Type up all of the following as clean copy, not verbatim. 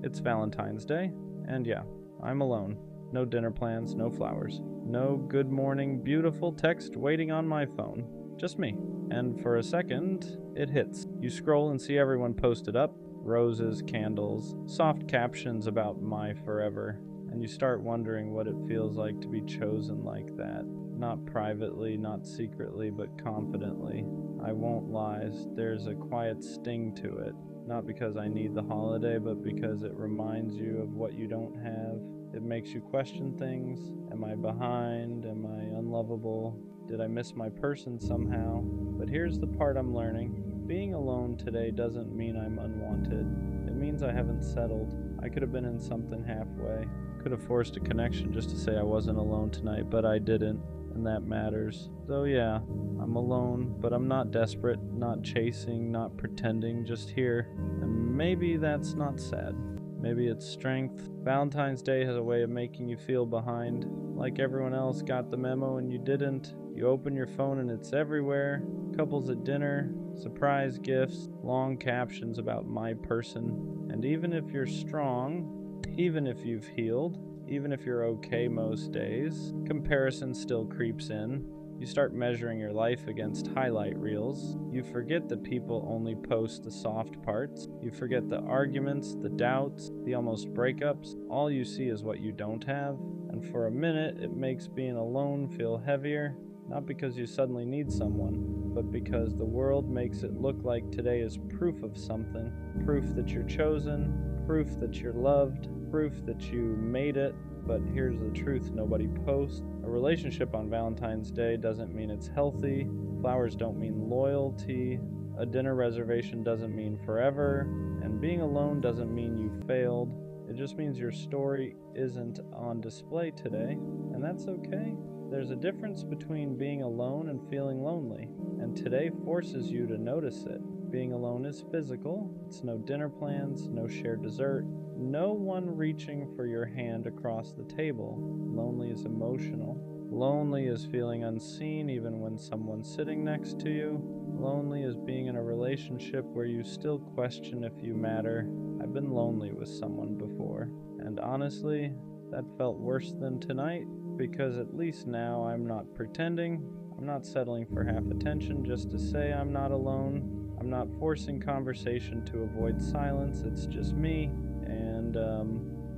It's Valentine's Day, and yeah, I'm alone. No dinner plans, no flowers. No good morning, beautiful text waiting on my phone. Just me. And for a second, it hits. You scroll and see everyone posted up. Roses, candles, soft captions about my forever. And you start wondering what it feels like to be chosen like that. Not privately, not secretly, but confidently. I won't lie, there's a quiet sting to it. Not because I need the holiday, but because it reminds you of what you don't have. It makes you question things. Am I behind? Am I unlovable? Did I miss my person somehow? But here's the part I'm learning. Being alone today doesn't mean I'm unwanted. It means I haven't settled. I could have been in something halfway. Could have forced a connection just to say I wasn't alone tonight, but I didn't, and that matters. So yeah, I'm alone, but I'm not desperate, not chasing, not pretending, just here. And maybe that's not sad. Maybe it's strength. Valentine's Day has a way of making you feel behind. Like everyone else got the memo and you didn't. You open your phone and it's everywhere. Couples at dinner, surprise gifts, long captions about my person. And even if you're strong, even if you've healed, even if you're okay most days, comparison still creeps in. You start measuring your life against highlight reels. You forget that people only post the soft parts. You forget the arguments, the doubts, the almost breakups. All you see is what you don't have. And for a minute, it makes being alone feel heavier. Not because you suddenly need someone, but because the world makes it look like today is proof of something. Proof that you're chosen, proof that you're loved, proof that you made it. But here's the truth nobody posts. A relationship on Valentine's Day doesn't mean it's healthy. Flowers don't mean loyalty. A dinner reservation doesn't mean forever. And being alone doesn't mean you failed. It just means your story isn't on display today. And that's okay. There's a difference between being alone and feeling lonely. And today forces you to notice it. Being alone is physical. It's no dinner plans, no shared dessert. No one reaching for your hand across the table. Lonely is emotional. Lonely is feeling unseen even when someone's sitting next to you. Lonely is being in a relationship where you still question if you matter. I've been lonely with someone before. And honestly, that felt worse than tonight, because at least now I'm not pretending. I'm not settling for half attention just to say I'm not alone. I'm not forcing conversation to avoid silence. It's just me. And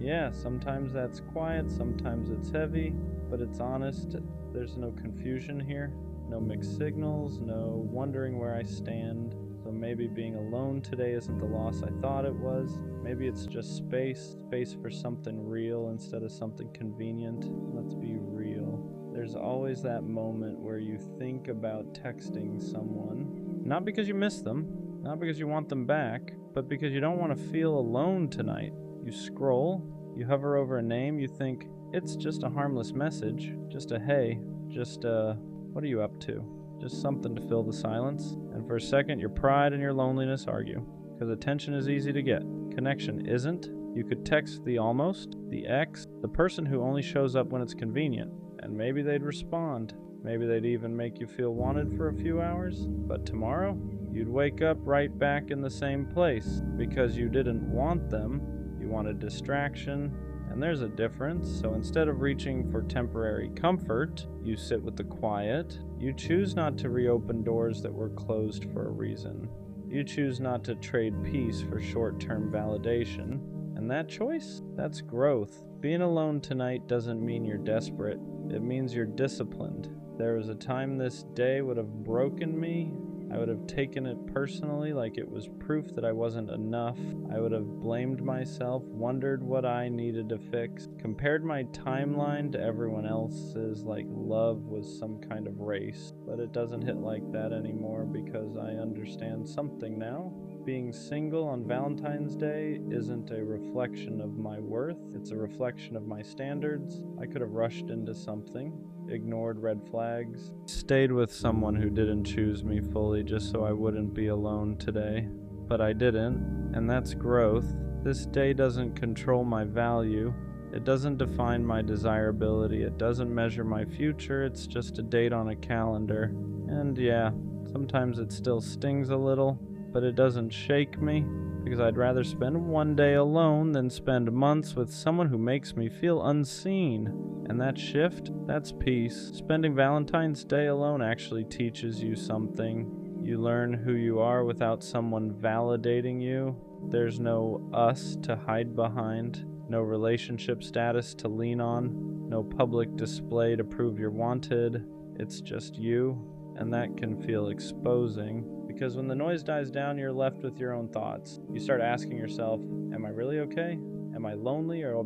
yeah, sometimes that's quiet, sometimes it's heavy, but it's honest. There's no confusion here, no mixed signals, no wondering where I stand. So maybe being alone today isn't the loss I thought it was. Maybe it's just space for something real instead of something convenient. Let's be real. There's always that moment where you think about texting someone, not because you miss them, not because you want them back, but because you don't want to feel alone tonight. You scroll, you hover over a name, you think, it's just a harmless message, just a hey, just what are you up to? Just something to fill the silence. And for a second, your pride and your loneliness argue, because attention is easy to get. Connection isn't. You could text the almost, the ex, the person who only shows up when it's convenient, and maybe they'd respond. Maybe they'd even make you feel wanted for a few hours. But tomorrow, you'd wake up right back in the same place, because you didn't want them, you wanted distraction. And there's a difference. So instead of reaching for temporary comfort, you sit with the quiet. You choose not to reopen doors that were closed for a reason. You choose not to trade peace for short-term validation. And that choice, that's growth. Being alone tonight doesn't mean you're desperate. It means you're disciplined. There was a time this day would have broken me. I would have taken it personally, like it was proof that I wasn't enough. I would have blamed myself, wondered what I needed to fix, compared my timeline to everyone else's like love was some kind of race. But it doesn't hit like that anymore because I understand something now. Being single on Valentine's Day isn't a reflection of my worth, it's a reflection of my standards. I could have rushed into something, ignored red flags, stayed with someone who didn't choose me fully just so I wouldn't be alone today. But I didn't, and that's growth. This day doesn't control my value. It doesn't define my desirability. It doesn't measure my future. It's just a date on a calendar. And yeah, sometimes it still stings a little, but it doesn't shake me, because I'd rather spend one day alone than spend months with someone who makes me feel unseen. And that shift, that's peace. Spending Valentine's Day alone actually teaches you something. You learn who you are without someone validating you. There's no us to hide behind, no relationship status to lean on, no public display to prove you're wanted. It's just you, and that can feel exposing, because when the noise dies down, you're left with your own thoughts. You start asking yourself, am I really okay? Am I lonely or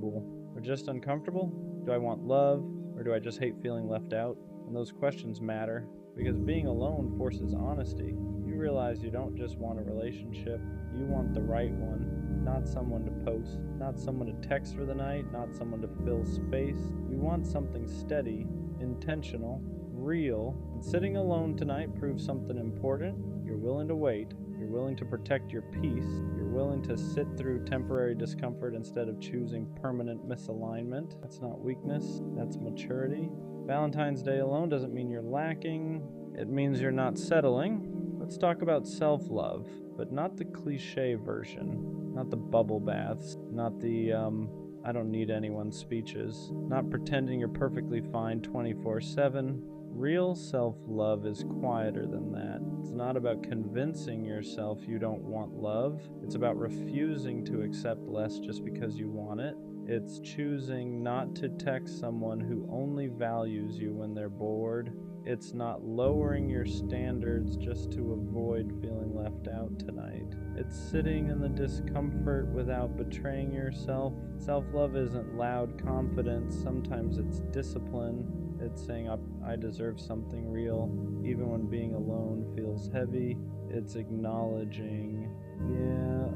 just uncomfortable? Do I want love, or do I just hate feeling left out? And those questions matter, because being alone forces honesty. You realize you don't just want a relationship, you want the right one, not someone to post, not someone to text for the night, not someone to fill space. You want something steady, intentional, real. And sitting alone tonight proves something important. You're willing to wait, you're willing to protect your peace, you're willing to sit through temporary discomfort instead of choosing permanent misalignment. That's not weakness, that's maturity. Valentine's Day alone doesn't mean you're lacking, it means you're not settling. Let's talk about self-love, but not the cliche version, not the bubble baths, not the I don't need anyone speeches, not pretending you're perfectly fine 24/7. Real self-love is quieter than that. It's not about convincing yourself you don't want love. It's about refusing to accept less just because you want it. It's choosing not to text someone who only values you when they're bored. It's not lowering your standards just to avoid feeling left out tonight. It's sitting in the discomfort without betraying yourself. Self-love isn't loud confidence. Sometimes it's discipline. It's saying, I deserve something real, even when being alone feels heavy. It's acknowledging,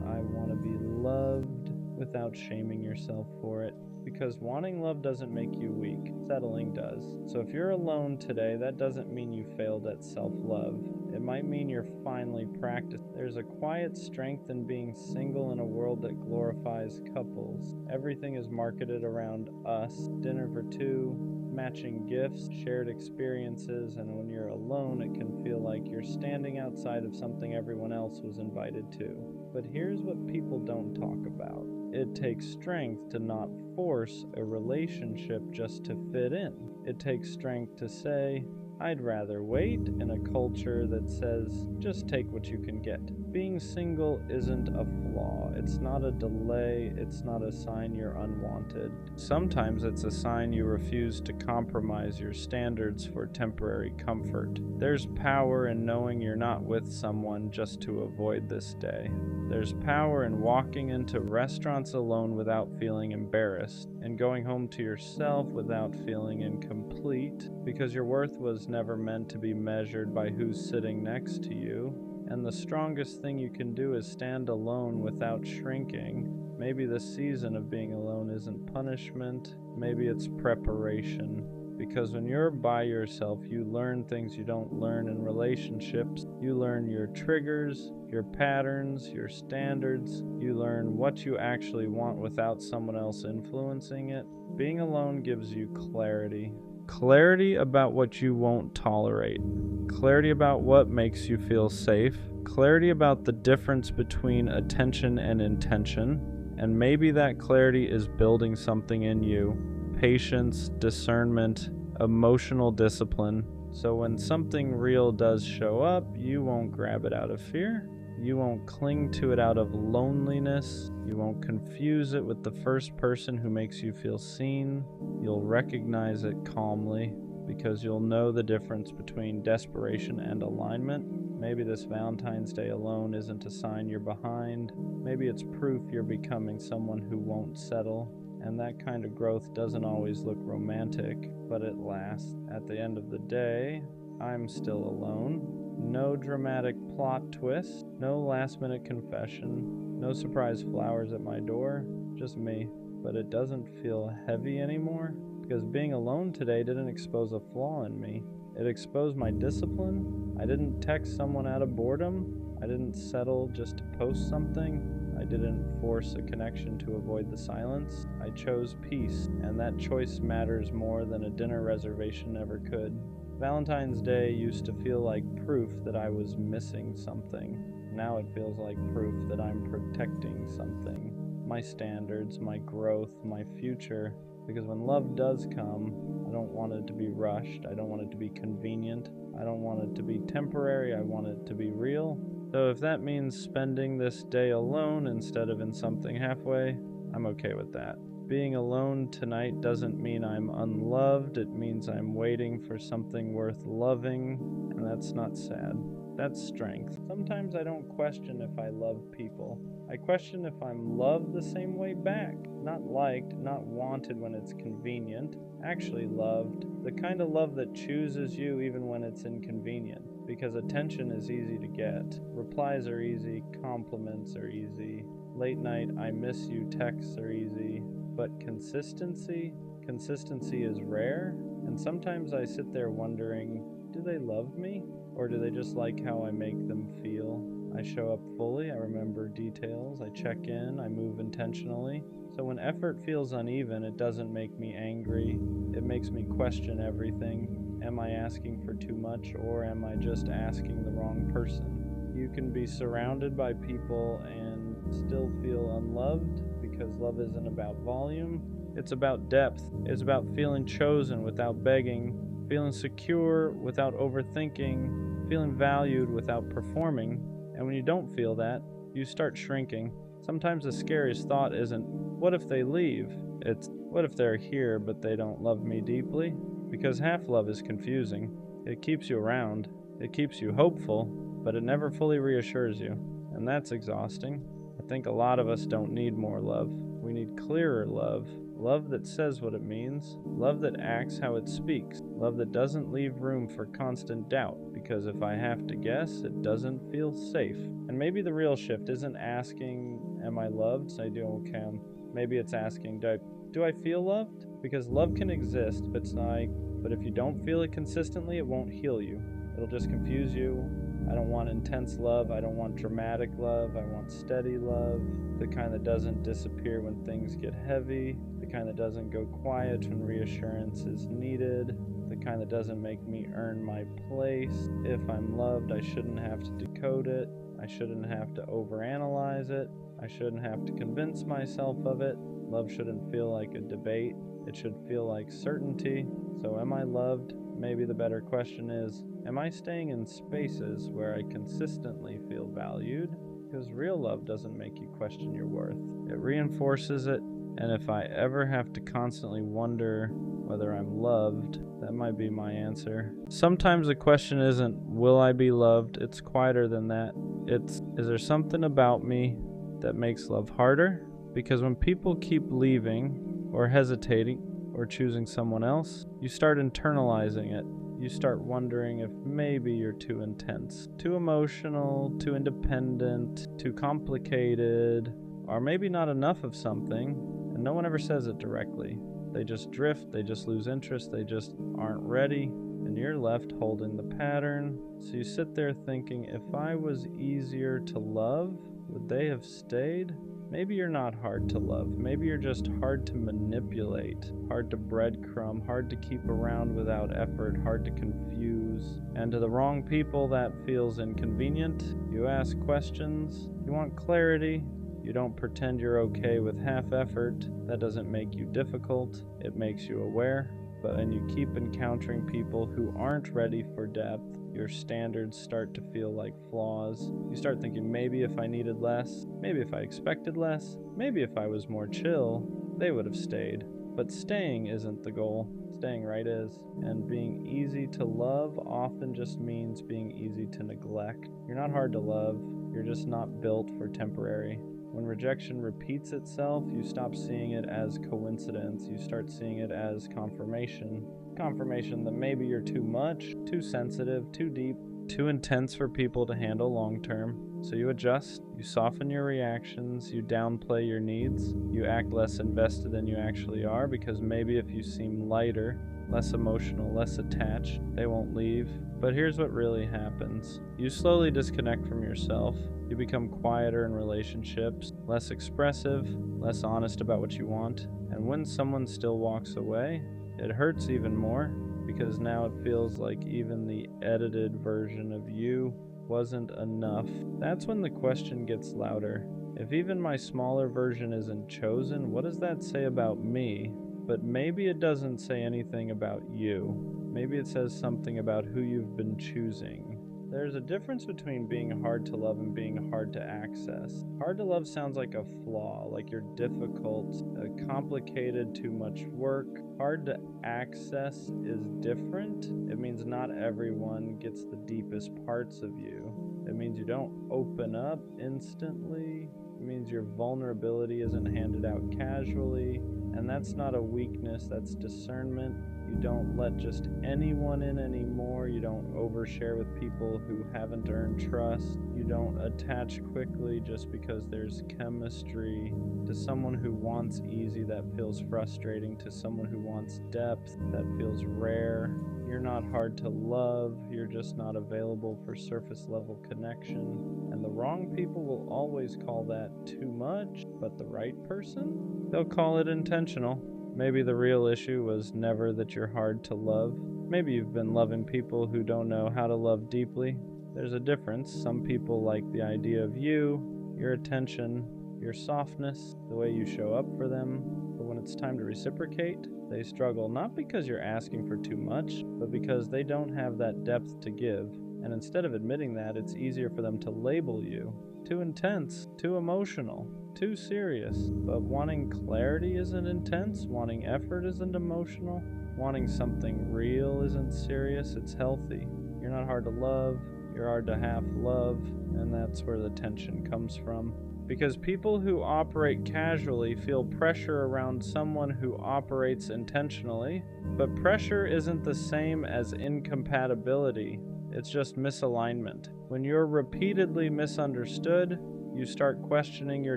I want to be loved without shaming yourself for it. Because wanting love doesn't make you weak, settling does. So if you're alone today, that doesn't mean you failed at self-love. It might mean you're finally practicing. There's a quiet strength in being single in a world that glorifies couples. Everything is marketed around us. Dinner for two, matching gifts, shared experiences, and when you're alone, it can feel like you're standing outside of something everyone else was invited to. But here's what people don't talk about. It takes strength to not force a relationship just to fit in. It takes strength to say, I'd rather wait in a culture that says, just take what you can get. Being single isn't a flaw. It's not a delay. It's not a sign you're unwanted. Sometimes it's a sign you refuse to compromise your standards for temporary comfort. There's power in knowing you're not with someone just to avoid this day. There's power in walking into restaurants alone without feeling embarrassed, and going home to yourself without feeling incomplete, because your worth was never meant to be measured by who's sitting next to you. And the strongest thing you can do is stand alone without shrinking. Maybe the season of being alone isn't punishment, maybe it's preparation. Because when you're by yourself, you learn things you don't learn in relationships. You learn your triggers, your patterns, your standards. You learn what you actually want without someone else influencing it. Being alone gives you clarity. Clarity about what you won't tolerate. Clarity about what makes you feel safe. Clarity about the difference between attention and intention. And maybe that clarity is building something in you. Patience, discernment, emotional discipline. So when something real does show up, you won't grab it out of fear. You won't cling to it out of loneliness. You won't confuse it with the first person who makes you feel seen. You'll recognize it calmly, because you'll know the difference between desperation and alignment. Maybe this Valentine's Day alone isn't a sign you're behind. Maybe it's proof you're becoming someone who won't settle. And that kind of growth doesn't always look romantic, but it lasts. At the end of the day, I'm still alone. No dramatic plot twist, no last-minute confession, no surprise flowers at my door, just me. But it doesn't feel heavy anymore, because being alone today didn't expose a flaw in me. It exposed my discipline. I didn't text someone out of boredom. I didn't settle just to post something. I didn't force a connection to avoid the silence. I chose peace, and that choice matters more than a dinner reservation ever could. Valentine's Day used to feel like proof that I was missing something. Now it feels like proof that I'm protecting something. My standards, my growth, my future. Because when love does come, I don't want it to be rushed. I don't want it to be convenient. I don't want it to be temporary. I want it to be real. So if that means spending this day alone instead of in something halfway, I'm okay with that. Being alone tonight doesn't mean I'm unloved. It means I'm waiting for something worth loving, and that's not sad. That's strength. Sometimes I don't question if I love people. I question if I'm loved the same way back. Not liked, not wanted when it's convenient. Actually loved. The kind of love that chooses you even when it's inconvenient. Because attention is easy to get. Replies are easy. Compliments are easy. Late night, I miss you texts are easy. But consistency is rare. And sometimes I sit there wondering, do they love me? Or do they just like how I make them feel? I show up fully, I remember details, I check in, I move intentionally. So when effort feels uneven, it doesn't make me angry. It makes me question everything. Am I asking for too much, or am I just asking the wrong person? You can be surrounded by people and still feel unloved, because love isn't about volume. It's about depth. It's about feeling chosen without begging, feeling secure without overthinking, feeling valued without performing. And when you don't feel that, you start shrinking. Sometimes the scariest thought isn't, what if they leave? It's, what if they're here but they don't love me deeply? Because half love is confusing. It keeps you around. It keeps you hopeful, but it never fully reassures you. And that's exhausting. I think a lot of us don't need more love. We need clearer love. Love that says what it means. Love that acts how it speaks. Love that doesn't leave room for constant doubt, because if I have to guess, it doesn't feel safe. And maybe the real shift isn't asking, am I loved? So I do okay. Maybe it's asking, do I feel loved? Because love can exist, but if you don't feel it consistently, it won't heal you. It'll just confuse you. I don't want intense love. I don't want dramatic love. I want steady love. The kind that doesn't disappear when things get heavy. The kind that doesn't go quiet when reassurance is needed. The kind that doesn't make me earn my place. If I'm loved, I shouldn't have to decode it. I shouldn't have to overanalyze it. I shouldn't have to convince myself of it. Love shouldn't feel like a debate. It should feel like certainty. So am I loved? Maybe the better question is, am I staying in spaces where I consistently feel valued? Because real love doesn't make you question your worth. It reinforces it, and if I ever have to constantly wonder whether I'm loved, that might be my answer. Sometimes the question isn't, will I be loved? It's quieter than that. It's, is there something about me that makes love harder? Because when people keep leaving, or hesitating, or choosing someone else, you start internalizing it. You start wondering if maybe you're too intense, too emotional, too independent, too complicated, or maybe not enough of something, and no one ever says it directly. They just drift, they just lose interest, they just aren't ready, and you're left holding the pattern. So you sit there thinking, if I was easier to love, would they have stayed? Maybe you're not hard to love. Maybe you're just hard to manipulate, hard to breadcrumb, hard to keep around without effort, hard to confuse. And to the wrong people, that feels inconvenient. You ask questions. You want clarity. You don't pretend you're okay with half effort. That doesn't make you difficult. It makes you aware. But when you keep encountering people who aren't ready for depth, your standards start to feel like flaws. You start thinking, maybe if I needed less, maybe if I expected less, maybe if I was more chill, they would have stayed. But staying isn't the goal. Staying right is. And being easy to love often just means being easy to neglect. You're not hard to love. You're just not built for temporary. When rejection repeats itself, you stop seeing it as coincidence. You start seeing it as confirmation. Confirmation that maybe you're too much, too sensitive, too deep, too intense for people to handle long term. So you adjust, you soften your reactions, you downplay your needs, you act less invested than you actually are, because maybe if you seem lighter, less emotional, less attached, they won't leave. But here's what really happens. You slowly disconnect from yourself. You become quieter in relationships, less expressive, less honest about what you want. And when someone still walks away, it hurts even more, because now it feels like even the edited version of you wasn't enough. That's when the question gets louder. If even my smaller version isn't chosen, what does that say about me? But maybe it doesn't say anything about you. Maybe it says something about who you've been choosing. There's a difference between being hard to love and being hard to access. Hard to love sounds like a flaw, like you're difficult, complicated, too much work. Hard to access is different. It means not everyone gets the deepest parts of you. It means you don't open up instantly. It means your vulnerability isn't handed out casually. And that's not a weakness, that's discernment. You don't let just anyone in anymore. You don't overshare with people who haven't earned trust. You don't attach quickly just because there's chemistry. To someone who wants easy, that feels frustrating. To someone who wants depth, that feels rare. You're not hard to love, you're just not available for surface level connection. And the wrong people will always call that too much, but the right person? They'll call it intentional. Maybe the real issue was never that you're hard to love. Maybe you've been loving people who don't know how to love deeply. There's a difference. Some people like the idea of you, your attention, your softness, the way you show up for them. But when it's time to reciprocate, they struggle, not because you're asking for too much, but because they don't have that depth to give. And instead of admitting that, it's easier for them to label you. Too intense, too emotional, too serious. But wanting clarity isn't intense, wanting effort isn't emotional, wanting something real isn't serious, it's healthy. You're not hard to love, you're hard to half love, and that's where the tension comes from. Because people who operate casually feel pressure around someone who operates intentionally, but pressure isn't the same as incompatibility. It's just misalignment. When you're repeatedly misunderstood, you start questioning your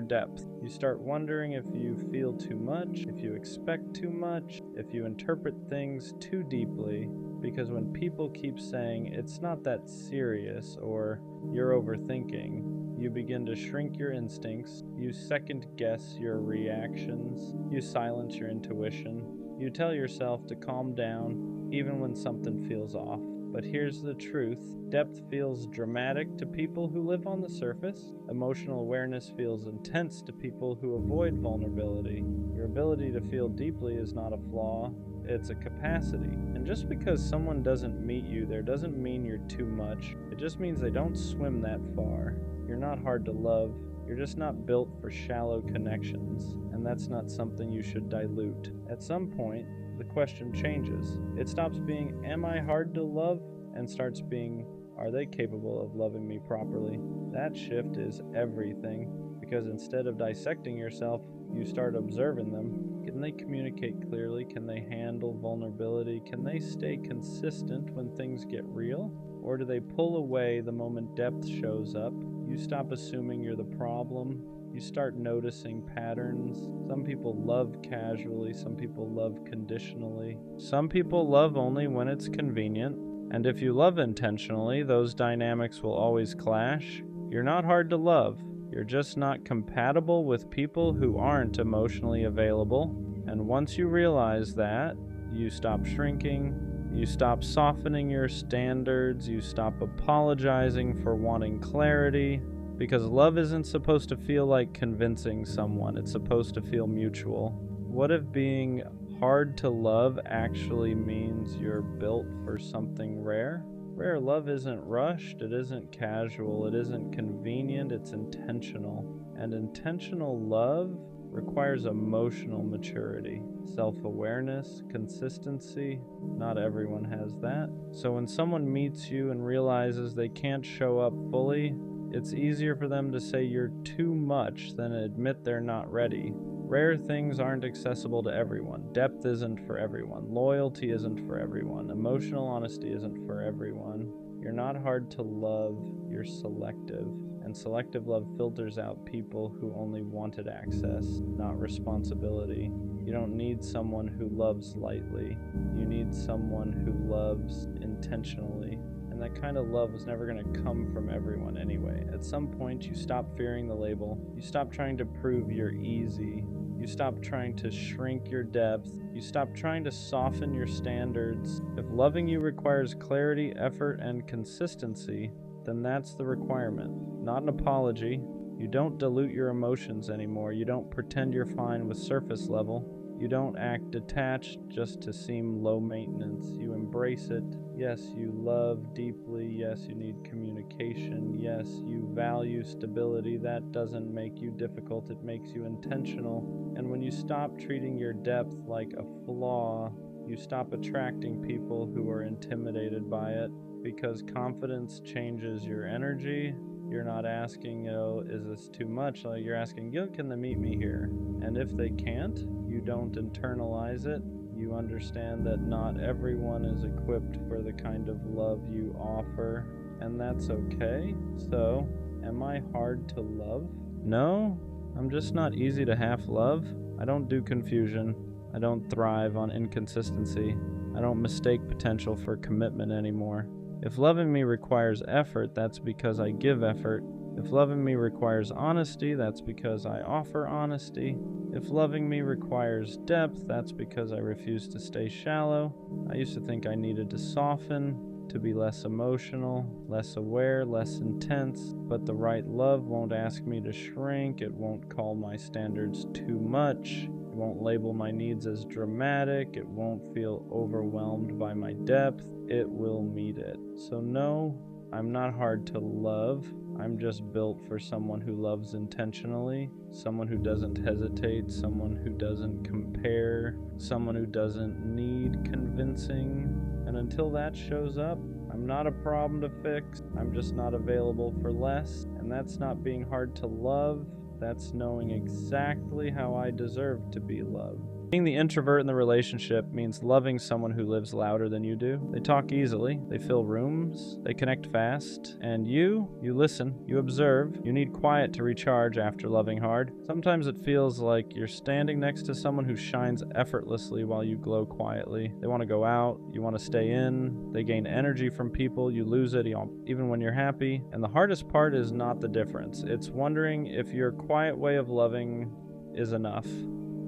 depth. You start wondering if you feel too much, if you expect too much, if you interpret things too deeply. Because when people keep saying, it's not that serious, or you're overthinking, you begin to shrink your instincts, you second guess your reactions, you silence your intuition, you tell yourself to calm down even when something feels off. But here's the truth. Depth feels dramatic to people who live on the surface. Emotional awareness feels intense to people who avoid vulnerability. Your ability to feel deeply is not a flaw, it's a capacity. And just because someone doesn't meet you there doesn't mean you're too much. It just means they don't swim that far. You're not hard to love. You're just not built for shallow connections. And that's not something you should dilute. At some point, the question changes. It stops being, am I hard to love? And starts being, are they capable of loving me properly? That shift is everything, because instead of dissecting yourself, you start observing them. Can they communicate clearly? Can they handle vulnerability? Can they stay consistent when things get real? Or do they pull away the moment depth shows up? You stop assuming you're the problem. You start noticing patterns. Some people love casually, some people love conditionally. Some people love only when it's convenient. And if you love intentionally, those dynamics will always clash. You're not hard to love. You're just not compatible with people who aren't emotionally available. And once you realize that, you stop shrinking, you stop softening your standards, you stop apologizing for wanting clarity. Because love isn't supposed to feel like convincing someone, it's supposed to feel mutual. What if being hard to love actually means you're built for something rare? Rare love isn't rushed, it isn't casual, it isn't convenient, it's intentional. And intentional love requires emotional maturity, self-awareness, consistency. Not everyone has that. So when someone meets you and realizes they can't show up fully, it's easier for them to say you're too much than admit they're not ready. Rare things aren't accessible to everyone. Depth isn't for everyone. Loyalty isn't for everyone. Emotional honesty isn't for everyone. You're not hard to love, you're selective. And selective love filters out people who only wanted access, not responsibility. You don't need someone who loves lightly. You need someone who loves intentionally. And that kind of love was never going to come from everyone anyway. At some point, you stop fearing the label. You stop trying to prove you're easy. You stop trying to shrink your depth. You stop trying to soften your standards. If loving you requires clarity, effort, and consistency, then that's the requirement, not an apology. You don't dilute your emotions anymore. You don't pretend you're fine with surface level. You don't act detached just to seem low maintenance. You embrace it. Yes, you love deeply. Yes, you need communication. Yes, you value stability. That doesn't make you difficult. It makes you intentional. And when you stop treating your depth like a flaw, you stop attracting people who are intimidated by it, because confidence changes your energy. You're not asking, is this too much? Like, you're asking, can they meet me here? And if they can't, you don't internalize it. You understand that not everyone is equipped for the kind of love you offer, and that's okay. So, am I hard to love? No, I'm just not easy to half love. I don't do confusion. I don't thrive on inconsistency. I don't mistake potential for commitment anymore. If loving me requires effort, that's because I give effort. If loving me requires honesty, that's because I offer honesty. If loving me requires depth, that's because I refuse to stay shallow. I used to think I needed to soften, to be less emotional, less aware, less intense, but the right love won't ask me to shrink. It won't call my standards too much. It won't label my needs as dramatic. It won't feel overwhelmed by my depth. It will meet it. So no, I'm not hard to love. I'm just built for someone who loves intentionally, someone who doesn't hesitate, someone who doesn't compare, someone who doesn't need convincing. And until that shows up, I'm not a problem to fix. I'm just not available for less. And that's not being hard to love. That's knowing exactly how I deserve to be loved. Being the introvert in the relationship means loving someone who lives louder than you do. They talk easily, they fill rooms, they connect fast, and you listen, you observe. You need quiet to recharge after loving hard. Sometimes it feels like you're standing next to someone who shines effortlessly while you glow quietly. They want to go out, you want to stay in, they gain energy from people, you lose it even when you're happy. And the hardest part is not the difference. It's wondering if your quiet way of loving is enough.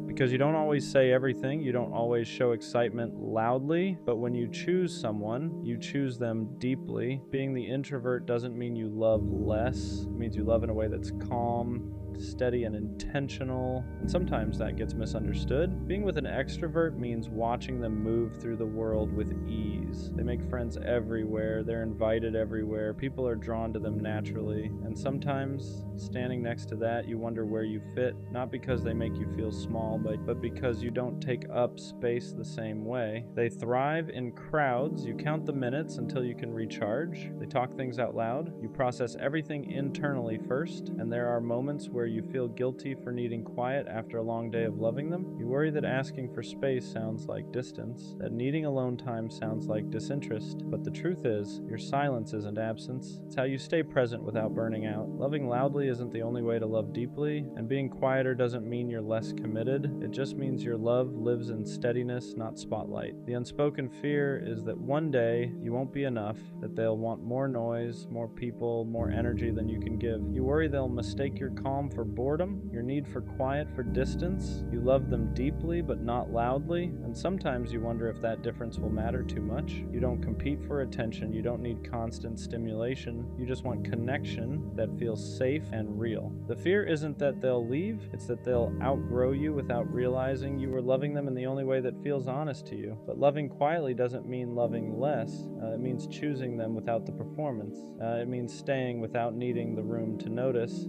Because you don't always say everything, you don't always show excitement loudly, but when you choose someone, you choose them deeply. Being the introvert doesn't mean you love less. It means you love in a way that's calm, steady, and intentional, and sometimes that gets misunderstood. Being with an extrovert means watching them move through the world with ease. They make friends everywhere, they're invited everywhere, people are drawn to them naturally, and sometimes, standing next to that, you wonder where you fit, not because they make you feel small, but because you don't take up space the same way. They thrive in crowds. You count the minutes until you can recharge. They talk things out loud. You process everything internally first, and there are moments where you feel guilty for needing quiet after a long day of loving them. You worry that asking for space sounds like distance, that needing alone time sounds like disinterest, but the truth is, your silence isn't absence. It's how you stay present without burning out. Loving loudly isn't the only way to love deeply, and being quieter doesn't mean you're less committed. It just means your love lives in steadiness, not spotlight. The unspoken fear is that one day you won't be enough, that they'll want more noise, more people, more energy than you can give. You worry they'll mistake your calm for boredom, your need for quiet for distance. You love them deeply but not loudly, and sometimes you wonder if that difference will matter too much. You don't compete for attention, you don't need constant stimulation, you just want connection that feels safe and real. The fear isn't that they'll leave, it's that they'll outgrow you without realizing you were loving them in the only way that feels honest to you. But loving quietly doesn't mean loving less. It means choosing them without the performance. It means staying without needing the room to notice.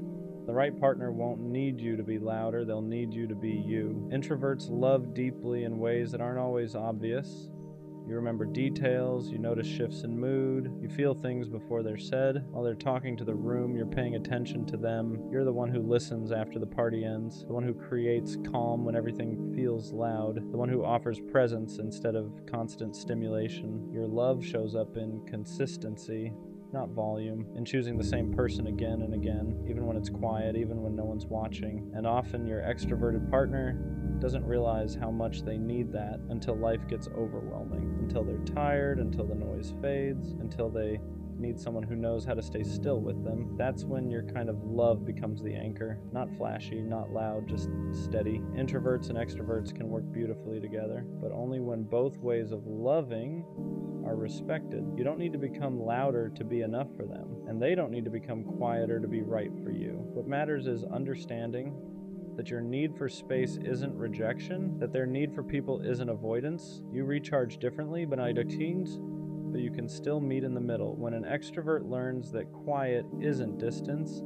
The right partner won't need you to be louder, they'll need you to be you. Introverts love deeply in ways that aren't always obvious. You remember details, you notice shifts in mood, you feel things before they're said. While they're talking to the room, you're paying attention to them. You're the one who listens after the party ends, the one who creates calm when everything feels loud, the one who offers presence instead of constant stimulation. Your love shows up in consistency, not volume, in choosing the same person again and again, even when it's quiet, even when no one's watching. And often your extroverted partner doesn't realize how much they need that until life gets overwhelming, until they're tired, until the noise fades, until they need someone who knows how to stay still with them. That's when your kind of love becomes the anchor. Not flashy, not loud, just steady. Introverts and extroverts can work beautifully together, but only when both ways of loving are respected. You don't need to become louder to be enough for them. and they don't need to become quieter to be right for you. What matters is understanding that your need for space isn't rejection, that their need for people isn't avoidance. You recharge differently, but you can still meet in the middle. When an extrovert learns that quiet isn't distance,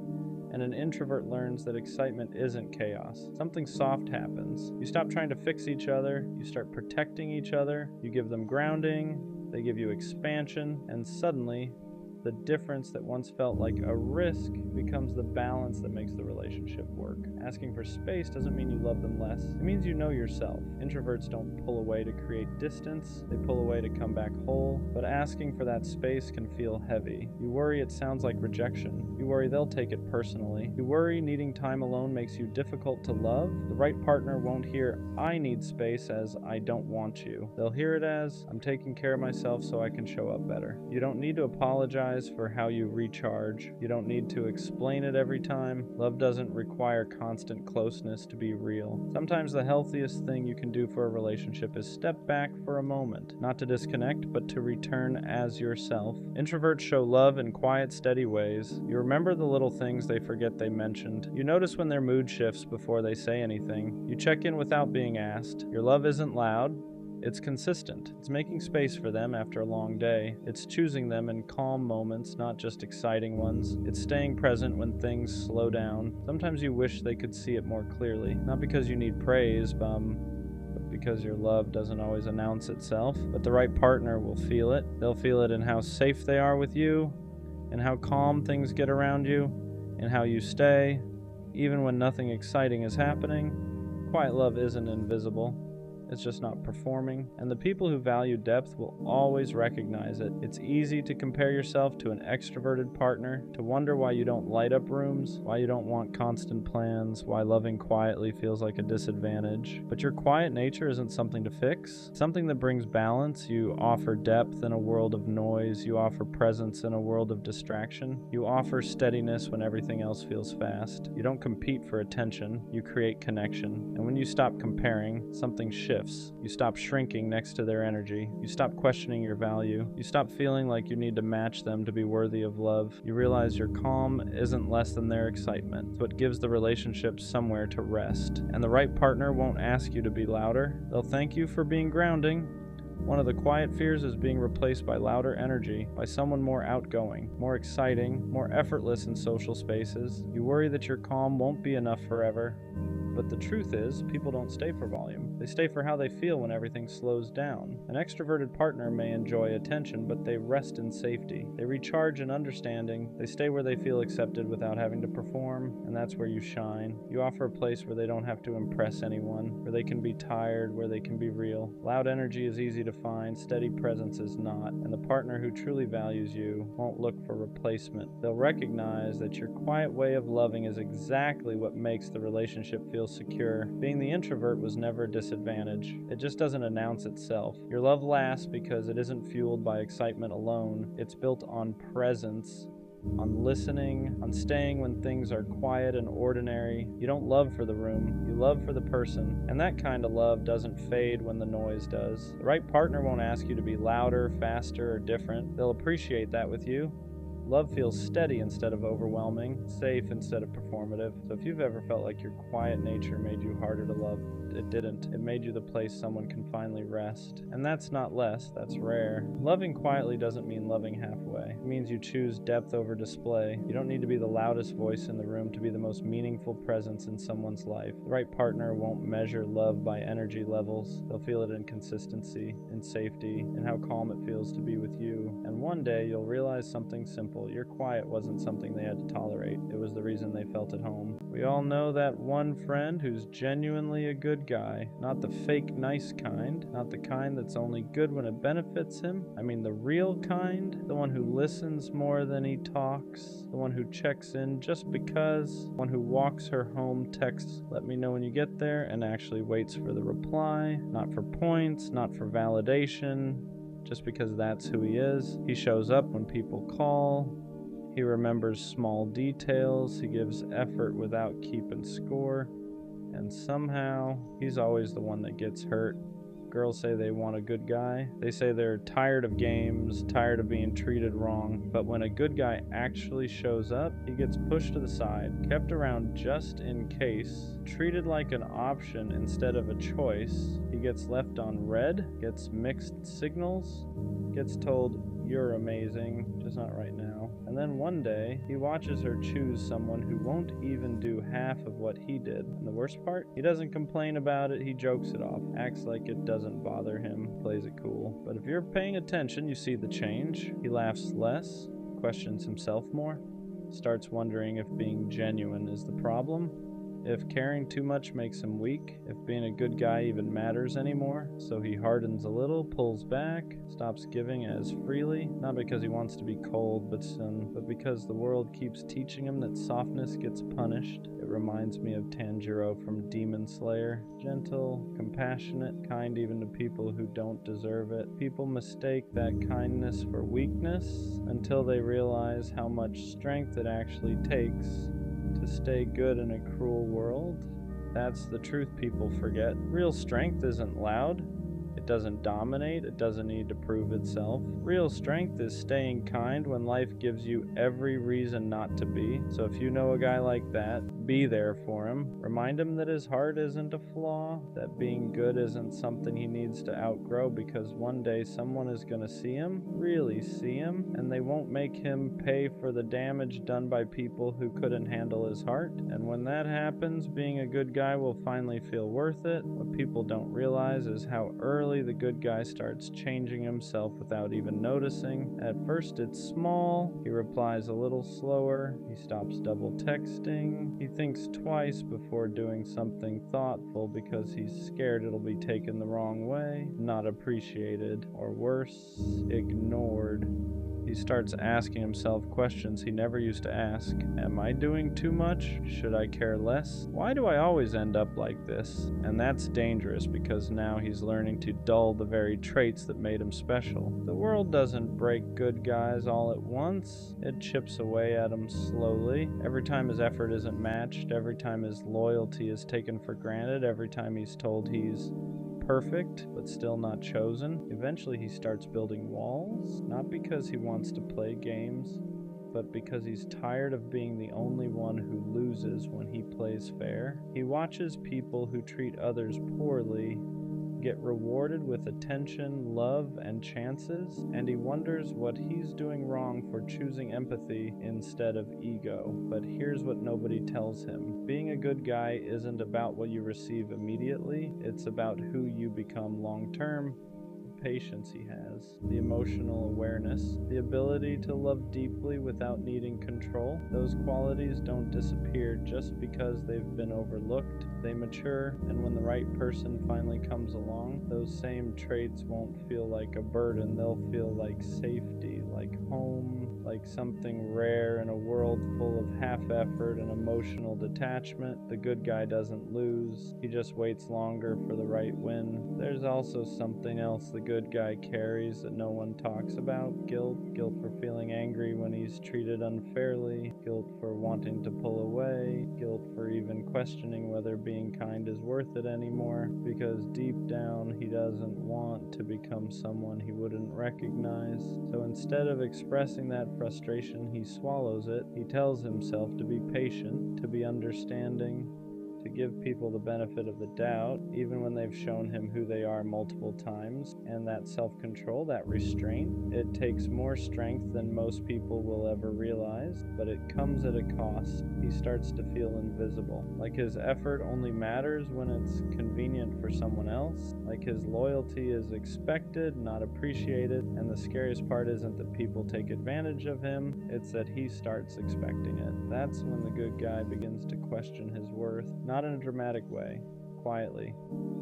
and an introvert learns that excitement isn't chaos, something soft happens. You stop trying to fix each other, you start protecting each other, you give them grounding, they give you expansion, and suddenly, the difference that once felt like a risk becomes the balance that makes the relationship work. Asking for space doesn't mean you love them less. It means you know yourself. Introverts don't pull away to create distance, they pull away to come back whole, but asking for that space can feel heavy. You worry it sounds like rejection. You worry they'll take it personally. You worry needing time alone makes you difficult to love. The right partner won't hear, "I need space," as "I don't want you." They'll hear it as, "I'm taking care of myself so I can show up better." You don't need to apologize for how you recharge. You don't need to explain it every time. Love doesn't require constant closeness to be real. Sometimes the healthiest thing you can do for a relationship is step back for a moment, not to disconnect, but to return as yourself. Introverts show love in quiet, steady ways. You remember the little things they forget they mentioned. You notice when their mood shifts before they say anything. You check in without being asked. Your love isn't loud. It's consistent. It's making space for them after a long day. It's choosing them in calm moments, not just exciting ones. It's staying present when things slow down. Sometimes you wish they could see it more clearly. Not because you need praise, but because your love doesn't always announce itself. But the right partner will feel it. They'll feel it in how safe they are with you, in how calm things get around you, in how you stay, even when nothing exciting is happening. Quiet love isn't invisible. It's just not performing, and the people who value depth will always recognize it. It's easy to compare yourself to an extroverted partner, to wonder why you don't light up rooms, why you don't want constant plans, why loving quietly feels like a disadvantage. But your quiet nature isn't something to fix, it's something that brings balance. You offer depth in a world of noise, you offer presence in a world of distraction, you offer steadiness when everything else feels fast. You don't compete for attention, you create connection, and when you stop comparing, something shifts. You stop shrinking next to their energy. You stop questioning your value. You stop feeling like you need to match them to be worthy of love. You realize your calm isn't less than their excitement. It's what gives the relationship somewhere to rest. And the right partner won't ask you to be louder. They'll thank you for being grounding. One of the quiet fears is being replaced by louder energy, by someone more outgoing, more exciting, more effortless in social spaces. You worry that your calm won't be enough forever. But the truth is, people don't stay for volume. They stay for how they feel when everything slows down. An extroverted partner may enjoy attention, but they rest in safety. They recharge in understanding. They stay where they feel accepted without having to perform, and that's where you shine. You offer a place where they don't have to impress anyone, where they can be tired, where they can be real. Loud energy is easy to find, steady presence is not, and the partner who truly values you won't look for replacement. They'll recognize that your quiet way of loving is exactly what makes the relationship feel secure. Being the introvert was never a disadvantage. It just doesn't announce itself. Your love lasts because it isn't fueled by excitement alone. It's built on presence, on listening, on staying when things are quiet and ordinary. You don't love for the room, you love for the person. And that kind of love doesn't fade when the noise does. The right partner won't ask you to be louder, faster, or different. They'll appreciate that with you. Love feels steady instead of overwhelming, safe instead of performative. So if you've ever felt like your quiet nature made you harder to love, it didn't. It made you the place someone can finally rest. And that's not less, that's rare. Loving quietly doesn't mean loving halfway. It means you choose depth over display. You don't need to be the loudest voice in the room to be the most meaningful presence in someone's life. The right partner won't measure love by energy levels. They'll feel it in consistency, in safety, in how calm it feels to be with you. And one day you'll realize something simple. Your quiet wasn't something they had to tolerate. It was the reason they felt at home. We all know that one friend who's genuinely a good guy. Not the fake nice kind. Not the kind that's only good when it benefits him. I mean the real kind. The one who listens more than he talks. The one who checks in just because. The one who walks her home, texts, "Let me know when you get there," and actually waits for the reply. Not for points, not for validation. Just because that's who he is. He shows up when people call. He remembers small details. He gives effort without keeping score. And somehow, he's always the one that gets hurt, Girls say they want a good guy. They say they're tired of games, tired of being treated wrong. But when a good guy actually shows up, he gets pushed to the side, kept around just in case, treated like an option instead of a choice. He gets left on red, gets mixed signals, gets told, "You're amazing, just not right now." And then one day, he watches her choose someone who won't even do half of what he did. And the worst part? He doesn't complain about it, he jokes it off, acts like it doesn't bother him, plays it cool. But if you're paying attention, you see the change. He laughs less, questions himself more, starts wondering if being genuine is the problem, if caring too much makes him weak, if being a good guy even matters anymore. So he hardens a little, pulls back, stops giving as freely, not because he wants to be cold, but because the world keeps teaching him that softness gets punished. It reminds me of Tanjiro from Demon Slayer. Gentle, compassionate, kind even to people who don't deserve it. People mistake that kindness for weakness until they realize how much strength it actually takes to stay good in a cruel world. That's the truth people forget. Real strength isn't loud. It doesn't dominate. It doesn't need to prove itself. Real strength is staying kind when life gives you every reason not to be. So if you know a guy like that, be there for him. Remind him that his heart isn't a flaw, that being good isn't something he needs to outgrow, because one day someone is going to see him, really see him, and they won't make him pay for the damage done by people who couldn't handle his heart. And when that happens, being a good guy will finally feel worth it. What people don't realize is how early the good guy starts changing himself without even noticing. At first it's small, he replies a little slower, he stops double texting, he thinks twice before doing something thoughtful because he's scared it'll be taken the wrong way, not appreciated, or worse, ignored. He starts asking himself questions he never used to ask. Am I doing too much? Should I care less? Why do I always end up like this? And that's dangerous, because now he's learning to dull the very traits that made him special. The world doesn't break good guys all at once. It chips away at him slowly. Every time his effort isn't matched, every time his loyalty is taken for granted, every time he's told he's perfect but still not chosen. Eventually he starts building walls, not because he wants to play games, but because he's tired of being the only one who loses when he plays fair. He watches people who treat others poorly get rewarded with attention, love, and chances, and he wonders what he's doing wrong for choosing empathy instead of ego. But here's what nobody tells him. Being a good guy isn't about what you receive immediately, it's about who you become long-term. Patience he has, the emotional awareness, the ability to love deeply without needing control. Those qualities don't disappear just because they've been overlooked. They mature, and when the right person finally comes along, those same traits won't feel like a burden. They'll feel like safety, like home, like something rare in a world full of half-effort and emotional detachment. The good guy doesn't lose. He just waits longer for the right win. There's also something else the good guy carries that no one talks about. Guilt for feeling angry when he's treated unfairly, guilt for wanting to pull away, guilt for even questioning whether being kind is worth it anymore, because deep down he doesn't want to become someone he wouldn't recognize. So instead of expressing that frustration, he swallows it. He tells himself to be patient, to be understanding, to give people the benefit of the doubt, even when they've shown him who they are multiple times. And that self-control, that restraint, it takes more strength than most people will ever realize, but it comes at a cost. He starts to feel invisible, like his effort only matters when it's convenient for someone else, like his loyalty is expected, not appreciated. And the scariest part isn't that people take advantage of him, it's that he starts expecting it. That's when the good guy begins to question his worth. Not in a dramatic way, quietly,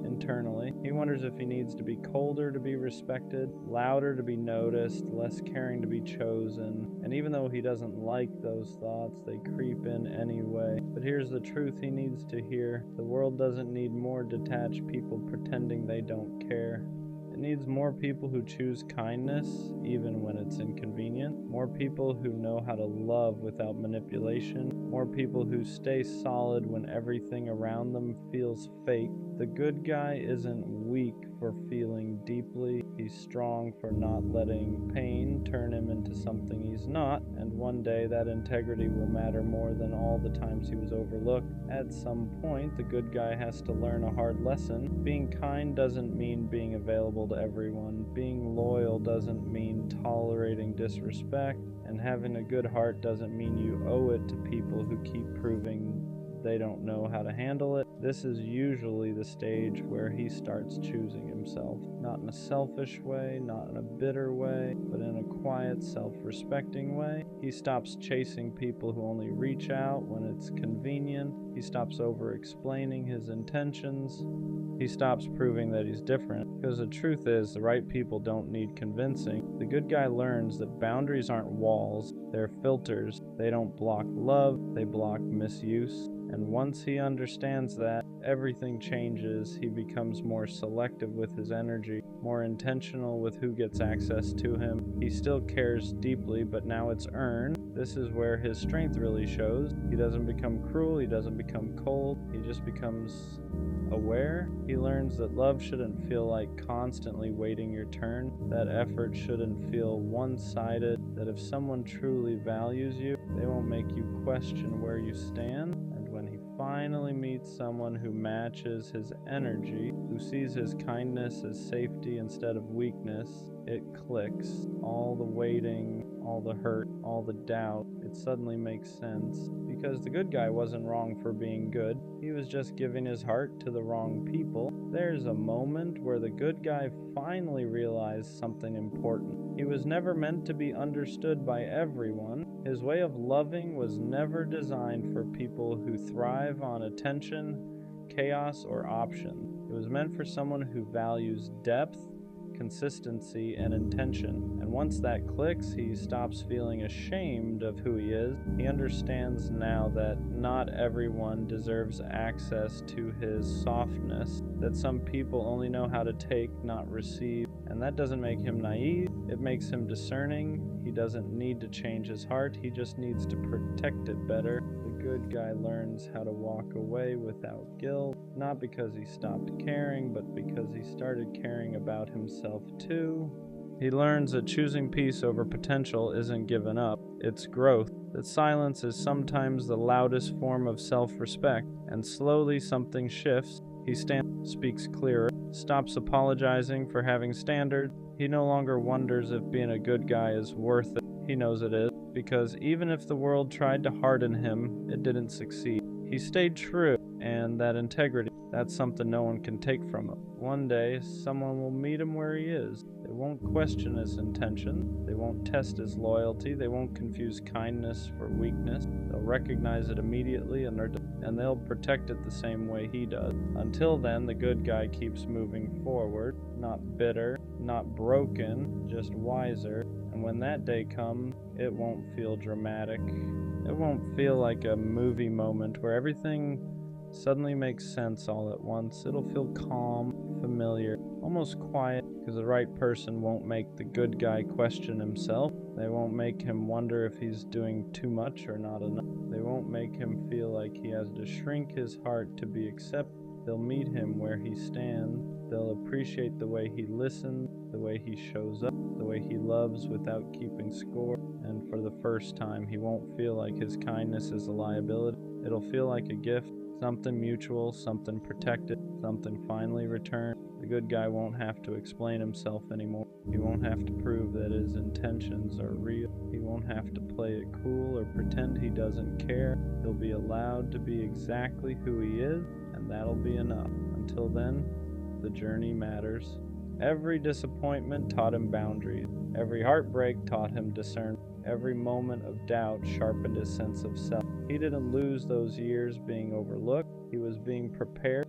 internally. He wonders if he needs to be colder to be respected, louder to be noticed, less caring to be chosen. And even though he doesn't like those thoughts, they creep in anyway. But here's the truth he needs to hear. The world doesn't need more detached people pretending they don't care. It needs needs more people who choose kindness even when it's inconvenient, more people who know how to love without manipulation, more people who stay solid when everything around them feels fake. The good guy isn't weak for feeling deeply, he's strong for not letting pain turn him into something he's not, and one day that integrity will matter more than all the times he was overlooked. At some point, the good guy has to learn a hard lesson. Being kind doesn't mean being available to everyone. Being loyal doesn't mean tolerating disrespect. And having a good heart doesn't mean you owe it to people who keep proving they don't know how to handle it. This is usually the stage where he starts choosing himself. Not in a selfish way, not in a bitter way, but in a quiet, self-respecting way. He stops chasing people who only reach out when it's convenient. He stops over-explaining his intentions. He stops proving that he's different. Because the truth is, the right people don't need convincing. The good guy learns that boundaries aren't walls, they're filters. They don't block love, they block misuse. And once he understands that, everything changes. He becomes more selective with his energy, more intentional with who gets access to him. He still cares deeply, but now it's earned. This is where his strength really shows. He doesn't become cruel, he doesn't become cold, he just becomes aware. He learns that love shouldn't feel like constantly waiting your turn, that effort shouldn't feel one-sided, that if someone truly values you, they won't make you question where you stand. And when he finally meets someone who matches his energy, who sees his kindness as safety instead of weakness, it clicks. All the waiting, all the hurt, all the doubt, it suddenly makes sense. Because the good guy wasn't wrong for being good, he was just giving his heart to the wrong people. There's a moment where the good guy finally realized something important. He was never meant to be understood by everyone. His way of loving was never designed for people who thrive on attention, chaos, or option. It was meant for someone who values depth, consistency, and intention. And once that clicks, he stops feeling ashamed of who he is. He understands now that not everyone deserves access to his softness, that some people only know how to take, not receive. And that doesn't make him naive, it makes him discerning. He doesn't need to change his heart, he just needs to protect it better. The good guy learns how to walk away without guilt, not because he stopped caring, but because he started caring about himself too. He learns that choosing peace over potential isn't giving up, it's growth. That silence is sometimes the loudest form of self-respect, and slowly something shifts. He speaks clearer, stops apologizing for having standards. He no longer wonders if being a good guy is worth it. He knows it is, because even if the world tried to harden him, it didn't succeed. He stayed true, and that integrity, that's something no one can take from him. One day, someone will meet him where he is. They won't question his intention, they won't test his loyalty, they won't confuse kindness for weakness. They'll recognize it immediately, and they'll protect it the same way he does. Until then, the good guy keeps moving forward, not bitter, not broken, just wiser. And when that day comes, it won't feel dramatic. It won't feel like a movie moment where everything suddenly makes sense all at once. It'll feel calm, familiar, almost quiet, because the right person won't make the good guy question himself. They won't make him wonder if he's doing too much or not enough. They won't make him feel like he has to shrink his heart to be accepted. They'll meet him where he stands. They'll appreciate the way he listens, the way he shows up, the way he loves without keeping score. And for the first time, he won't feel like his kindness is a liability. It'll feel like a gift, something mutual, something protected, something finally returned. The good guy won't have to explain himself anymore. He won't have to prove that his intentions are real. He won't have to play it cool or pretend he doesn't care. He'll be allowed to be exactly who he is, and that'll be enough. Until then, the journey matters. Every disappointment taught him boundaries. Every heartbreak taught him discernment. Every moment of doubt sharpened his sense of self. He didn't lose those years being overlooked. He was being prepared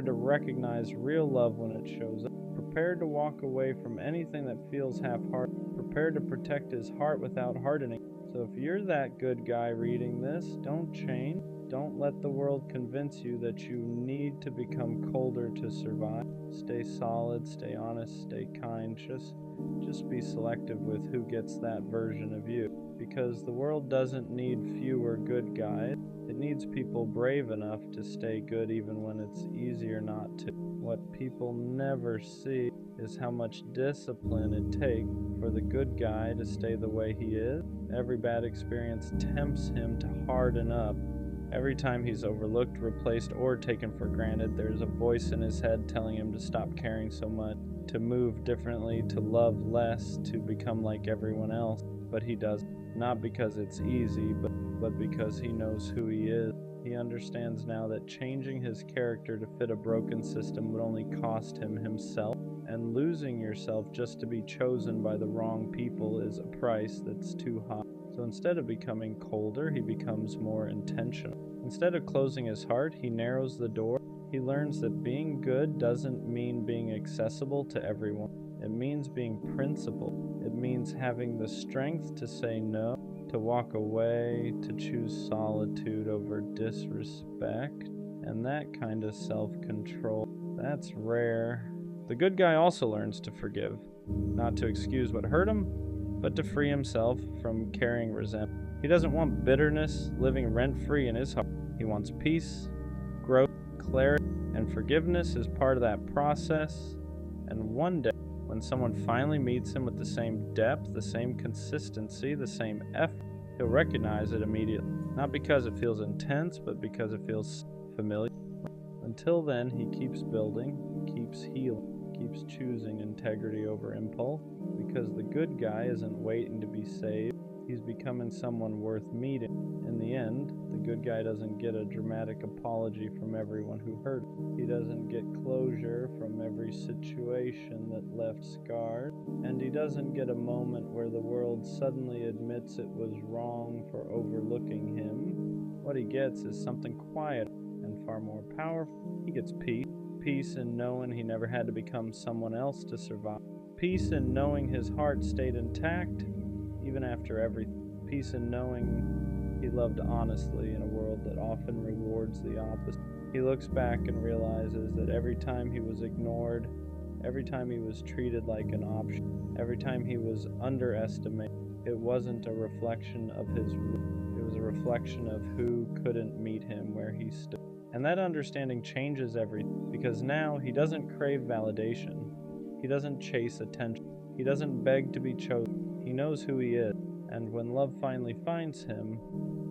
to recognize real love when it shows up, prepared to walk away from anything that feels half-hearted, prepared to protect his heart without hardening. So if you're that good guy reading this, don't change. Don't let the world convince you that you need to become colder to survive. Stay solid, stay honest, stay kind. Just be selective with who gets that version of you. Because the world doesn't need fewer good guys. It needs people brave enough to stay good even when it's easier not to. What people never see is how much discipline it takes for the good guy to stay the way he is. Every bad experience tempts him to harden up. Every time he's overlooked, replaced, or taken for granted, there's a voice in his head telling him to stop caring so much, to move differently, to love less, to become like everyone else. But he doesn't. Not because it's easy, but because he knows who he is. He understands now that changing his character to fit a broken system would only cost him himself, and losing yourself just to be chosen by the wrong people is a price that's too high. So instead of becoming colder, he becomes more intentional. Instead of closing his heart, he narrows the door. He learns that being good doesn't mean being accessible to everyone. It means being principled. It means having the strength to say no, to walk away, to choose solitude over disrespect, and that kind of self-control, that's rare. The good guy also learns to forgive, not to excuse what hurt him, but to free himself from carrying resentment. He doesn't want bitterness living rent-free in his heart. He wants peace, growth, clarity, and forgiveness is part of that process. And one day, when someone finally meets him with the same depth, the same consistency, the same effort, he'll recognize it immediately. Not because it feels intense, but because it feels familiar. Until then, he keeps building, keeps healing, keeps choosing integrity over impulse, because the good guy isn't waiting to be saved. He's becoming someone worth meeting. In the end, the good guy doesn't get a dramatic apology from everyone who hurt him. He doesn't get closure from every situation that left scars. And he doesn't get a moment where the world suddenly admits it was wrong for overlooking him. What he gets is something quiet and far more powerful. He gets peace. Peace in knowing he never had to become someone else to survive. Peace in knowing his heart stayed intact even after everything. Peace in knowing he loved honestly in a world that often rewards the opposite. He looks back and realizes that every time he was ignored, every time he was treated like an option, every time he was underestimated, it wasn't a reflection of his root. It was a reflection of who couldn't meet him where he stood. And that understanding changes everything, because now he doesn't crave validation. He doesn't chase attention. He doesn't beg to be chosen. He knows who he is. And when love finally finds him,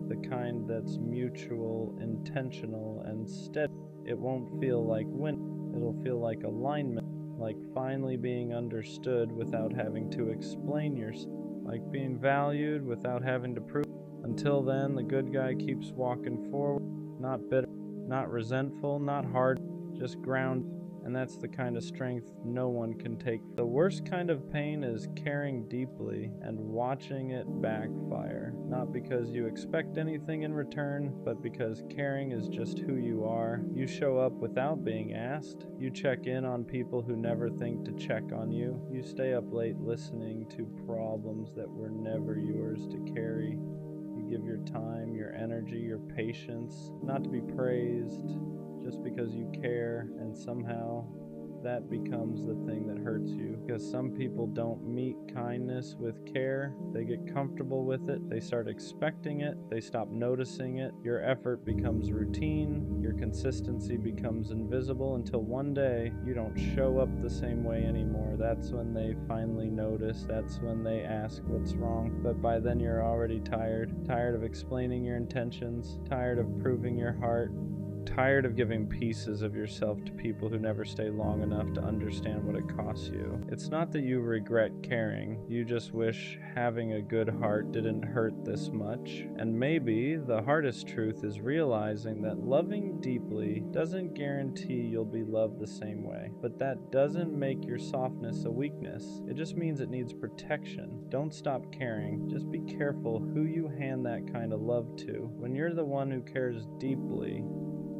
the kind that's mutual, intentional, and steady, it won't feel like win. It'll feel like alignment, like finally being understood without having to explain yourself, like being valued without having to prove. Until then, the good guy keeps walking forward, not bitter, not resentful, not hard, just grounded. And that's the kind of strength no one can take. The worst kind of pain is caring deeply and watching it backfire. Not because you expect anything in return, but because caring is just who you are. You show up without being asked. You check in on people who never think to check on you. You stay up late listening to problems that were never yours to carry. You give your time, your energy, your patience, not to be praised, just because you care, and somehow that becomes the thing that hurts you. Because some people don't meet kindness with care. They get comfortable with it. They start expecting it. They stop noticing it. Your effort becomes routine. Your consistency becomes invisible until one day you don't show up the same way anymore. That's when they finally notice. That's when they ask what's wrong. But by then you're already tired. Tired of explaining your intentions. Tired of proving your heart. Tired of giving pieces of yourself to people who never stay long enough to understand what it costs you. It's not that you regret caring, you just wish having a good heart didn't hurt this much. And maybe the hardest truth is realizing that loving deeply doesn't guarantee you'll be loved the same way. But that doesn't make your softness a weakness. It just means it needs protection. Don't stop caring. Just be careful who you hand that kind of love to. When you're the one who cares deeply,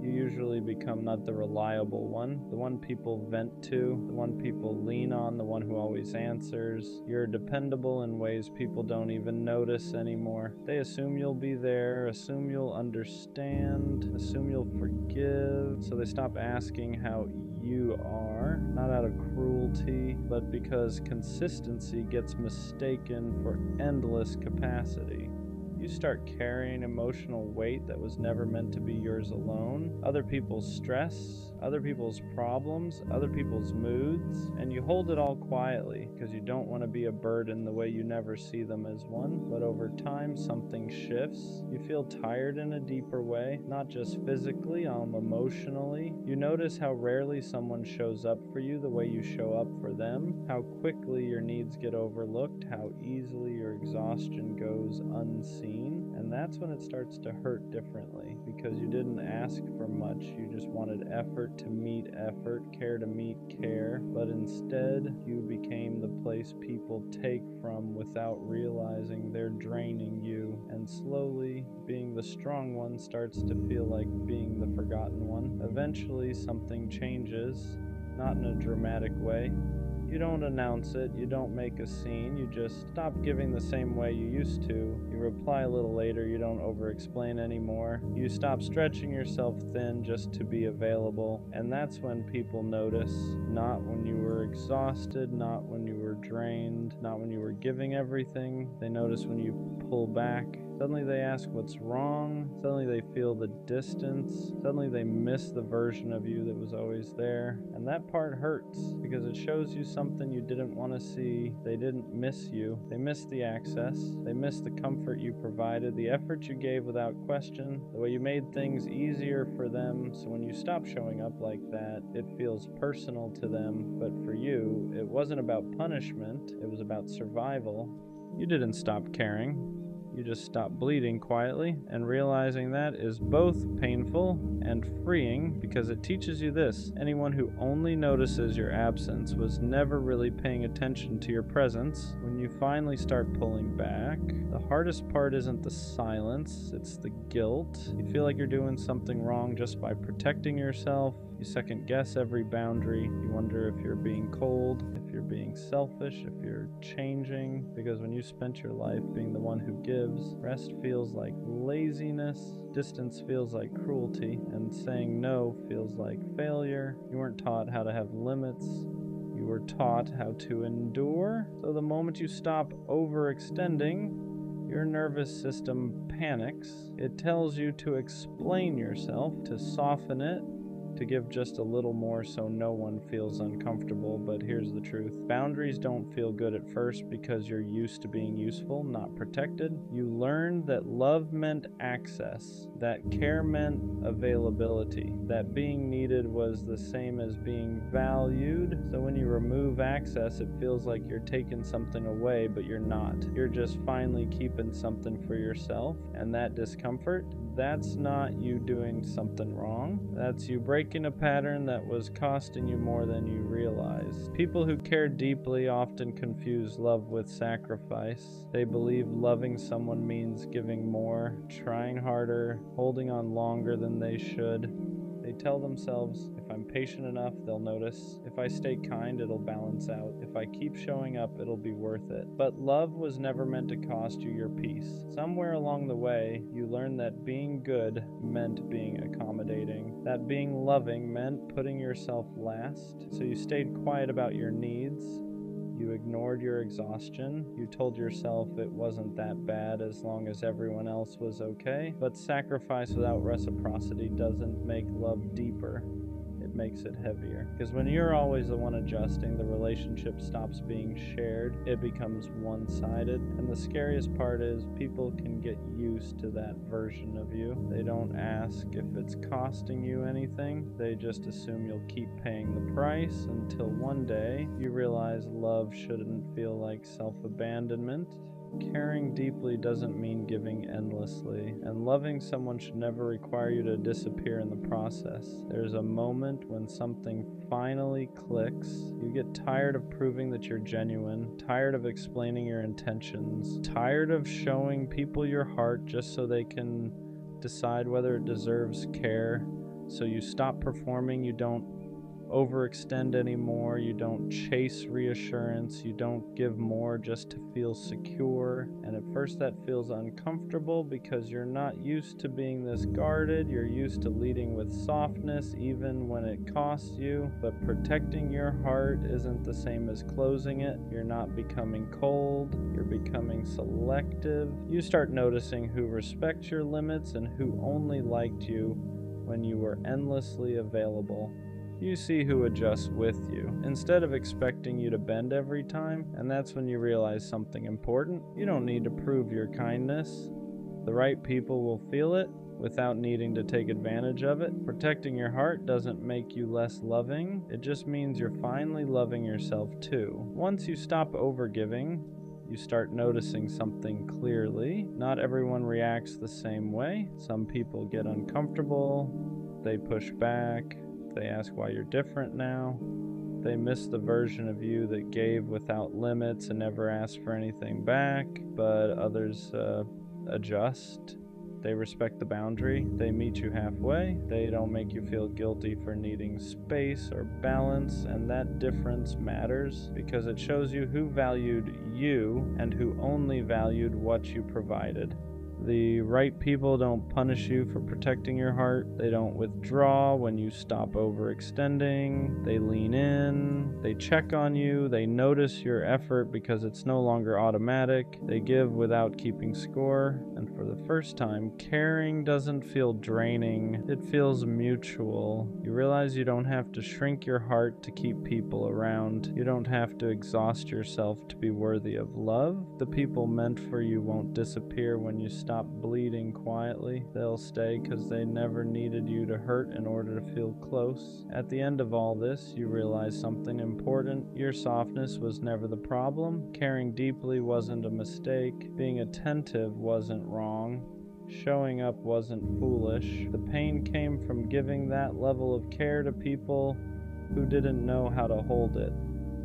you usually become not the reliable one, the one people vent to, the one people lean on, the one who always answers. You're dependable in ways people don't even notice anymore. They assume you'll be there, assume you'll understand, assume you'll forgive, so they stop asking how you are, not out of cruelty, but because consistency gets mistaken for endless capacity. You start carrying emotional weight that was never meant to be yours alone. Other people's stress, other people's problems, other people's moods, and you hold it all quietly because you don't want to be a burden the way you never see them as one. But over time, something shifts. You feel tired in a deeper way, not just physically, emotionally. You notice how rarely someone shows up for you the way you show up for them, how quickly your needs get overlooked, how easily your exhaustion goes unseen. And that's when it starts to hurt differently, because you didn't ask for much, you just wanted effort to meet effort, care to meet care, but instead you became the place people take from without realizing they're draining you, and slowly being the strong one starts to feel like being the forgotten one. Eventually something changes, not in a dramatic way. You don't announce it, you don't make a scene, you just stop giving the same way you used to. You reply a little later, you don't over-explain anymore. You stop stretching yourself thin just to be available, and that's when people notice. Not when you were exhausted, not when you were drained, not when you were giving everything. They notice when you pull back. Suddenly they ask what's wrong, suddenly they feel the distance, suddenly they miss the version of you that was always there. And that part hurts, because it shows you something you didn't want to see. They didn't miss you. They missed the access. They missed the comfort you provided, the effort you gave without question, the way you made things easier for them. So when you stop showing up like that, it feels personal to them. But for you, it wasn't about punishment, it was about survival. You didn't stop caring. You just stop bleeding quietly, and realizing that is both painful and freeing, because it teaches you this: anyone who only notices your absence was never really paying attention to your presence. When you finally start pulling back, the hardest part isn't the silence, it's the guilt. You feel like you're doing something wrong just by protecting yourself. You second guess every boundary. You wonder if you're being cold, if you're being selfish, if you're changing. Because when you spent your life being the one who gives, rest feels like laziness, distance feels like cruelty, and saying no feels like failure. You weren't taught how to have limits. You were taught how to endure. So the moment you stop overextending, your nervous system panics. It tells you to explain yourself, to soften it, to give just a little more so no one feels uncomfortable. But here's the truth: boundaries don't feel good at first because you're used to being useful, not protected. You learned that love meant access, that care meant availability, that being needed was the same as being valued. So when you remove access, it feels like you're taking something away, but you're not. You're just finally keeping something for yourself. And that discomfort, that's not you doing something wrong. That's you breaking a pattern that was costing you more than you realized. People who care deeply often confuse love with sacrifice. They believe loving someone means giving more, trying harder, holding on longer than they should. They tell themselves, if I'm patient enough, they'll notice. If I stay kind, it'll balance out. If I keep showing up, it'll be worth it. But love was never meant to cost you your peace. Somewhere along the way, you learned that being good meant being accommodating, that being loving meant putting yourself last. So you stayed quiet about your needs. You ignored your exhaustion. You told yourself it wasn't that bad as long as everyone else was okay. But sacrifice without reciprocity doesn't make love deeper. It makes it heavier. Because when you're always the one adjusting, the relationship stops being shared. It becomes one-sided. And the scariest part is people can get used to that version of you. They don't ask if it's costing you anything. They just assume you'll keep paying the price until one day you realize love shouldn't feel like self-abandonment. Caring deeply doesn't mean giving endlessly, and loving someone should never require you to disappear in the process. There's a moment when something finally clicks. You get tired of proving that you're genuine, tired of explaining your intentions, tired of showing people your heart just so they can decide whether it deserves care. So you stop performing, you don't overextend anymore, you don't chase reassurance, you don't give more just to feel secure. And at first that feels uncomfortable because you're not used to being this guarded, you're used to leading with softness even when it costs you. But protecting your heart isn't the same as closing it. You're not becoming cold, you're becoming selective. You start noticing who respects your limits and who only liked you when you were endlessly available. You see who adjusts with you, instead of expecting you to bend every time, and that's when you realize something important. You don't need to prove your kindness. The right people will feel it without needing to take advantage of it. Protecting your heart doesn't make you less loving, it just means you're finally loving yourself too. Once you stop overgiving, you start noticing something clearly. Not everyone reacts the same way. Some people get uncomfortable, they push back, they ask why you're different now. They miss the version of you that gave without limits and never asked for anything back. But others adjust. They respect the boundary. They meet you halfway. They don't make you feel guilty for needing space or balance. And that difference matters because it shows you who valued you and who only valued what you provided. The right people don't punish you for protecting your heart. They don't withdraw when you stop overextending. They lean in. They check on you. They notice your effort because it's no longer automatic. They give without keeping score. And for the first time, caring doesn't feel draining. It feels mutual. You realize you don't have to shrink your heart to keep people around. You don't have to exhaust yourself to be worthy of love. The people meant for you won't disappear when you stop bleeding quietly. They'll stay because they never needed you to hurt in order to feel close. At the end of all this, you realize something important. Your softness was never the problem. Caring deeply wasn't a mistake. Being attentive wasn't wrong. Showing up wasn't foolish. The pain came from giving that level of care to people who didn't know how to hold it.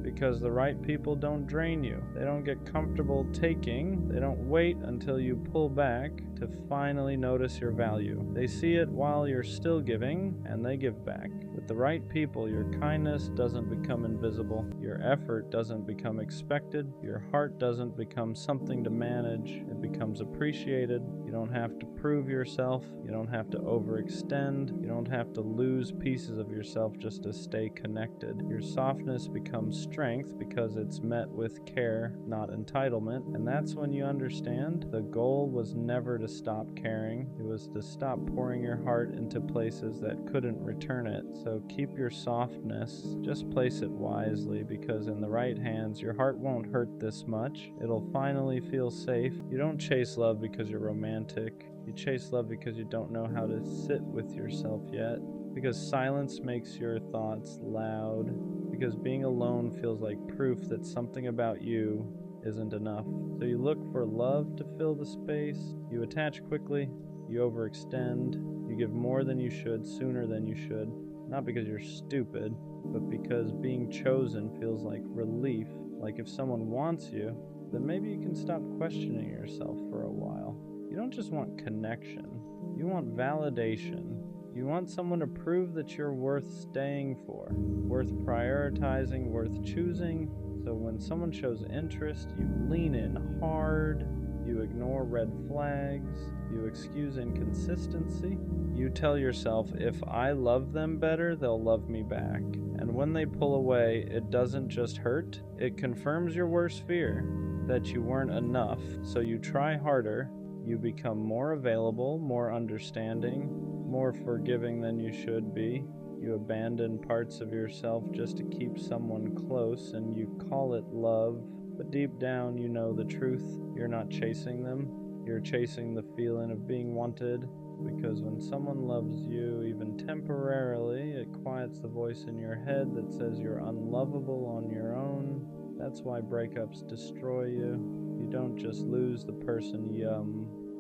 Because the right people don't drain you. They don't get comfortable taking. They don't wait until you pull back to finally notice your value. They see it while you're still giving, and they give back. With the right people, your kindness doesn't become invisible. Your effort doesn't become expected. Your heart doesn't become something to manage. It becomes appreciated. You don't have to prove yourself. You don't have to overextend. You don't have to lose pieces of yourself just to stay connected. Your softness becomes strength because it's met with care, not entitlement. And that's when you understand the goal was never to stop caring. It was to stop pouring your heart into places that couldn't return it. So keep your softness. Just place it wisely, because in the right hands, your heart won't hurt this much. It'll finally feel safe. You don't chase love because you're romantic. You chase love because you don't know how to sit with yourself yet. Because silence makes your thoughts loud. Because being alone feels like proof that something about you isn't enough. So you look for love to fill the space. You attach quickly. You overextend. You give more than you should, sooner than you should. Not because you're stupid, but because being chosen feels like relief. Like if someone wants you, then maybe you can stop questioning yourself for a while. You don't just want connection. You want validation. You want someone to prove that you're worth staying for, worth prioritizing, worth choosing. So when someone shows interest, you lean in hard, you ignore red flags, you excuse inconsistency. You tell yourself, if I love them better, they'll love me back. And when they pull away, it doesn't just hurt, it confirms your worst fear, that you weren't enough. So you try harder, you become more available, more understanding, more forgiving than you should be. You abandon parts of yourself just to keep someone close, and you call it love. But deep down, you know the truth. You're not chasing them. You're chasing the feeling of being wanted. Because when someone loves you, even temporarily, it quiets the voice in your head that says you're unlovable on your own. That's why breakups destroy you. You don't just lose the person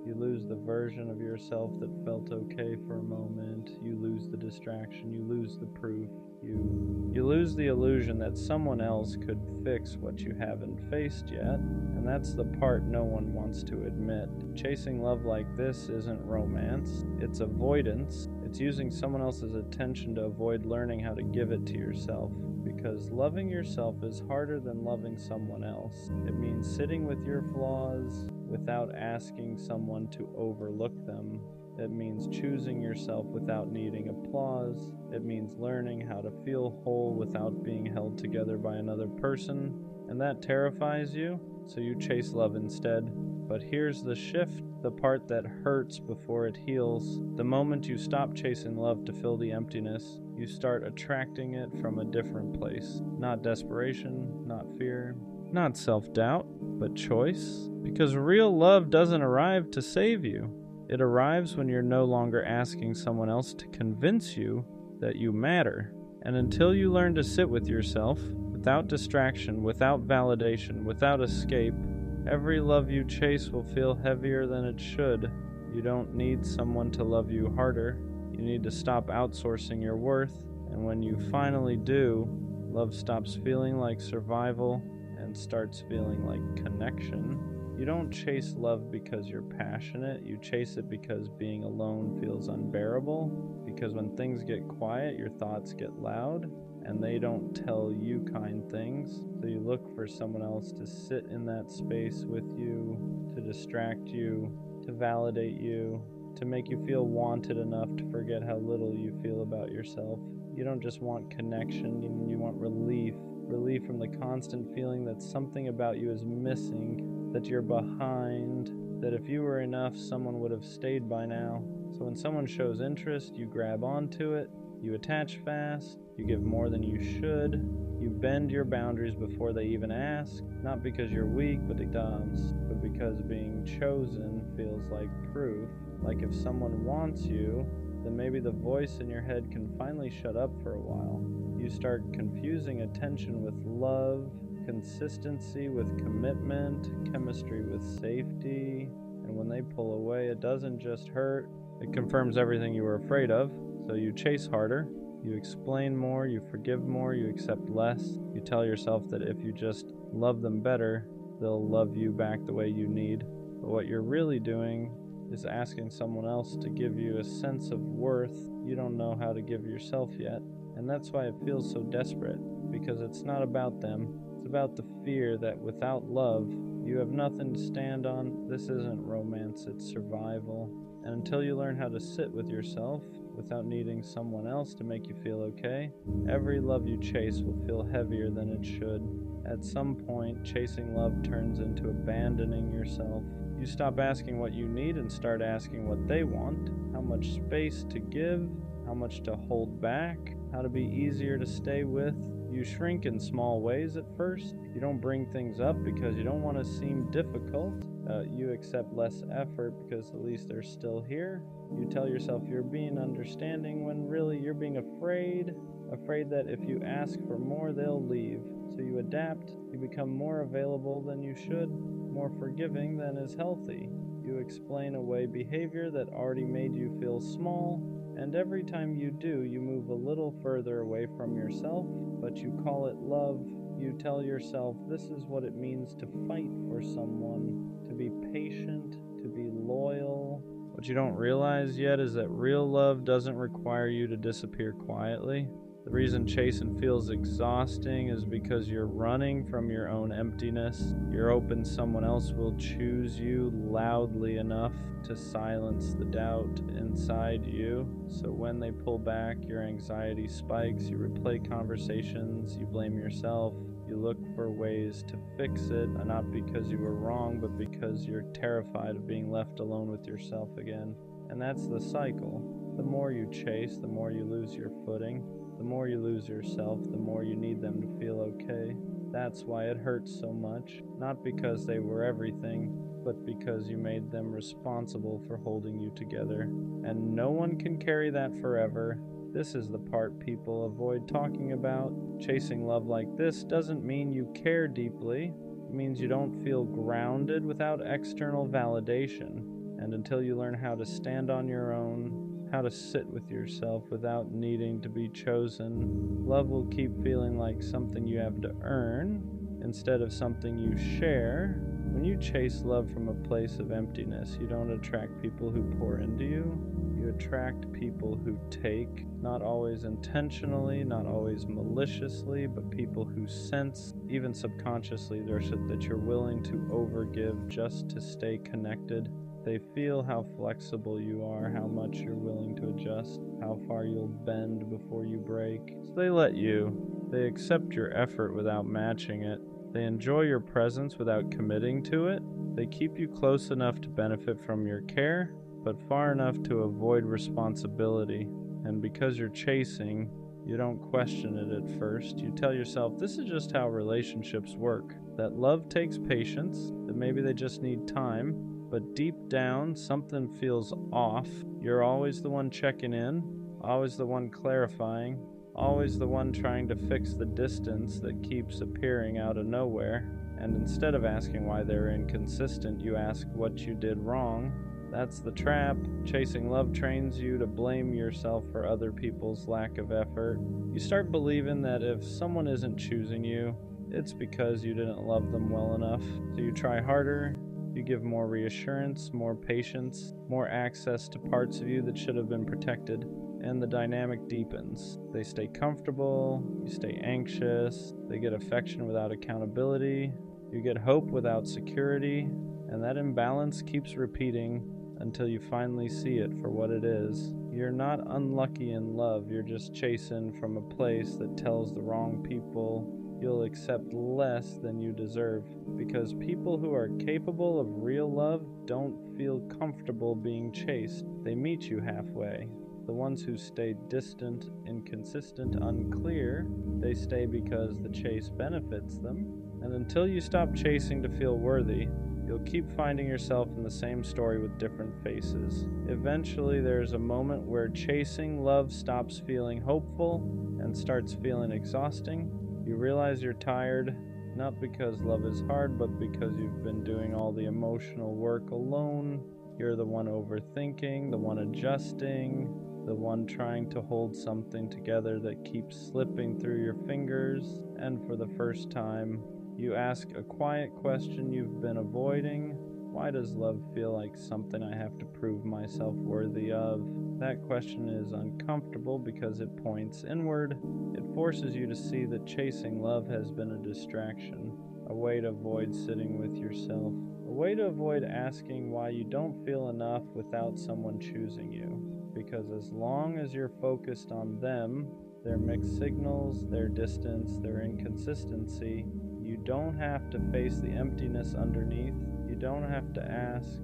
you lose the version of yourself that felt okay for a moment. You lose the distraction. You lose the proof. You lose the illusion that someone else could fix what you haven't faced yet, and that's the part no one wants to admit. Chasing love like this isn't romance, it's avoidance. It's using someone else's attention to avoid learning how to give it to yourself. Because loving yourself is harder than loving someone else. It means sitting with your flaws without asking someone to overlook them. It means choosing yourself without needing applause. It means learning how to feel whole without being held together by another person. And that terrifies you, so you chase love instead. But here's the shift, the part that hurts before it heals. The moment you stop chasing love to fill the emptiness, you start attracting it from a different place. Not desperation, not fear, not self-doubt, but choice. Because real love doesn't arrive to save you. It arrives when you're no longer asking someone else to convince you that you matter. And until you learn to sit with yourself, without distraction, without validation, without escape, every love you chase will feel heavier than it should. You don't need someone to love you harder. You need to stop outsourcing your worth. And when you finally do, love stops feeling like survival and starts feeling like connection. You don't chase love because you're passionate. You chase it because being alone feels unbearable. Because when things get quiet, your thoughts get loud, and they don't tell you kind things. So you look for someone else to sit in that space with you, to distract you, to validate you, to make you feel wanted enough to forget how little you feel about yourself. You don't just want connection, you want relief. Relief from the constant feeling that something about you is missing, that you're behind, that if you were enough, someone would have stayed by now. So when someone shows interest, you grab onto it, you attach fast, you give more than you should, you bend your boundaries before they even ask, not because you're weak, but because being chosen feels like proof. Like if someone wants you, then maybe the voice in your head can finally shut up for a while. You start confusing attention with love, consistency with commitment, chemistry with safety, and when they pull away, it doesn't just hurt, it confirms everything you were afraid of. So you chase harder, you explain more, you forgive more, you accept less. You tell yourself that if you just love them better, they'll love you back the way you need. But what you're really doing is asking someone else to give you a sense of worth you don't know how to give yourself yet. And that's why it feels so desperate, because it's not about them. It's about the fear that without love, you have nothing to stand on. This isn't romance, it's survival. And until you learn how to sit with yourself without needing someone else to make you feel okay, every love you chase will feel heavier than it should. At some point, chasing love turns into abandoning yourself. You stop asking what you need and start asking what they want, how much space to give, how much to hold back, how to be easier to stay with. You shrink in small ways at first. You don't bring things up because you don't want to seem difficult. You accept less effort because at least they're still here. You tell yourself you're being understanding when really you're being afraid that if you ask for more, they'll leave. So you adapt, you become more available than you should, more forgiving than is healthy. You explain away behavior that already made you feel small, and every time you do, you move a little further away from yourself, but you call it love. You tell yourself this is what it means to fight for someone, to be patient, to be loyal. What you don't realize yet is that real love doesn't require you to disappear quietly. The reason chasing feels exhausting is because you're running from your own emptiness. You're hoping someone else will choose you loudly enough to silence the doubt inside you. So when they pull back, your anxiety spikes, you replay conversations, you blame yourself, you look for ways to fix it, not because you were wrong, but because you're terrified of being left alone with yourself again. And that's the cycle. The more you chase, the more you lose your footing. The more you lose yourself, the more you need them to feel okay. That's why it hurts so much. Not because they were everything, but because you made them responsible for holding you together. And no one can carry that forever. This is the part people avoid talking about. Chasing love like this doesn't mean you care deeply. It means you don't feel grounded without external validation. And until you learn how to stand on your own, how to sit with yourself without needing to be chosen. Love will keep feeling like something you have to earn instead of something you share. When you chase love from a place of emptiness, you don't attract people who pour into you. You attract people who take, not always intentionally, not always maliciously, but people who sense, even subconsciously, that you're willing to overgive just to stay connected. They feel how flexible you are, how much you're willing to adjust, how far you'll bend before you break. So they let you. They accept your effort without matching it. They enjoy your presence without committing to it. They keep you close enough to benefit from your care, but far enough to avoid responsibility. And because you're chasing, you don't question it at first. You tell yourself, this is just how relationships work. That love takes patience, that maybe they just need time, but deep down, something feels off. You're always the one checking in, always the one clarifying, always the one trying to fix the distance that keeps appearing out of nowhere. And instead of asking why they're inconsistent, you ask what you did wrong. That's the trap. Chasing love trains you to blame yourself for other people's lack of effort. You start believing that if someone isn't choosing you, it's because you didn't love them well enough. So you try harder, you give more reassurance, more patience, more access to parts of you that should have been protected, and the dynamic deepens. They stay comfortable, you stay anxious, they get affection without accountability, you get hope without security, and that imbalance keeps repeating until you finally see it for what it is. You're not unlucky in love, you're just chasing from a place that tells the wrong people you'll accept less than you deserve, because people who are capable of real love don't feel comfortable being chased. They meet you halfway. The ones who stay distant, inconsistent, unclear, they stay because the chase benefits them. And until you stop chasing to feel worthy, you'll keep finding yourself in the same story with different faces. Eventually, there's a moment where chasing love stops feeling hopeful and starts feeling exhausting. You realize you're tired, not because love is hard, but because you've been doing all the emotional work alone. You're the one overthinking, the one adjusting, the one trying to hold something together that keeps slipping through your fingers. And for the first time, you ask a quiet question you've been avoiding. Why does love feel like something I have to prove myself worthy of? That question is uncomfortable because it points inward. It forces you to see that chasing love has been a distraction, a way to avoid sitting with yourself, a way to avoid asking why you don't feel enough without someone choosing you. Because as long as you're focused on them, their mixed signals, their distance, their inconsistency, you don't have to face the emptiness underneath. You don't have to ask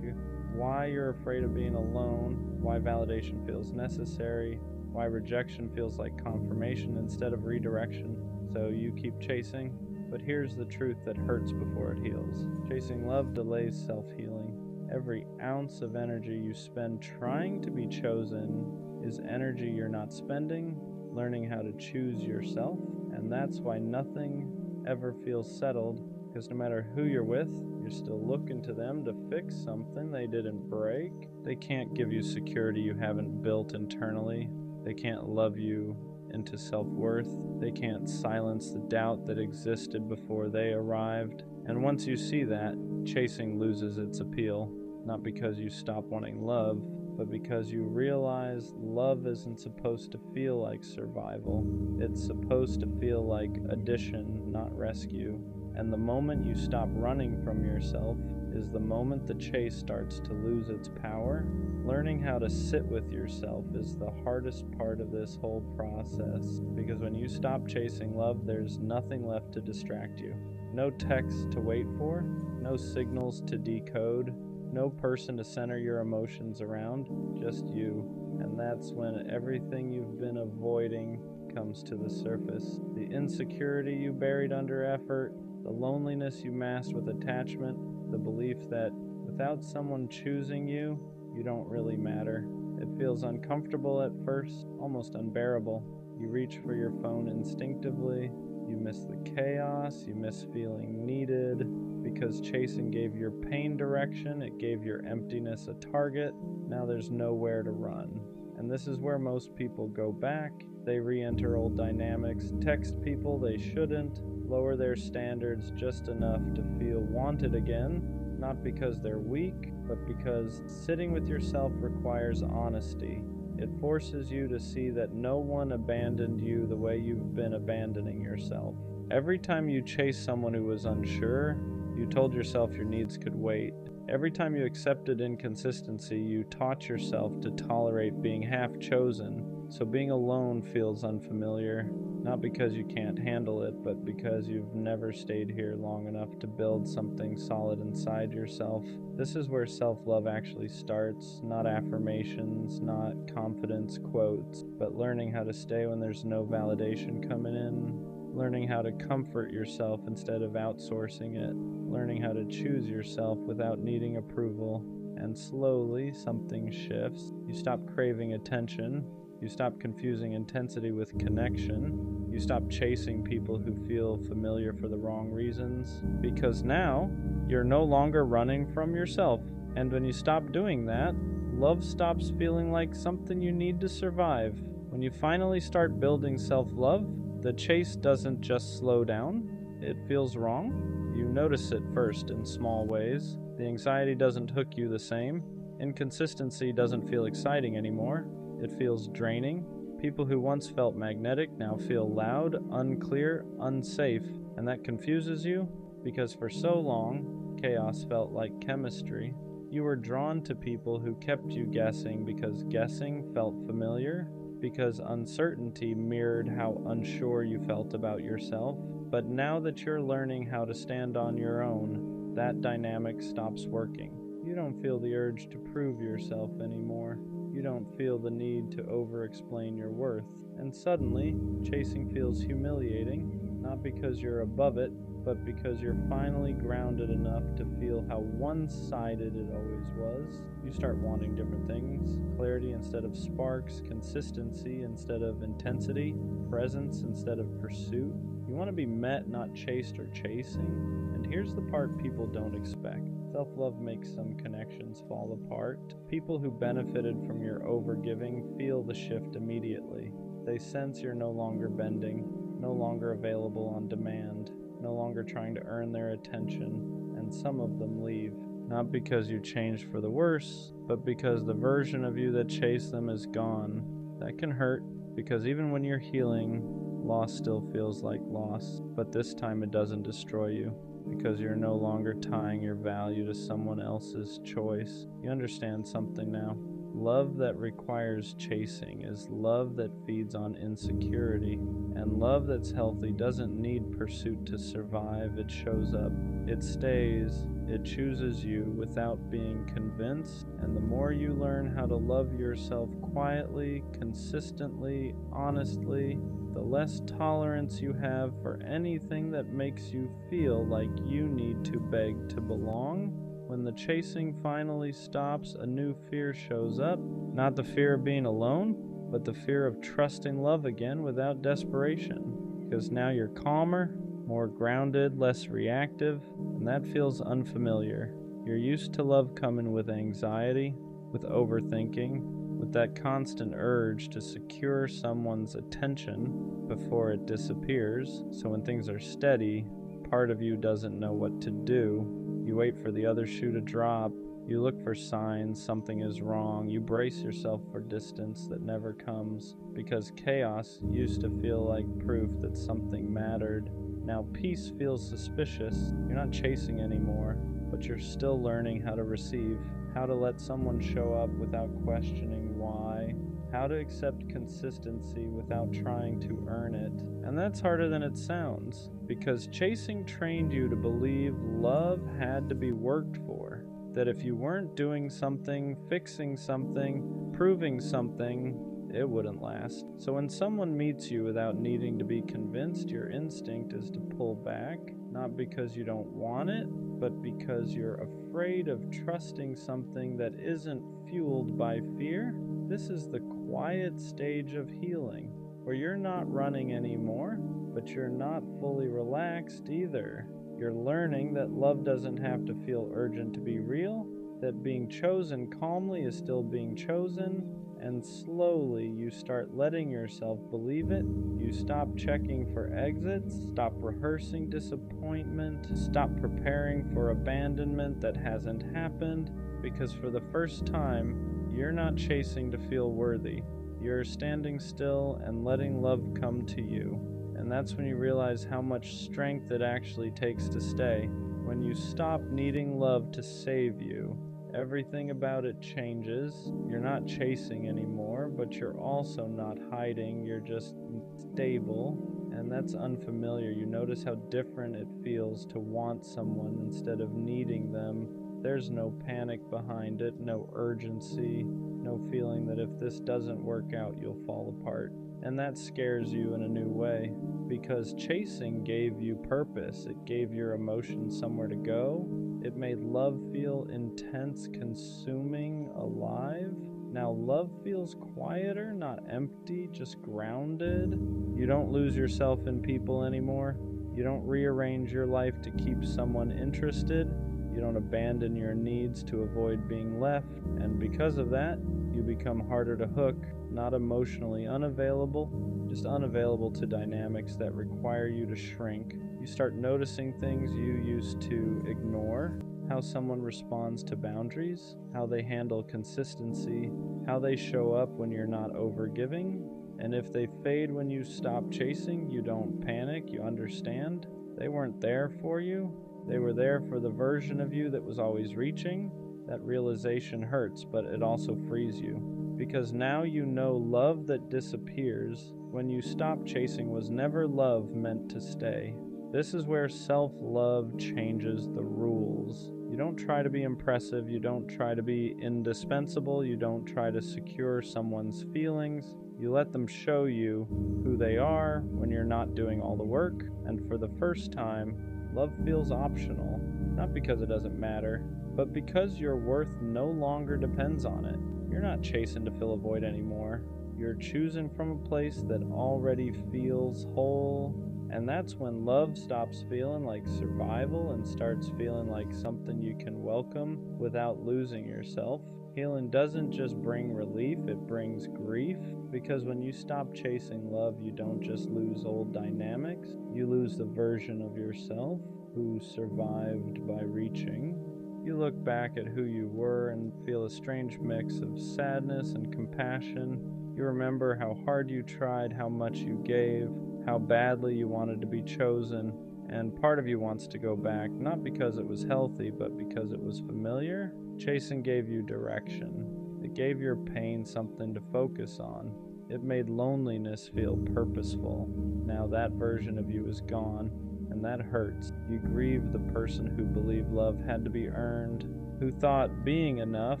why you're afraid of being alone, why validation feels necessary, why rejection feels like confirmation instead of redirection. So you keep chasing, but here's the truth that hurts before it heals. Chasing love delays self-healing. Every ounce of energy you spend trying to be chosen is energy you're not spending, learning how to choose yourself, and that's why nothing ever feels settled, because no matter who you're with, you're still looking to them to fix something they didn't break. They can't give you security you haven't built internally. They can't love you into self-worth. They can't silence the doubt that existed before they arrived. And once you see that, chasing loses its appeal, not because you stop wanting love, but because you realize love isn't supposed to feel like survival. It's supposed to feel like addition, not rescue. And the moment you stop running from yourself is the moment the chase starts to lose its power. Learning how to sit with yourself is the hardest part of this whole process, because when you stop chasing love, there's nothing left to distract you. No text to wait for, no signals to decode, no person to center your emotions around, just you. And that's when everything you've been avoiding comes to the surface. The insecurity you buried under effort, the loneliness you masked with attachment, the belief that without someone choosing you, you don't really matter. It feels uncomfortable at first, almost unbearable. You reach for your phone instinctively. You miss the chaos, you miss feeling needed, because chasing gave your pain direction, it gave your emptiness a target. Now there's nowhere to run. And this is where most people go back. They re-enter old dynamics, text people they shouldn't, lower their standards just enough to feel wanted again, not because they're weak, but because sitting with yourself requires honesty. It forces you to see that no one abandoned you the way you've been abandoning yourself. Every time you chased someone who was unsure, you told yourself your needs could wait. Every time you accepted inconsistency, you taught yourself to tolerate being half-chosen. So being alone feels unfamiliar, not because you can't handle it, but because you've never stayed here long enough to build something solid inside yourself. This is where self-love actually starts, not affirmations, not confidence quotes, but learning how to stay when there's no validation coming in, learning how to comfort yourself instead of outsourcing it, learning how to choose yourself without needing approval. And slowly, something shifts. You stop craving attention. You stop confusing intensity with connection. You stop chasing people who feel familiar for the wrong reasons. Because now, you're no longer running from yourself. And when you stop doing that, love stops feeling like something you need to survive. When you finally start building self-love, the chase doesn't just slow down. It feels wrong. You notice it first in small ways. The anxiety doesn't hook you the same. Inconsistency doesn't feel exciting anymore. It feels draining. People who once felt magnetic now feel loud, unclear, unsafe, and that confuses you because for so long, chaos felt like chemistry. You were drawn to people who kept you guessing because guessing felt familiar, because uncertainty mirrored how unsure you felt about yourself. But now that you're learning how to stand on your own, that dynamic stops working. You don't feel the urge to prove yourself anymore. You don't feel the need to over-explain your worth. And suddenly, chasing feels humiliating, not because you're above it, but because you're finally grounded enough to feel how one-sided it always was. You start wanting different things: clarity instead of sparks, consistency instead of intensity, presence instead of pursuit. You want to be met, not chased or chasing. And here's the part people don't expect. Self-love makes some connections fall apart. People who benefited from your overgiving feel the shift immediately. They sense you're no longer bending, no longer available on demand, no longer trying to earn their attention, and some of them leave. Not because you changed for the worse, but because the version of you that chased them is gone. That can hurt, because even when you're healing, loss still feels like loss, but this time it doesn't destroy you, because you're no longer tying your value to someone else's choice. You understand something now. Love that requires chasing is love that feeds on insecurity, and love that's healthy doesn't need pursuit to survive. It shows up, it stays, it chooses you without being convinced, and the more you learn how to love yourself quietly, consistently, honestly, the less tolerance you have for anything that makes you feel like you need to beg to belong. When the chasing finally stops, a new fear shows up. Not the fear of being alone, but the fear of trusting love again without desperation. Because now you're calmer, more grounded, less reactive, and that feels unfamiliar. You're used to love coming with anxiety, with overthinking, with that constant urge to secure someone's attention before it disappears. So when things are steady, part of you doesn't know what to do. You wait for the other shoe to drop. You look for signs something is wrong. You brace yourself for distance that never comes, because chaos used to feel like proof that something mattered. Now peace feels suspicious. You're not chasing anymore, but you're still learning how to receive, how to let someone show up without questioning why, how to accept consistency without trying to earn it. And that's harder than it sounds, because chasing trained you to believe love had to be worked for, that if you weren't doing something, fixing something, proving something, it wouldn't last. So when someone meets you without needing to be convinced, your instinct is to pull back, not because you don't want it, but because you're afraid of trusting something that isn't fueled by fear. This is the quiet stage of healing, where you're not running anymore, but you're not fully relaxed either. You're learning that love doesn't have to feel urgent to be real, that being chosen calmly is still being chosen, And slowly you start letting yourself believe it. You stop checking for exits, stop rehearsing disappointment, stop preparing for abandonment that hasn't happened, because for the first time, you're not chasing to feel worthy. You're standing still and letting love come to you. And that's when you realize how much strength it actually takes to stay. When you stop needing love to save you, everything about it changes. You're not chasing anymore, but you're also not hiding. You're just stable, and that's unfamiliar. You notice how different it feels to want someone instead of needing them. There's no panic behind it, no urgency, no feeling that if this doesn't work out, you'll fall apart. And that scares you in a new way, because chasing gave you purpose. It gave your emotions somewhere to go. It made love feel intense, consuming, alive. Now love feels quieter, not empty, just grounded. You don't lose yourself in people anymore. You don't rearrange your life to keep someone interested. You don't abandon your needs to avoid being left. And because of that, you become harder to hook, not emotionally unavailable, just unavailable to dynamics that require you to shrink. You start noticing things you used to ignore, how someone responds to boundaries, how they handle consistency, how they show up when you're not overgiving. And if they fade when you stop chasing, you don't panic, you understand. They weren't there for you. They were there for the version of you that was always reaching. That realization hurts, but it also frees you. Because now you know love that disappears when you stop chasing was never love meant to stay. This is where self-love changes the rules. You don't try to be impressive, you don't try to be indispensable, you don't try to secure someone's feelings. You let them show you who they are when you're not doing all the work, and for the first time, love feels optional, not because it doesn't matter, but because your worth no longer depends on it. You're not chasing to fill a void anymore. You're choosing from a place that already feels whole, and that's when love stops feeling like survival and starts feeling like something you can welcome without losing yourself. Healing doesn't just bring relief, it brings grief, because when you stop chasing love, you don't just lose old dynamics, you lose the version of yourself who survived by reaching. You look back at who you were and feel a strange mix of sadness and compassion. You remember how hard you tried, how much you gave, how badly you wanted to be chosen, and part of you wants to go back, not because it was healthy, but because it was familiar. Chasing gave you direction. It gave your pain something to focus on. It made loneliness feel purposeful. Now that version of you is gone, and that hurts. You grieve the person who believed love had to be earned, who thought being enough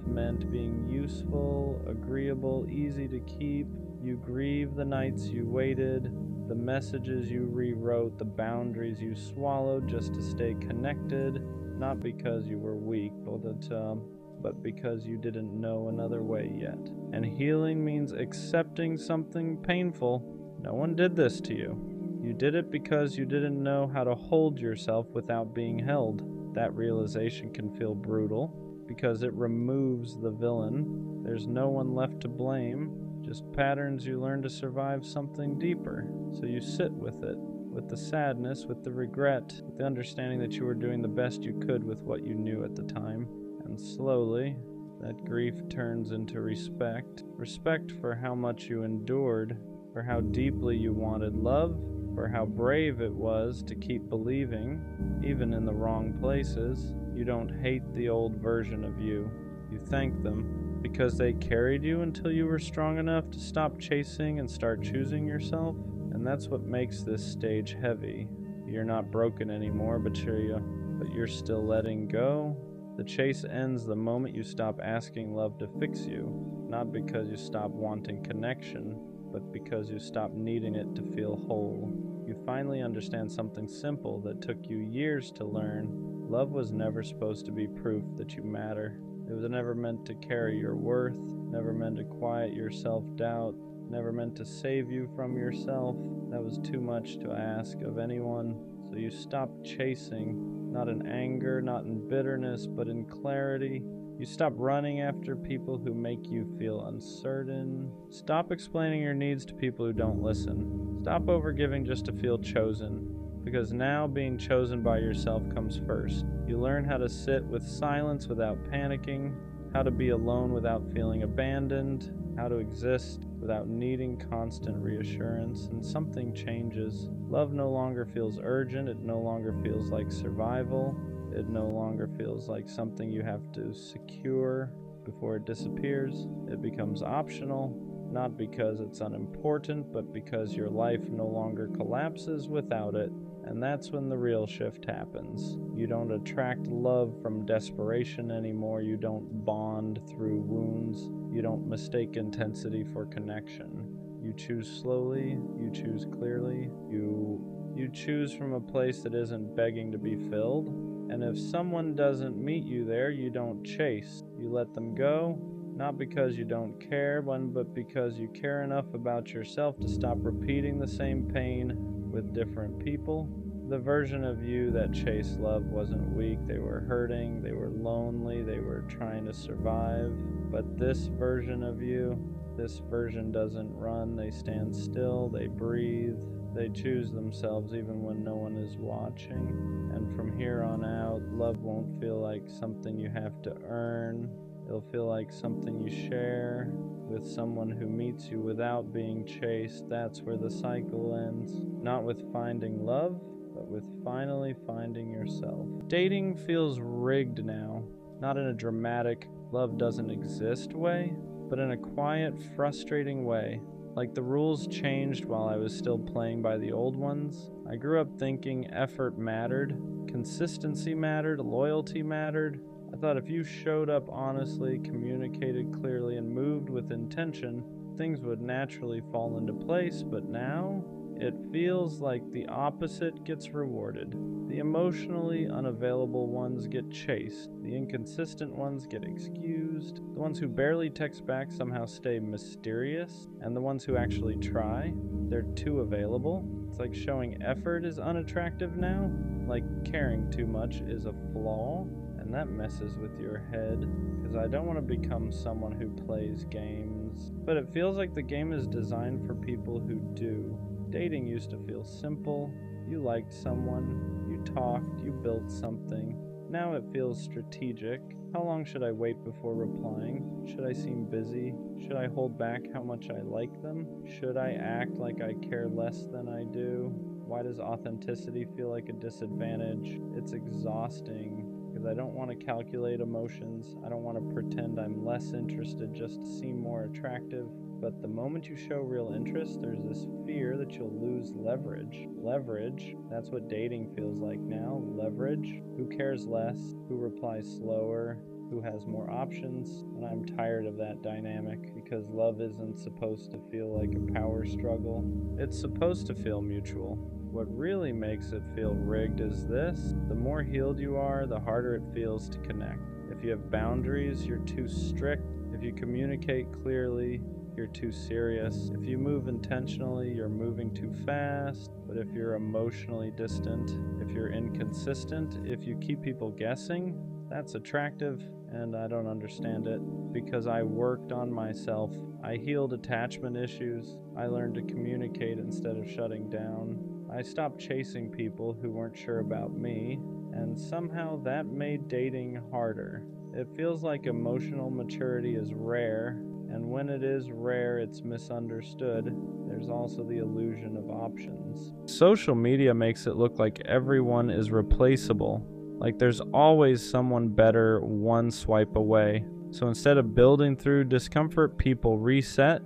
meant being useful, agreeable, easy to keep. You grieve the nights you waited, the messages you rewrote, the boundaries you swallowed just to stay connected, not because you were weak, but because you didn't know another way yet. And healing means accepting something painful. No one did this to you. You did it because you didn't know how to hold yourself without being held. That realization can feel brutal because it removes the villain. There's no one left to blame, just patterns you learn to survive something deeper. So you sit with it, with the sadness, with the regret, with the understanding that you were doing the best you could with what you knew at the time. And slowly, that grief turns into respect. Respect for how much you endured, for how deeply you wanted love, for how brave it was to keep believing, even in the wrong places. You don't hate the old version of you. You thank them because they carried you until you were strong enough to stop chasing and start choosing yourself. And that's what makes this stage heavy. You're not broken anymore, but you're still letting go. The chase ends the moment you stop asking love to fix you, not because you stop wanting connection, but because you stop needing it to feel whole. You finally understand something simple that took you years to learn. Love was never supposed to be proof that you matter. It was never meant to carry your worth, never meant to quiet your self-doubt, never meant to save you from yourself. That was too much to ask of anyone. So you stopped chasing, not in anger, not in bitterness, but in clarity. You stop running after people who make you feel uncertain. Stop explaining your needs to people who don't listen. Stop overgiving just to feel chosen, because now being chosen by yourself comes first. You learn how to sit with silence without panicking, how to be alone without feeling abandoned, how to exist without needing constant reassurance, and something changes. Love no longer feels urgent, it no longer feels like survival, it no longer feels like something you have to secure before it disappears. It becomes optional, not because it's unimportant, but because your life no longer collapses without it. And that's when the real shift happens. You don't attract love from desperation anymore. You don't bond through wounds. You don't mistake intensity for connection. You choose slowly. You choose clearly. You choose from a place that isn't begging to be filled. And if someone doesn't meet you there, you don't chase. You let them go, not because you don't care, but because you care enough about yourself to stop repeating the same pain with different people. The version of you that chased love wasn't weak. They were hurting, they were lonely, they were trying to survive. But this version of you, this version doesn't run. They stand still, they breathe, they choose themselves even when no one is watching. And from here on out, love won't feel like something you have to earn. It'll feel like something you share with someone who meets you without being chased. That's where the cycle ends. Not with finding love, but with finally finding yourself. Dating feels rigged now, not in a dramatic love doesn't exist way, but in a quiet, frustrating way. Like the rules changed while I was still playing by the old ones. I grew up thinking effort mattered, consistency mattered, loyalty mattered. I thought if you showed up honestly, communicated clearly, and moved with intention, things would naturally fall into place. But now, it feels like the opposite gets rewarded. The emotionally unavailable ones get chased. The inconsistent ones get excused. The ones who barely text back somehow stay mysterious. And the ones who actually try, they're too available. It's like showing effort is unattractive now. Like caring too much is a flaw. And that messes with your head, because I don't want to become someone who plays games. But it feels like the game is designed for people who do. Dating used to feel simple. You liked someone, you talked, you built something. Now it feels strategic. How long should I wait before replying? Should I seem busy? Should I hold back how much I like them? Should I act like I care less than I do? Why does authenticity feel like a disadvantage? It's exhausting. Because I don't want to calculate emotions. I don't want to pretend I'm less interested just to seem more attractive. But the moment you show real interest, there's this fear that you'll lose leverage. Leverage, that's what dating feels like now. Leverage. Who cares less? Who replies slower? Who has more options? And I'm tired of that dynamic, because love isn't supposed to feel like a power struggle. It's supposed to feel mutual. What really makes it feel rigged is this: the more healed you are, the harder it feels to connect. If you have boundaries, you're too strict. If you communicate clearly, you're too serious. If you move intentionally, you're moving too fast. But if you're emotionally distant, if you're inconsistent, if you keep people guessing, that's attractive, and I don't understand it, because I worked on myself. I healed attachment issues. I learned to communicate instead of shutting down. I stopped chasing people who weren't sure about me, and somehow that made dating harder. It feels like emotional maturity is rare, and when it is rare, it's misunderstood. There's also the illusion of options. Social media makes it look like everyone is replaceable, like there's always someone better one swipe away. So instead of building through discomfort, people reset.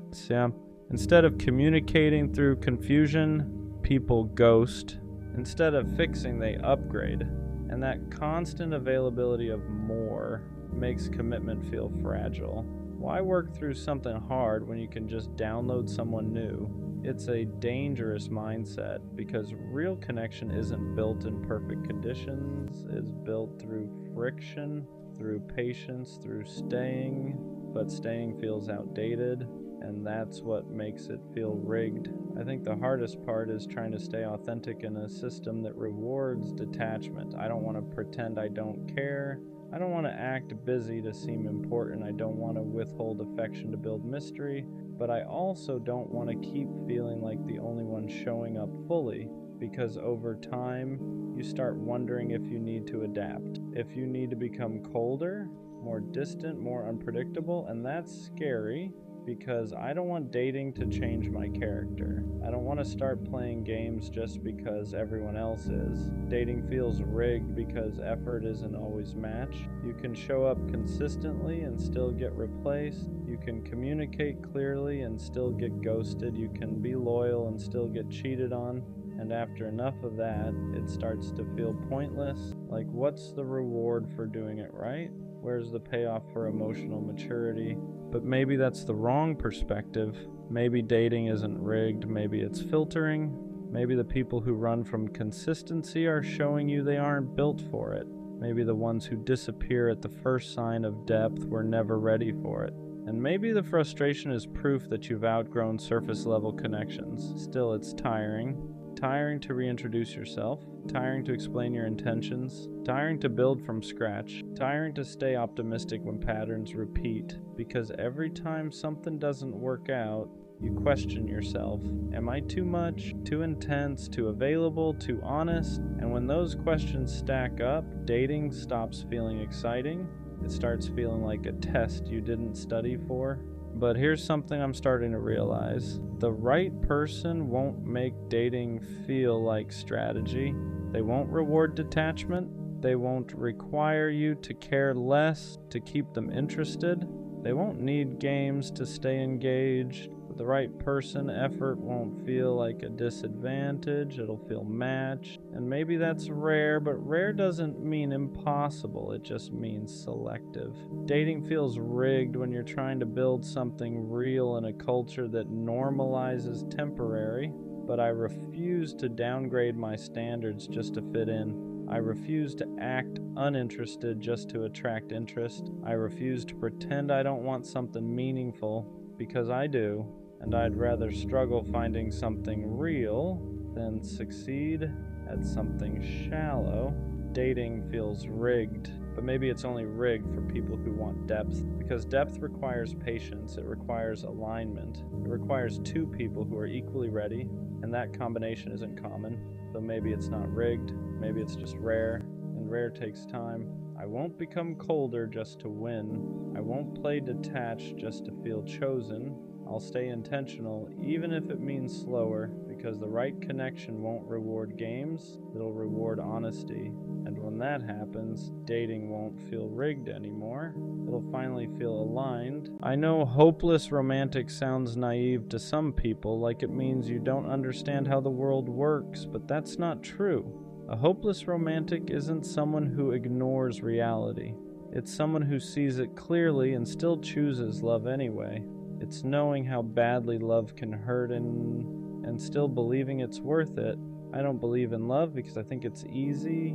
Instead of communicating through confusion, people ghost. Instead of fixing, they upgrade. And that constant availability of more makes commitment feel fragile. Why work through something hard when you can just download someone new? It's a dangerous mindset, because real connection isn't built in perfect conditions. It's built through friction, through patience, through staying. But staying feels outdated, and that's what makes it feel rigged. I think the hardest part is trying to stay authentic in a system that rewards detachment. I don't want to pretend I don't care. I don't want to act busy to seem important. I don't want to withhold affection to build mystery, but I also don't want to keep feeling like the only one showing up fully, because over time, you start wondering if you need to adapt, if you need to become colder, more distant, more unpredictable, and that's scary because I don't want dating to change my character. I don't want to start playing games just because everyone else is. Dating feels rigged because effort isn't always matched. You can show up consistently and still get replaced. You can communicate clearly and still get ghosted. You can be loyal and still get cheated on. And after enough of that, it starts to feel pointless. Like, what's the reward for doing it right? Where's the payoff for emotional maturity? But maybe that's the wrong perspective. Maybe dating isn't rigged, maybe it's filtering. Maybe the people who run from consistency are showing you they aren't built for it. Maybe the ones who disappear at the first sign of depth were never ready for it. And maybe the frustration is proof that you've outgrown surface level connections. Still, it's tiring. Tiring to reintroduce yourself, tiring to explain your intentions, tiring to build from scratch, tiring to stay optimistic when patterns repeat, because every time something doesn't work out, you question yourself. Am I too much, too intense, too available, too honest? And when those questions stack up, dating stops feeling exciting. It starts feeling like a test you didn't study for. But here's something I'm starting to realize. The right person won't make dating feel like strategy. They won't reward detachment. They won't require you to care less to keep them interested. They won't need games to stay engaged. With the right person, effort won't feel like a disadvantage. It'll feel matched. And maybe that's rare, but rare doesn't mean impossible. It just means selective. Dating feels rigged when you're trying to build something real in a culture that normalizes temporary. But I refuse to downgrade my standards just to fit in. I refuse to act uninterested just to attract interest. I refuse to pretend I don't want something meaningful, because I do, and I'd rather struggle finding something real than succeed at something shallow. Dating feels rigged, but maybe it's only rigged for people who want depth, because depth requires patience, it requires alignment, it requires two people who are equally ready, and that combination isn't common. So maybe it's not rigged, maybe it's just rare, and rare takes time. I won't become colder just to win. I won't play detached just to feel chosen. I'll stay intentional, even if it means slower, because the right connection won't reward games, it'll reward honesty. And when that happens, dating won't feel rigged anymore. It'll finally feel aligned. I know hopeless romantic sounds naive to some people, like it means you don't understand how the world works, but that's not true. A hopeless romantic isn't someone who ignores reality. It's someone who sees it clearly and still chooses love anyway. It's knowing how badly love can hurt and still believing it's worth it. I don't believe in love because I think it's easy.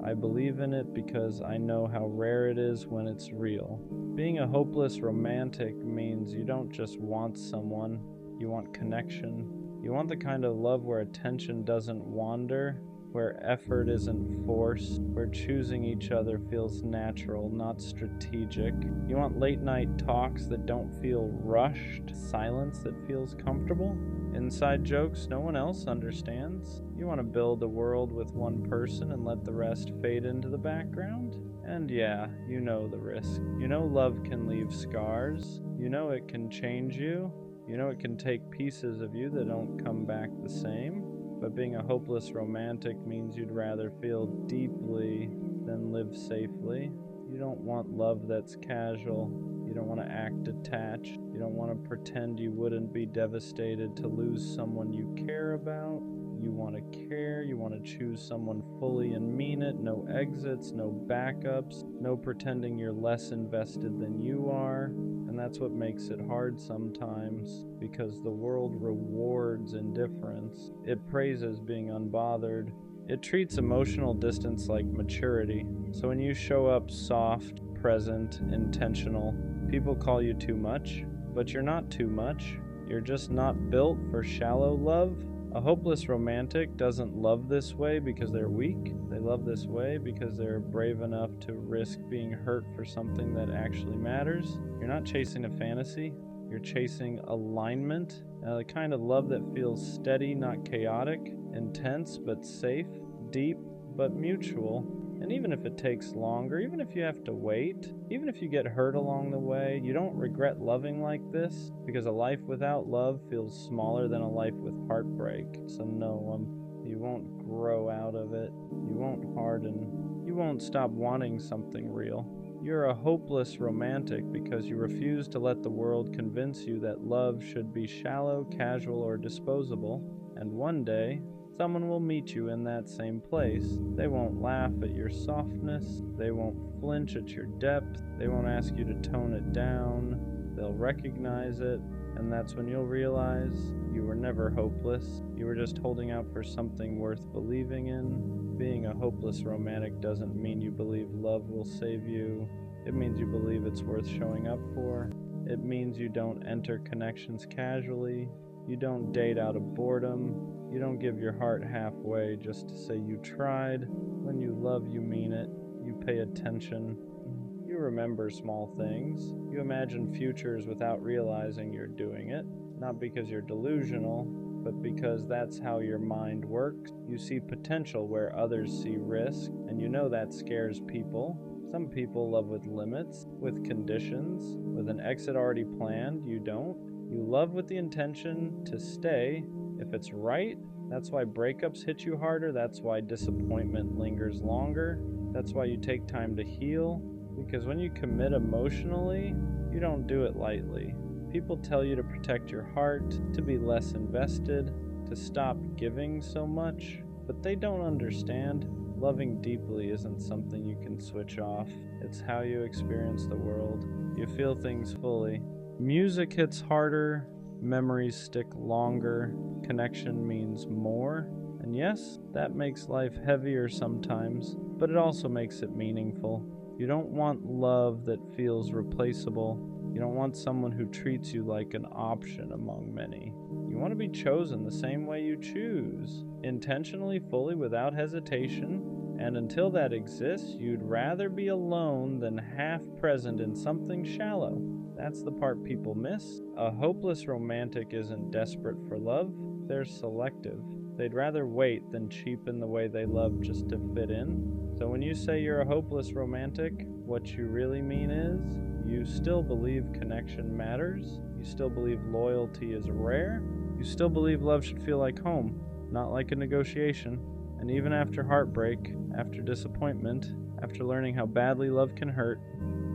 I believe in it because I know how rare it is when it's real. Being a hopeless romantic means you don't just want someone, you want connection. You want the kind of love where attention doesn't wander, where effort isn't forced, where choosing each other feels natural, not strategic. You want late night talks that don't feel rushed, silence that feels comfortable, inside jokes no one else understands. You want to build a world with one person and let the rest fade into the background. And yeah, you know the risk. You know love can leave scars. You know it can change you. You know it can take pieces of you that don't come back the same. But being a hopeless romantic means you'd rather feel deeply than live safely. You don't want love that's casual. You don't want to act detached. You don't want to pretend you wouldn't be devastated to lose someone you care about. You want to care. You want to choose someone fully and mean it. No exits, no backups, no pretending you're less invested than you are. And that's what makes it hard sometimes, because the world rewards indifference. It praises being unbothered. It treats emotional distance like maturity. So when you show up soft, present, intentional, people call you too much, but you're not too much. You're just not built for shallow love. A hopeless romantic doesn't love this way because they're weak. They love this way because they're brave enough to risk being hurt for something that actually matters. You're not chasing a fantasy. You're chasing alignment, the kind of love that feels steady, not chaotic, intense but safe, deep but mutual. And even if it takes longer, even if you have to wait, even if you get hurt along the way, you don't regret loving like this, because a life without love feels smaller than a life with heartbreak. So no, you won't grow out of it. You won't harden. You won't stop wanting something real. You're a hopeless romantic because you refuse to let the world convince you that love should be shallow, casual, or disposable. And one day, someone will meet you in that same place. They won't laugh at your softness. They won't flinch at your depth. They won't ask you to tone it down. They'll recognize it, and that's when you'll realize you were never hopeless. You were just holding out for something worth believing in. Being a hopeless romantic doesn't mean you believe love will save you. It means you believe it's worth showing up for. It means you don't enter connections casually. You don't date out of boredom. You don't give your heart halfway just to say you tried. When you love, you mean it. You pay attention. You remember small things. You imagine futures without realizing you're doing it. Not because you're delusional, but because that's how your mind works. You see potential where others see risk, and you know that scares people. Some people love with limits, with conditions, with an exit already planned. You don't. You love with the intention to stay if it's right. That's why breakups hit you harder. That's why disappointment lingers longer. That's why you take time to heal. Because when you commit emotionally, you don't do it lightly. People tell you to protect your heart, to be less invested, to stop giving so much, but they don't understand. Loving deeply isn't something you can switch off. It's how you experience the world. You feel things fully. Music hits harder, memories stick longer, connection means more. And yes, that makes life heavier sometimes, but it also makes it meaningful. You don't want love that feels replaceable. You don't want someone who treats you like an option among many. You want to be chosen the same way you choose, intentionally, fully, without hesitation. And until that exists, you'd rather be alone than half present in something shallow. That's the part people miss. A hopeless romantic isn't desperate for love, they're selective. They'd rather wait than cheapen the way they love just to fit in. So when you say you're a hopeless romantic, what you really mean is, you still believe connection matters, you still believe loyalty is rare, you still believe love should feel like home, not like a negotiation. And even after heartbreak, after disappointment, after learning how badly love can hurt,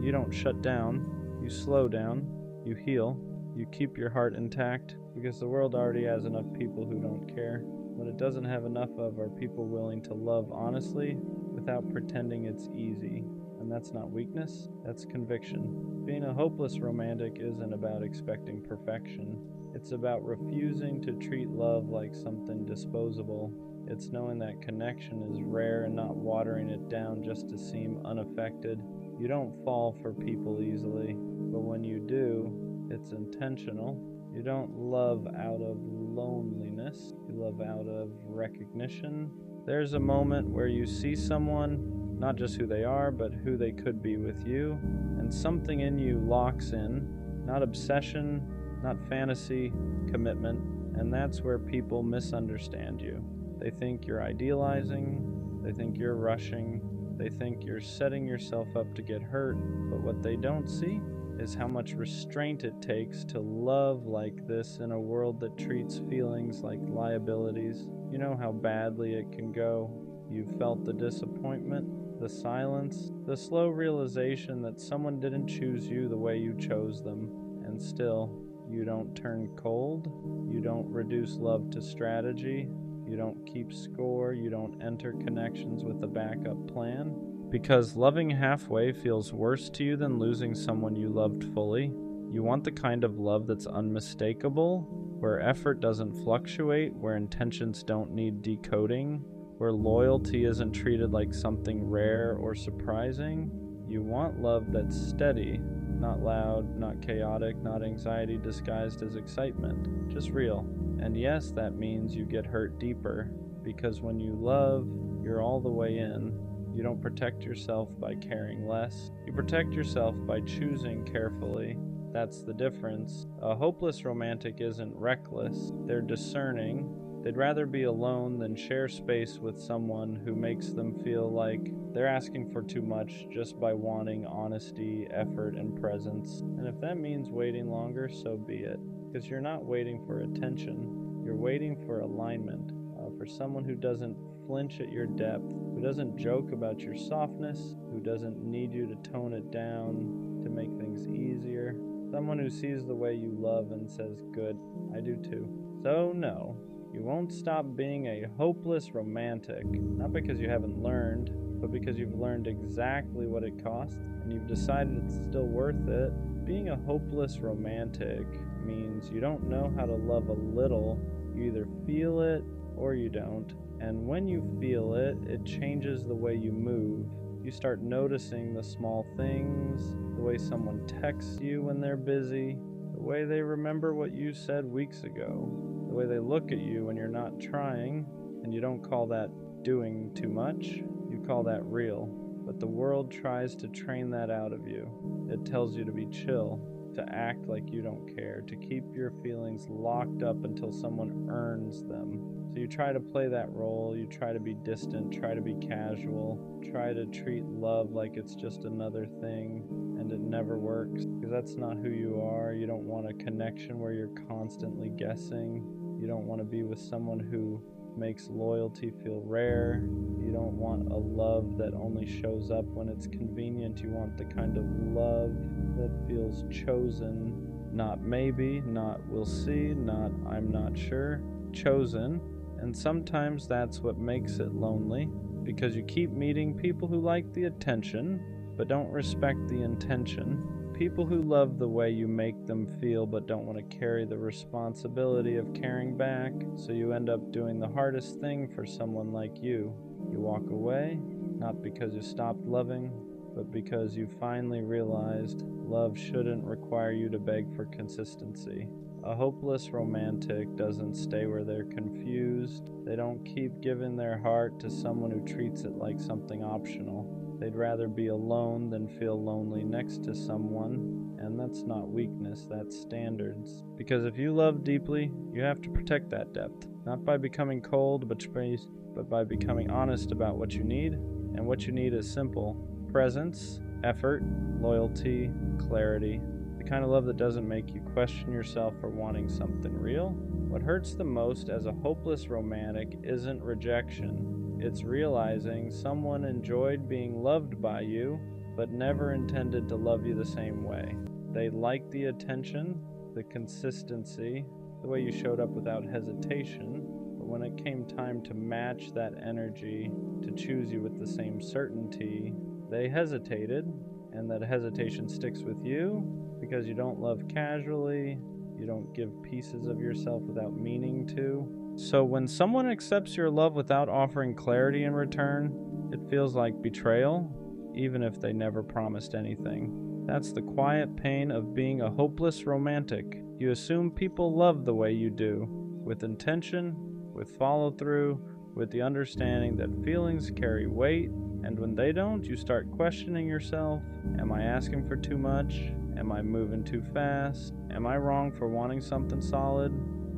you don't shut down, you slow down, you heal, you keep your heart intact, because the world already has enough people who don't care. What it doesn't have enough of are people willing to love honestly without pretending it's easy. And that's not weakness, that's conviction. Being a hopeless romantic isn't about expecting perfection. It's about refusing to treat love like something disposable. It's knowing that connection is rare and not watering it down just to seem unaffected. You don't fall for people easily, but when you do, it's intentional. You don't love out of loneliness, you love out of recognition. There's a moment where you see someone, not just who they are, but who they could be with you, and something in you locks in, not obsession, not fantasy, commitment, and that's where people misunderstand you. They think you're idealizing, they think you're rushing, they think you're setting yourself up to get hurt, but what they don't see is how much restraint it takes to love like this in a world that treats feelings like liabilities. You know how badly it can go. You've felt the disappointment, the silence, the slow realization that someone didn't choose you the way you chose them, and still, you don't turn cold, you don't reduce love to strategy, you don't keep score, you don't enter connections with a backup plan. Because loving halfway feels worse to you than losing someone you loved fully. You want the kind of love that's unmistakable, where effort doesn't fluctuate, where intentions don't need decoding, where loyalty isn't treated like something rare or surprising. You want love that's steady, Not loud, not chaotic, not anxiety disguised as excitement. Just real. And yes, that means you get hurt deeper, because when you love, you're all the way in. You don't protect yourself by caring less. You protect yourself by choosing carefully. That's the difference. A hopeless romantic isn't reckless. They're discerning. They'd rather be alone than share space with someone who makes them feel like they're asking for too much just by wanting honesty, effort, and presence. And if that means waiting longer, so be it. Because you're not waiting for attention. You're waiting for alignment. For someone who doesn't flinch at your depth, who doesn't joke about your softness, who doesn't need you to tone it down to make things easier. Someone who sees the way you love and says, good, I do too. So no, you won't stop being a hopeless romantic, not because you haven't learned, but because you've learned exactly what it costs and you've decided it's still worth it. Being a hopeless romantic means you don't know how to love a little. You either feel it or you don't. And when you feel it, it changes the way you move. You start noticing the small things, the way someone texts you when they're busy, the way they remember what you said weeks ago, the way they look at you when you're not trying, and you don't call that doing too much, you call that real. But the world tries to train that out of you. It tells you to be chill, to act like you don't care, to keep your feelings locked up until someone earns them. So you try to play that role, you try to be distant, try to be casual, try to treat love like it's just another thing, and it never works, because that's not who you are. You don't want a connection where you're constantly guessing. You don't want to be with someone who makes loyalty feel rare. You don't want a love that only shows up when it's convenient. You want the kind of love that feels chosen, not maybe, not we'll see, not I'm not sure, chosen. And sometimes that's what makes it lonely, because you keep meeting people who like the attention, but don't respect the intention. People who love the way you make them feel, but don't want to carry the responsibility of caring back. So you end up doing the hardest thing for someone like you. You walk away, not because you stopped loving, but because you finally realized love shouldn't require you to beg for consistency. A hopeless romantic doesn't stay where they're confused. They don't keep giving their heart to someone who treats it like something optional. They'd rather be alone than feel lonely next to someone, and that's not weakness, that's standards. Because if you love deeply, you have to protect that depth, not by becoming cold, but by becoming honest about what you need, and what you need is simple: presence, effort, loyalty, clarity. The kind of love that doesn't make you question yourself for wanting something real. What hurts the most as a hopeless romantic isn't rejection. It's realizing someone enjoyed being loved by you, but never intended to love you the same way. They liked the attention, the consistency, the way you showed up without hesitation, but when it came time to match that energy, to choose you with the same certainty, they hesitated, and that hesitation sticks with you because you don't love casually, you don't give pieces of yourself without meaning to. So when someone accepts your love without offering clarity in return, it feels like betrayal, even if they never promised anything. That's the quiet pain of being a hopeless romantic. You assume people love the way you do, with intention, with follow-through, with the understanding that feelings carry weight, and when they don't, you start questioning yourself. Am I asking for too much? Am I moving too fast? Am I wrong for wanting something solid?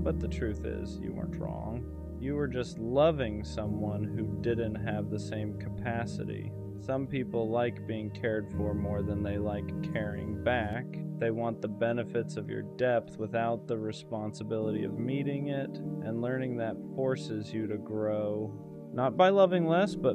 But the truth is, you weren't wrong. You were just loving someone who didn't have the same capacity. Some people like being cared for more than they like caring back. They want the benefits of your depth without the responsibility of meeting it, and learning that forces you to grow. Not by loving less, but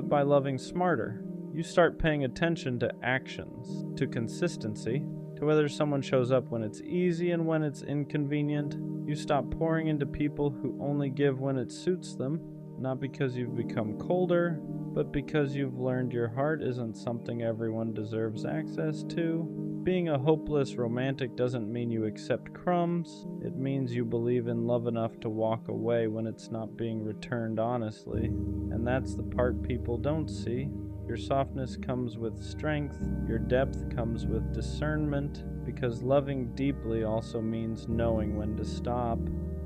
by loving smarter. You start paying attention to actions, to consistency, to whether someone shows up when it's easy and when it's inconvenient. You stop pouring into people who only give when it suits them, not because you've become colder, but because you've learned your heart isn't something everyone deserves access to. Being a hopeless romantic doesn't mean you accept crumbs. It means you believe in love enough to walk away when it's not being returned honestly. And that's the part people don't see. Your softness comes with strength. Your depth comes with discernment, because loving deeply also means knowing when to stop.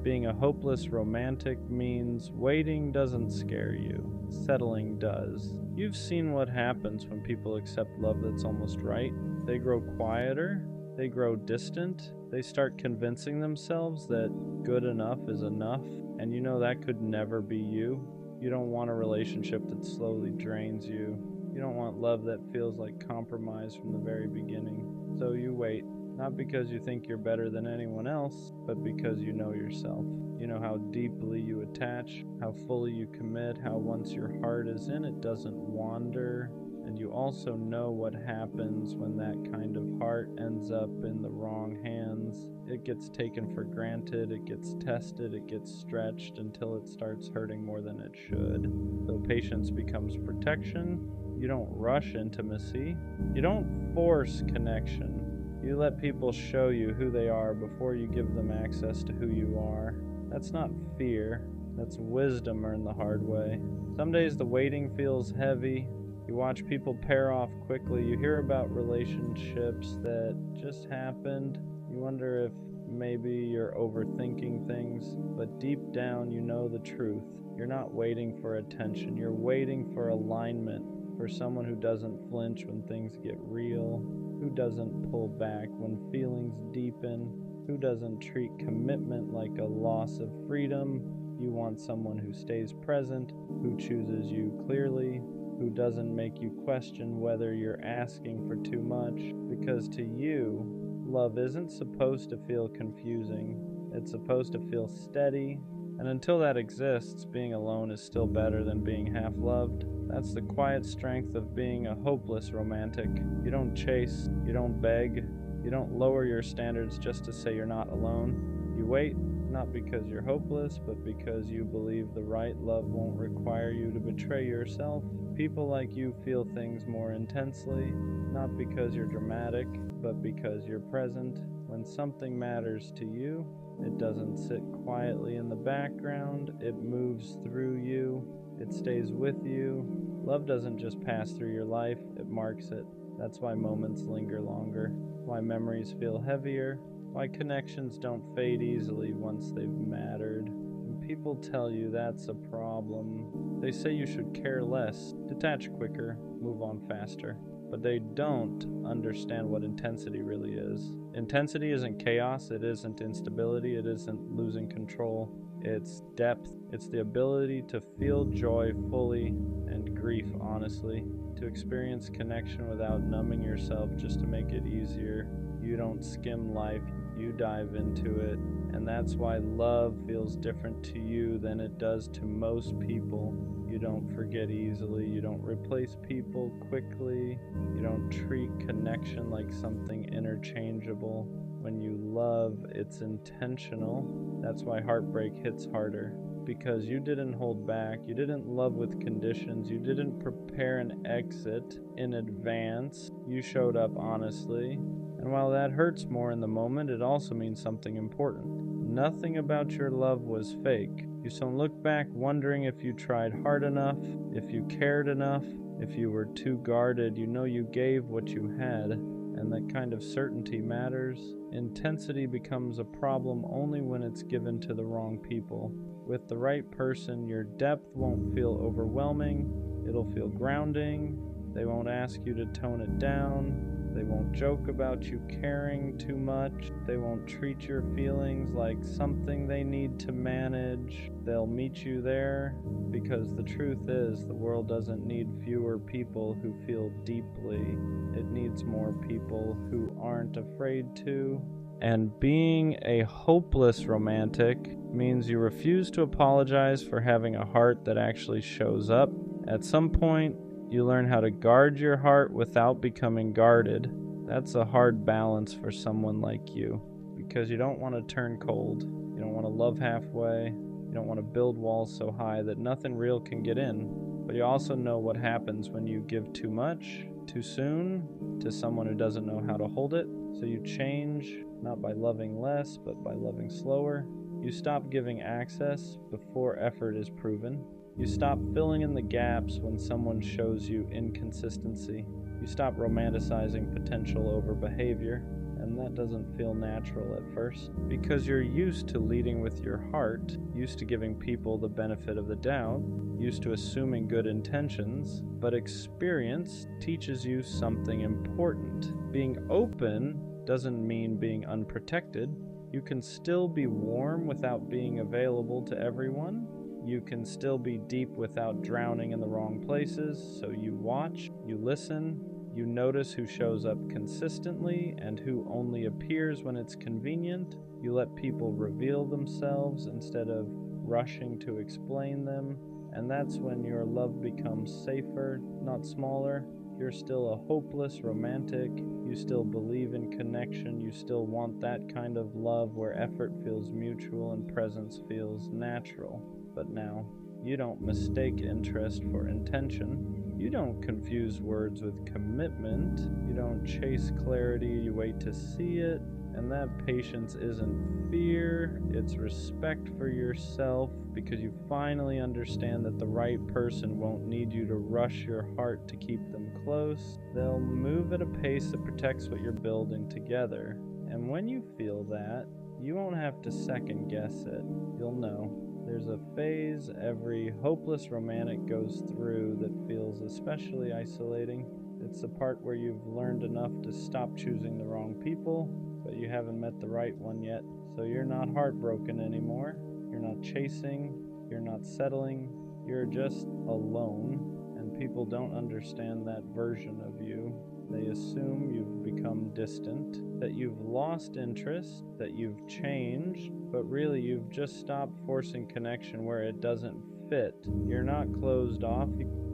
Being a hopeless romantic means waiting doesn't scare you. Settling does. You've seen what happens when people accept love that's almost right. They grow quieter. They grow distant. They start convincing themselves that good enough is enough, and you know that could never be you. You don't want a relationship that slowly drains you. You don't want love that feels like compromise from the very beginning. So you wait, not because you think you're better than anyone else, but because you know yourself. You know how deeply you attach, how fully you commit, how once your heart is in, it doesn't wander. And you also know what happens when that kind of heart ends up in the wrong hands. It gets taken for granted, it gets tested, it gets stretched until it starts hurting more than it should. So patience becomes protection. You don't rush intimacy. You don't force connection. You let people show you who they are before you give them access to who you are. That's not fear. That's wisdom earned the hard way. Some days the waiting feels heavy. You watch people pair off quickly. You hear about relationships that just happened. You wonder if maybe you're overthinking things, but deep down you know the truth. You're not waiting for attention. You're waiting for alignment, for someone who doesn't flinch when things get real, who doesn't pull back when feelings deepen, who doesn't treat commitment like a loss of freedom. You want someone who stays present, who chooses you clearly, who doesn't make you question whether you're asking for too much, because to you, love isn't supposed to feel confusing. It's supposed to feel steady, and until that exists, being alone is still better than being half-loved. That's the quiet strength of being a hopeless romantic. You don't chase, you don't beg, you don't lower your standards just to say you're not alone. You wait, not because you're hopeless, but because you believe the right love won't require you to betray yourself. People like you feel things more intensely, not because you're dramatic, but because you're present. When something matters to you, it doesn't sit quietly in the background, it moves through you, it stays with you. Love doesn't just pass through your life, it marks it. That's why moments linger longer, why memories feel heavier, why connections don't fade easily once they've mattered. And people tell you that's a problem. They say you should care less, detach quicker, move on faster. But they don't understand what intensity really is. Intensity isn't chaos, it isn't instability, it isn't losing control. It's depth. It's the ability to feel joy fully and grief honestly, to experience connection without numbing yourself just to make it easier. You don't skim life, you dive into it. And that's why love feels different to you than it does to most people. You don't forget easily, you don't replace people quickly, you don't treat connection like something interchangeable. When you love, it's intentional. That's why heartbreak hits harder. Because you didn't hold back, you didn't love with conditions, you didn't prepare an exit in advance, you showed up honestly. And while that hurts more in the moment, it also means something important. Nothing about your love was fake. You don't look back wondering if you tried hard enough, if you cared enough, if you were too guarded. You know you gave what you had, and that kind of certainty matters. Intensity becomes a problem only when it's given to the wrong people. With the right person, your depth won't feel overwhelming, it'll feel grounding. They won't ask you to tone it down. They won't joke about you caring too much. They won't treat your feelings like something they need to manage. They'll meet you there, because the truth is, the world doesn't need fewer people who feel deeply. It needs more people who aren't afraid to. And being a hopeless romantic means you refuse to apologize for having a heart that actually shows up. At some point, you learn how to guard your heart without becoming guarded. That's a hard balance for someone like you, because you don't want to turn cold. You don't want to love halfway. You don't want to build walls so high that nothing real can get in. But you also know what happens when you give too much, too soon, to someone who doesn't know how to hold it. So you change, not by loving less, but by loving slower. You stop giving access before effort is proven. You stop filling in the gaps when someone shows you inconsistency. You stop romanticizing potential over behavior, and that doesn't feel natural at first, because you're used to leading with your heart, used to giving people the benefit of the doubt, used to assuming good intentions, but experience teaches you something important. Being open doesn't mean being unprotected. You can still be warm without being available to everyone. You can still be deep without drowning in the wrong places, so you watch, you listen, you notice who shows up consistently and who only appears when it's convenient. You let people reveal themselves instead of rushing to explain them, and that's when your love becomes safer, not smaller. You're still a hopeless romantic. You still believe in connection. You still want that kind of love where effort feels mutual and presence feels natural. But now, you don't mistake interest for intention. You don't confuse words with commitment. You don't chase clarity. You wait to see it. And that patience isn't fear, it's respect for yourself, because you finally understand that the right person won't need you to rush your heart to keep them close. They'll move at a pace that protects what you're building together. And when you feel that, you won't have to second guess it. You'll know. There's a phase every hopeless romantic goes through that feels especially isolating. It's the part where you've learned enough to stop choosing the wrong people, but you haven't met the right one yet. So you're not heartbroken anymore. You're not chasing. You're not settling. You're just alone, and people don't understand that version of you. They assume you've become distant, that you've lost interest, that you've changed, but really you've just stopped forcing connection where it doesn't fit. You're not closed off.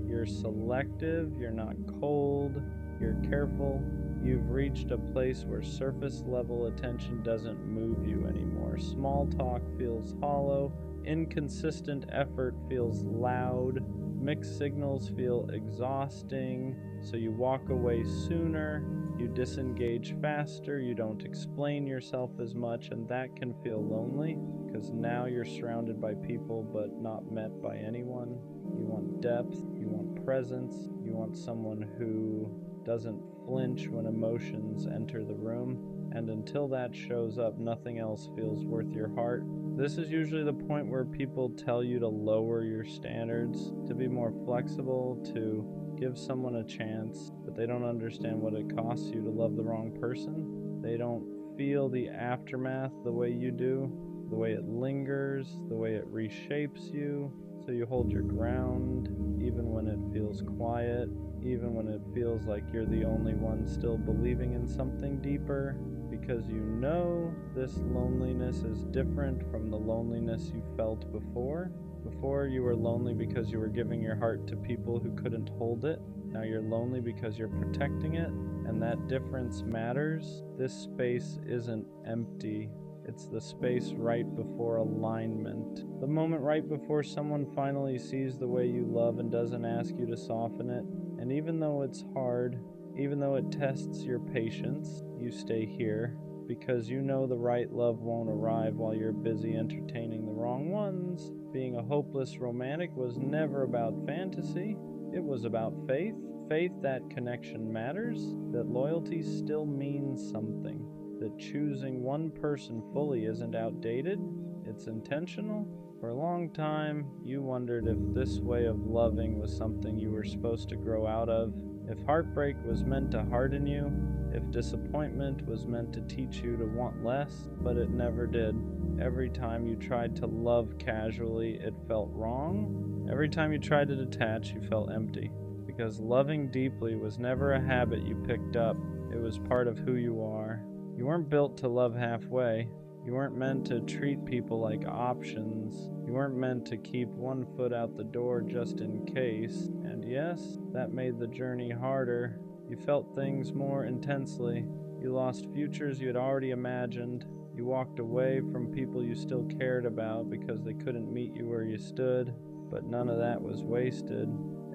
You're selective. You're not cold. You're careful. You've reached a place where surface level attention doesn't move you anymore. Small talk feels hollow. Inconsistent effort feels loud. Mixed signals feel exhausting. So you walk away sooner. You disengage faster. You don't explain yourself as much, and that can feel lonely because now you're surrounded by people but not met by anyone. You want depth. You want presence. You want someone who doesn't flinch when emotions enter the room, and until that shows up, nothing else feels worth your heart. This is usually the point where people tell you to lower your standards, to be more flexible, to give someone a chance, but they don't understand what it costs you to love the wrong person. They don't feel the aftermath the way you do, the way it lingers, the way it reshapes you, so you hold your ground, even when it feels quiet, even when it feels like you're the only one still believing in something deeper, because you know this loneliness is different from the loneliness you felt before. Before, you were lonely because you were giving your heart to people who couldn't hold it. Now you're lonely because you're protecting it, and that difference matters. This space isn't empty. It's the space right before alignment. The moment right before someone finally sees the way you love and doesn't ask you to soften it. And even though it's hard, even though it tests your patience, you stay here because you know the right love won't arrive while you're busy entertaining the wrong ones. Being a hopeless romantic was never about fantasy. It was about faith. Faith that connection matters, that loyalty still means something, that choosing one person fully isn't outdated, it's intentional. For a long time, you wondered if this way of loving was something you were supposed to grow out of, if heartbreak was meant to harden you, if disappointment was meant to teach you to want less, but it never did. Every time you tried to love casually, it felt wrong. Every time you tried to detach, you felt empty. Because loving deeply was never a habit you picked up. It was part of who you are. You weren't built to love halfway. You weren't meant to treat people like options. You weren't meant to keep one foot out the door just in case. And yes, that made the journey harder. You felt things more intensely. You lost futures you had already imagined. You walked away from people you still cared about because they couldn't meet you where you stood. But none of that was wasted.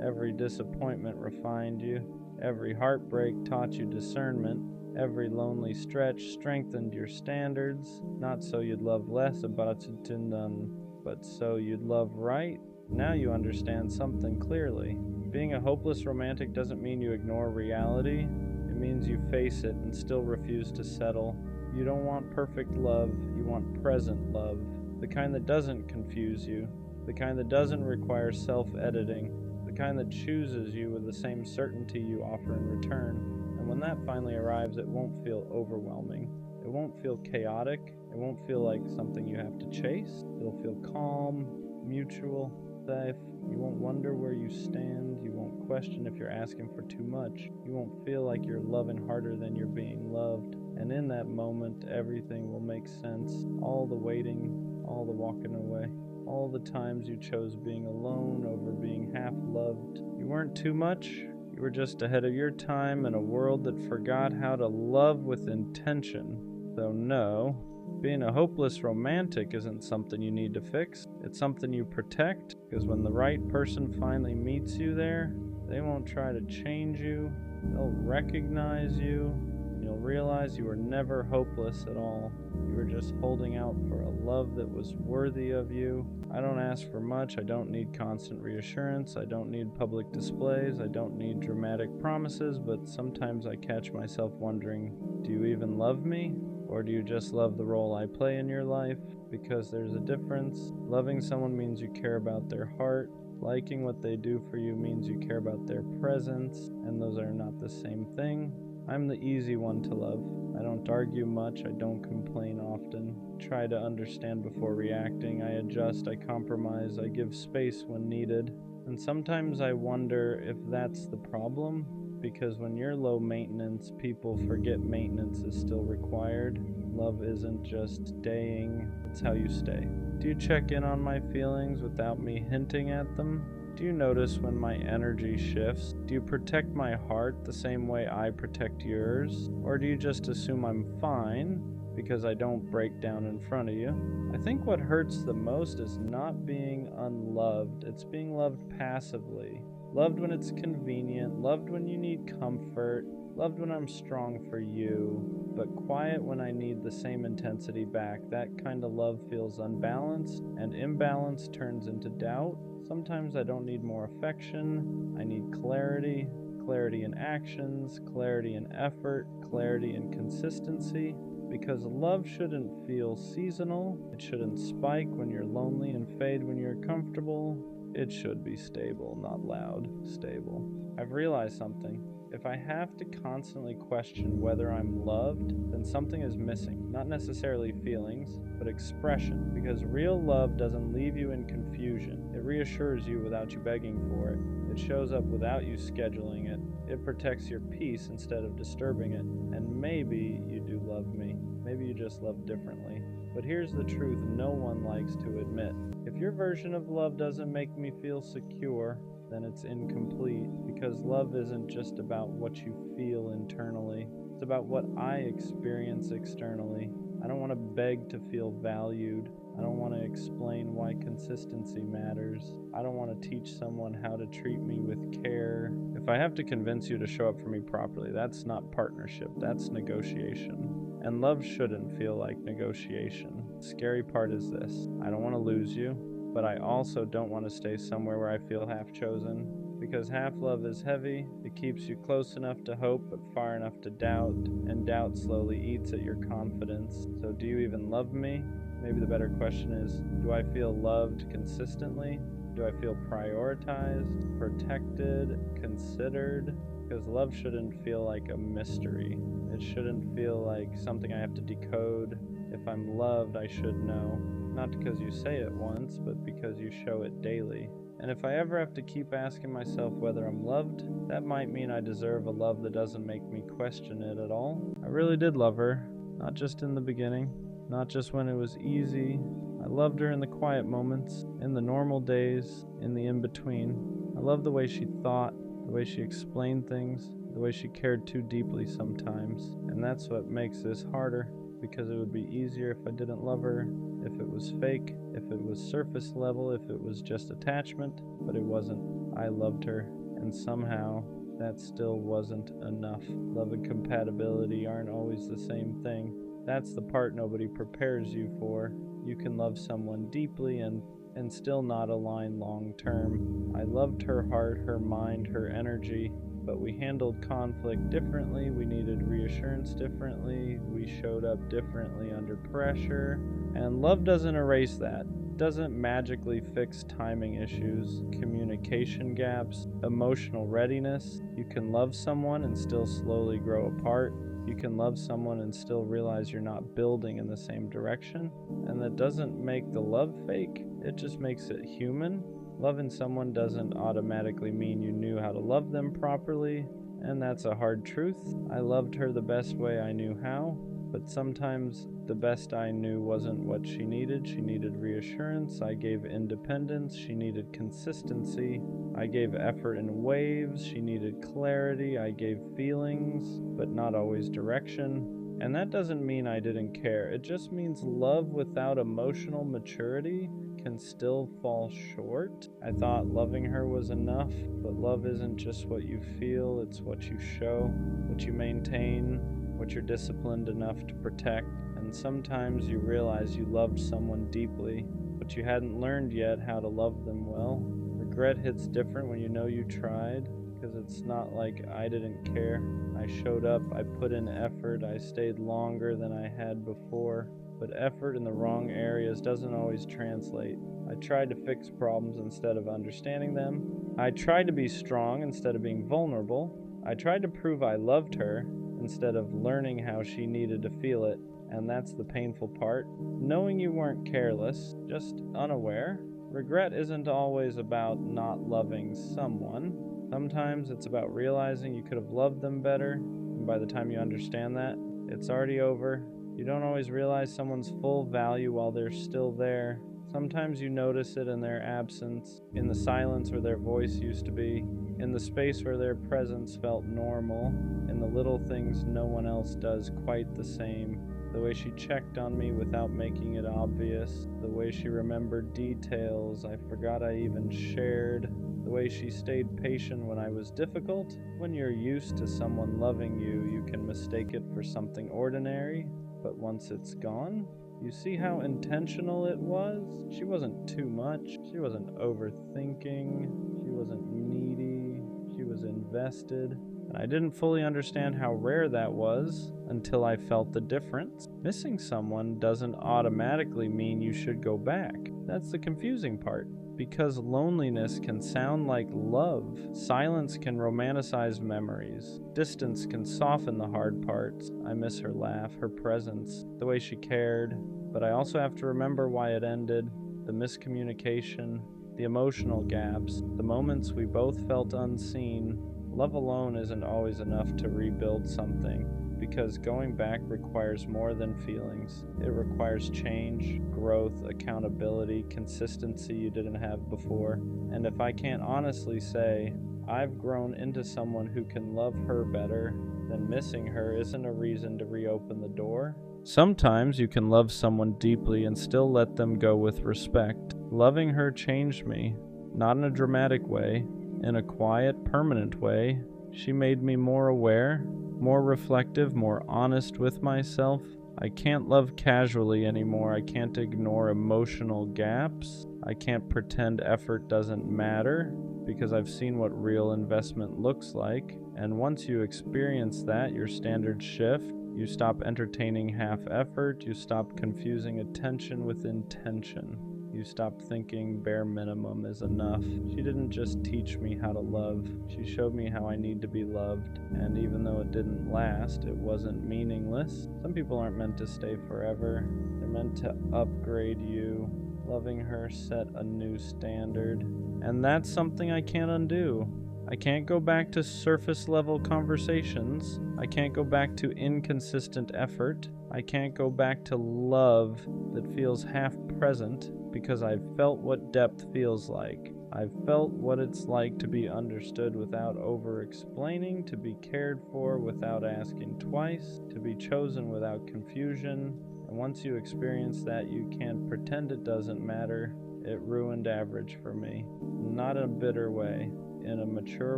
Every disappointment refined you. Every heartbreak taught you discernment. Every lonely stretch strengthened your standards, not so you'd love less about it, but so you'd love right. Now you understand something clearly. Being a hopeless romantic doesn't mean you ignore reality. It means you face it and still refuse to settle. You don't want perfect love, you want present love. The kind that doesn't confuse you. The kind that doesn't require self-editing. The kind that chooses you with the same certainty you offer in return. And when that finally arrives, it won't feel overwhelming. It won't feel chaotic. It won't feel like something you have to chase. It'll feel calm, mutual, safe. You won't wonder where you stand. You won't question if you're asking for too much. You won't feel like you're loving harder than you're being loved. And in that moment, everything will make sense. All the waiting, all the walking away, all the times you chose being alone over being half-loved. You weren't too much. You were just ahead of your time in a world that forgot how to love with intention. So no, being a hopeless romantic isn't something you need to fix. It's something you protect, because when the right person finally meets you there, they won't try to change you. They'll recognize you. You'll realize you were never hopeless at all. You were just holding out for a love that was worthy of you. I don't ask for much. I don't need constant reassurance. I don't need public displays. I don't need dramatic promises, but sometimes I catch myself wondering, do you even love me? Or do you just love the role I play in your life? Because there's a difference. Loving someone means you care about their heart. Liking what they do for you means you care about their presence, and those are not the same thing. I'm the easy one to love. I don't argue much. I don't complain often. Try to understand before reacting. I adjust. I compromise. I give space when needed. And sometimes I wonder if that's the problem. Because when you're low maintenance, people forget maintenance is still required. Love isn't just staying, it's how you stay. Do you check in on my feelings without me hinting at them? Do you notice when my energy shifts? Do you protect my heart the same way I protect yours? Or do you just assume I'm fine because I don't break down in front of you? I think what hurts the most is not being unloved, it's being loved passively. Loved when it's convenient, loved when you need comfort, loved when I'm strong for you, but quiet when I need the same intensity back. That kind of love feels unbalanced, and imbalance turns into doubt. Sometimes I don't need more affection, I need clarity. Clarity in actions, clarity in effort, clarity in consistency. Because love shouldn't feel seasonal, it shouldn't spike when you're lonely and fade when you're comfortable. It should be stable, not loud, stable. I've realized something. If I have to constantly question whether I'm loved, then something is missing. Not necessarily feelings, but expression. Because real love doesn't leave you in confusion. It reassures you without you begging for it. It shows up without you scheduling it. It protects your peace instead of disturbing it. And maybe you do love me. Maybe you just love differently. But here's the truth no one likes to admit. If your version of love doesn't make me feel secure, then it's incomplete, because love isn't just about what you feel internally. It's about what I experience externally. I don't want to beg to feel valued. I don't want to explain why consistency matters. I don't want to teach someone how to treat me with care. If I have to convince you to show up for me properly, that's not partnership, that's negotiation. And love shouldn't feel like negotiation. The scary part is this. I don't want to lose you, but I also don't want to stay somewhere where I feel half chosen. Because half love is heavy, it keeps you close enough to hope but far enough to doubt, and doubt slowly eats at your confidence. So do you even love me? Maybe the better question is, do I feel loved consistently? Do I feel prioritized, protected, considered? Because love shouldn't feel like a mystery. It shouldn't feel like something I have to decode. If I'm loved, I should know. Not because you say it once, but because you show it daily. And if I ever have to keep asking myself whether I'm loved, that might mean I deserve a love that doesn't make me question it at all. I really did love her, not just in the beginning, not just when it was easy. I loved her in the quiet moments, in the normal days, in the in-between. I loved the way she thought, the way she explained things, the way she cared too deeply sometimes. And that's what makes this harder, because it would be easier if I didn't love her, if it was fake, if it was surface level, if it was just attachment, but it wasn't. I loved her, and somehow that still wasn't enough. Love and compatibility aren't always the same thing. That's the part nobody prepares you for. You can love someone deeply and and still not align long term. I loved her heart, her mind, her energy, but we handled conflict differently, we needed reassurance differently, we showed up differently under pressure, and love doesn't erase that. It doesn't magically fix timing issues, communication gaps, emotional readiness. You can love someone and still slowly grow apart. You can love someone and still realize you're not building in the same direction, and that doesn't make the love fake, it just makes it human. Loving someone doesn't automatically mean you knew how to love them properly, and that's a hard truth. I loved her the best way I knew how, but sometimes the best I knew wasn't what she needed. She needed reassurance. I gave independence. She needed consistency. I gave effort in waves. She needed clarity. I gave feelings, but not always direction. And that doesn't mean I didn't care. It just means love without emotional maturity can still fall short. I thought loving her was enough, but love isn't just what you feel, it's what you show, what you maintain, what you're disciplined enough to protect. And sometimes you realize you loved someone deeply, but you hadn't learned yet how to love them well. Regret hits different when you know you tried, because it's not like I didn't care. I showed up, I put in effort, I stayed longer than I had before. But effort in the wrong areas doesn't always translate. I tried to fix problems instead of understanding them. I tried to be strong instead of being vulnerable. I tried to prove I loved her instead of learning how she needed to feel it. And that's the painful part. Knowing you weren't careless, just unaware. Regret isn't always about not loving someone. Sometimes it's about realizing you could have loved them better, and by the time you understand that, it's already over. You don't always realize someone's full value while they're still there. Sometimes you notice it in their absence, in the silence where their voice used to be, in the space where their presence felt normal, in the little things no one else does quite the same. The way she checked on me without making it obvious, the way she remembered details I forgot I even shared, the way she stayed patient when I was difficult. When you're used to someone loving you, you can mistake it for something ordinary. But once it's gone, you see how intentional it was. She wasn't too much. She wasn't overthinking. She wasn't needy. She was invested. And I didn't fully understand how rare that was until I felt the difference. Missing someone doesn't automatically mean you should go back. That's the confusing part. Because loneliness can sound like love. Silence can romanticize memories. Distance can soften the hard parts. I miss her laugh, her presence, the way she cared. But I also have to remember why it ended, the miscommunication, the emotional gaps, the moments we both felt unseen. Love alone isn't always enough to rebuild something, because going back requires more than feelings. It requires change, growth, accountability, consistency you didn't have before. And if I can't honestly say, I've grown into someone who can love her better, then missing her isn't a reason to reopen the door. Sometimes you can love someone deeply and still let them go with respect. Loving her changed me, not in a dramatic way, in a quiet, permanent way. She made me more aware, more reflective, more honest with myself. I can't love casually anymore. I can't ignore emotional gaps. I can't pretend effort doesn't matter, because I've seen what real investment looks like. And once you experience that, your standards shift. You stop entertaining half effort. You stop confusing attention with intention. You stop thinking bare minimum is enough. She didn't just teach me how to love. She showed me how I need to be loved. And even though it didn't last, it wasn't meaningless. Some people aren't meant to stay forever. They're meant to upgrade you. Loving her set a new standard. And that's something I can't undo. I can't go back to surface level conversations. I can't go back to inconsistent effort. I can't go back to love that feels half present, because I've felt what depth feels like. I've felt what it's like to be understood without over-explaining, to be cared for without asking twice, to be chosen without confusion. And once you experience that, you can't pretend it doesn't matter. It ruined average for me. Not in a bitter way, in a mature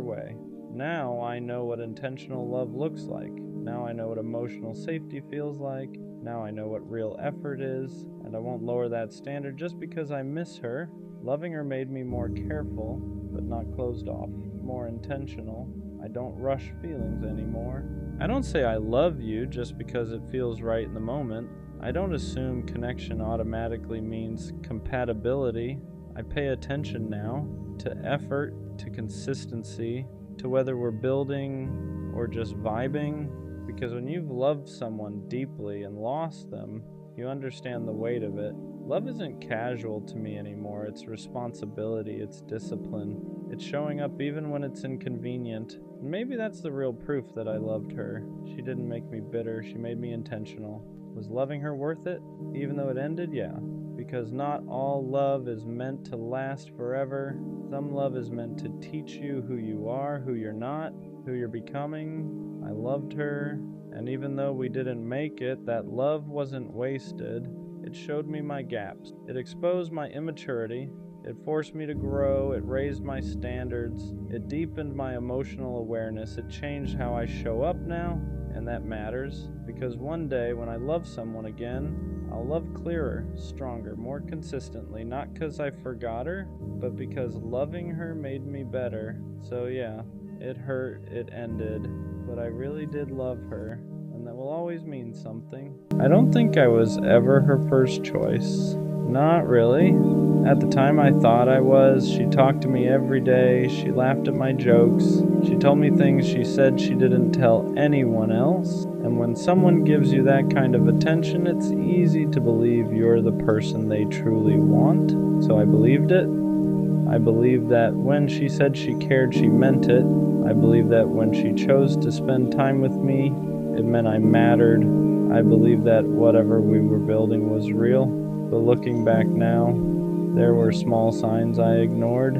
way. Now I know what intentional love looks like. Now I know what emotional safety feels like. Now I know what real effort is, and I won't lower that standard just because I miss her. Loving her made me more careful, but not closed off, more intentional. I don't rush feelings anymore. I don't say I love you just because it feels right in the moment. I don't assume connection automatically means compatibility. I pay attention now to effort, to consistency, to whether we're building or just vibing. Because when you've loved someone deeply and lost them, you understand the weight of it. Love isn't casual to me anymore. It's responsibility, it's discipline. It's showing up even when it's inconvenient. And maybe that's the real proof that I loved her. She didn't make me bitter, she made me intentional. Was loving her worth it? Even though it ended? Yeah. Because not all love is meant to last forever. Some love is meant to teach you who you are, who you're not, who you're becoming. I loved her, and even though we didn't make it, that love wasn't wasted. It showed me my gaps. It exposed my immaturity. It forced me to grow. It raised my standards. It deepened my emotional awareness. It changed how I show up now, and that matters, because one day when I love someone again, I'll love clearer, stronger, more consistently, not because I forgot her, but because loving her made me better. So yeah, it hurt, it ended, but I really did love her, and that will always mean something. I don't think I was ever her first choice. Not really. At the time I thought I was. She talked to me every day. She laughed at my jokes. She told me things she said she didn't tell anyone else. And when someone gives you that kind of attention, it's easy to believe you're the person they truly want. So I believed it. I believed that when she said she cared, she meant it. I believed that when she chose to spend time with me, it meant I mattered. I believed that whatever we were building was real. But looking back now, there were small signs I ignored,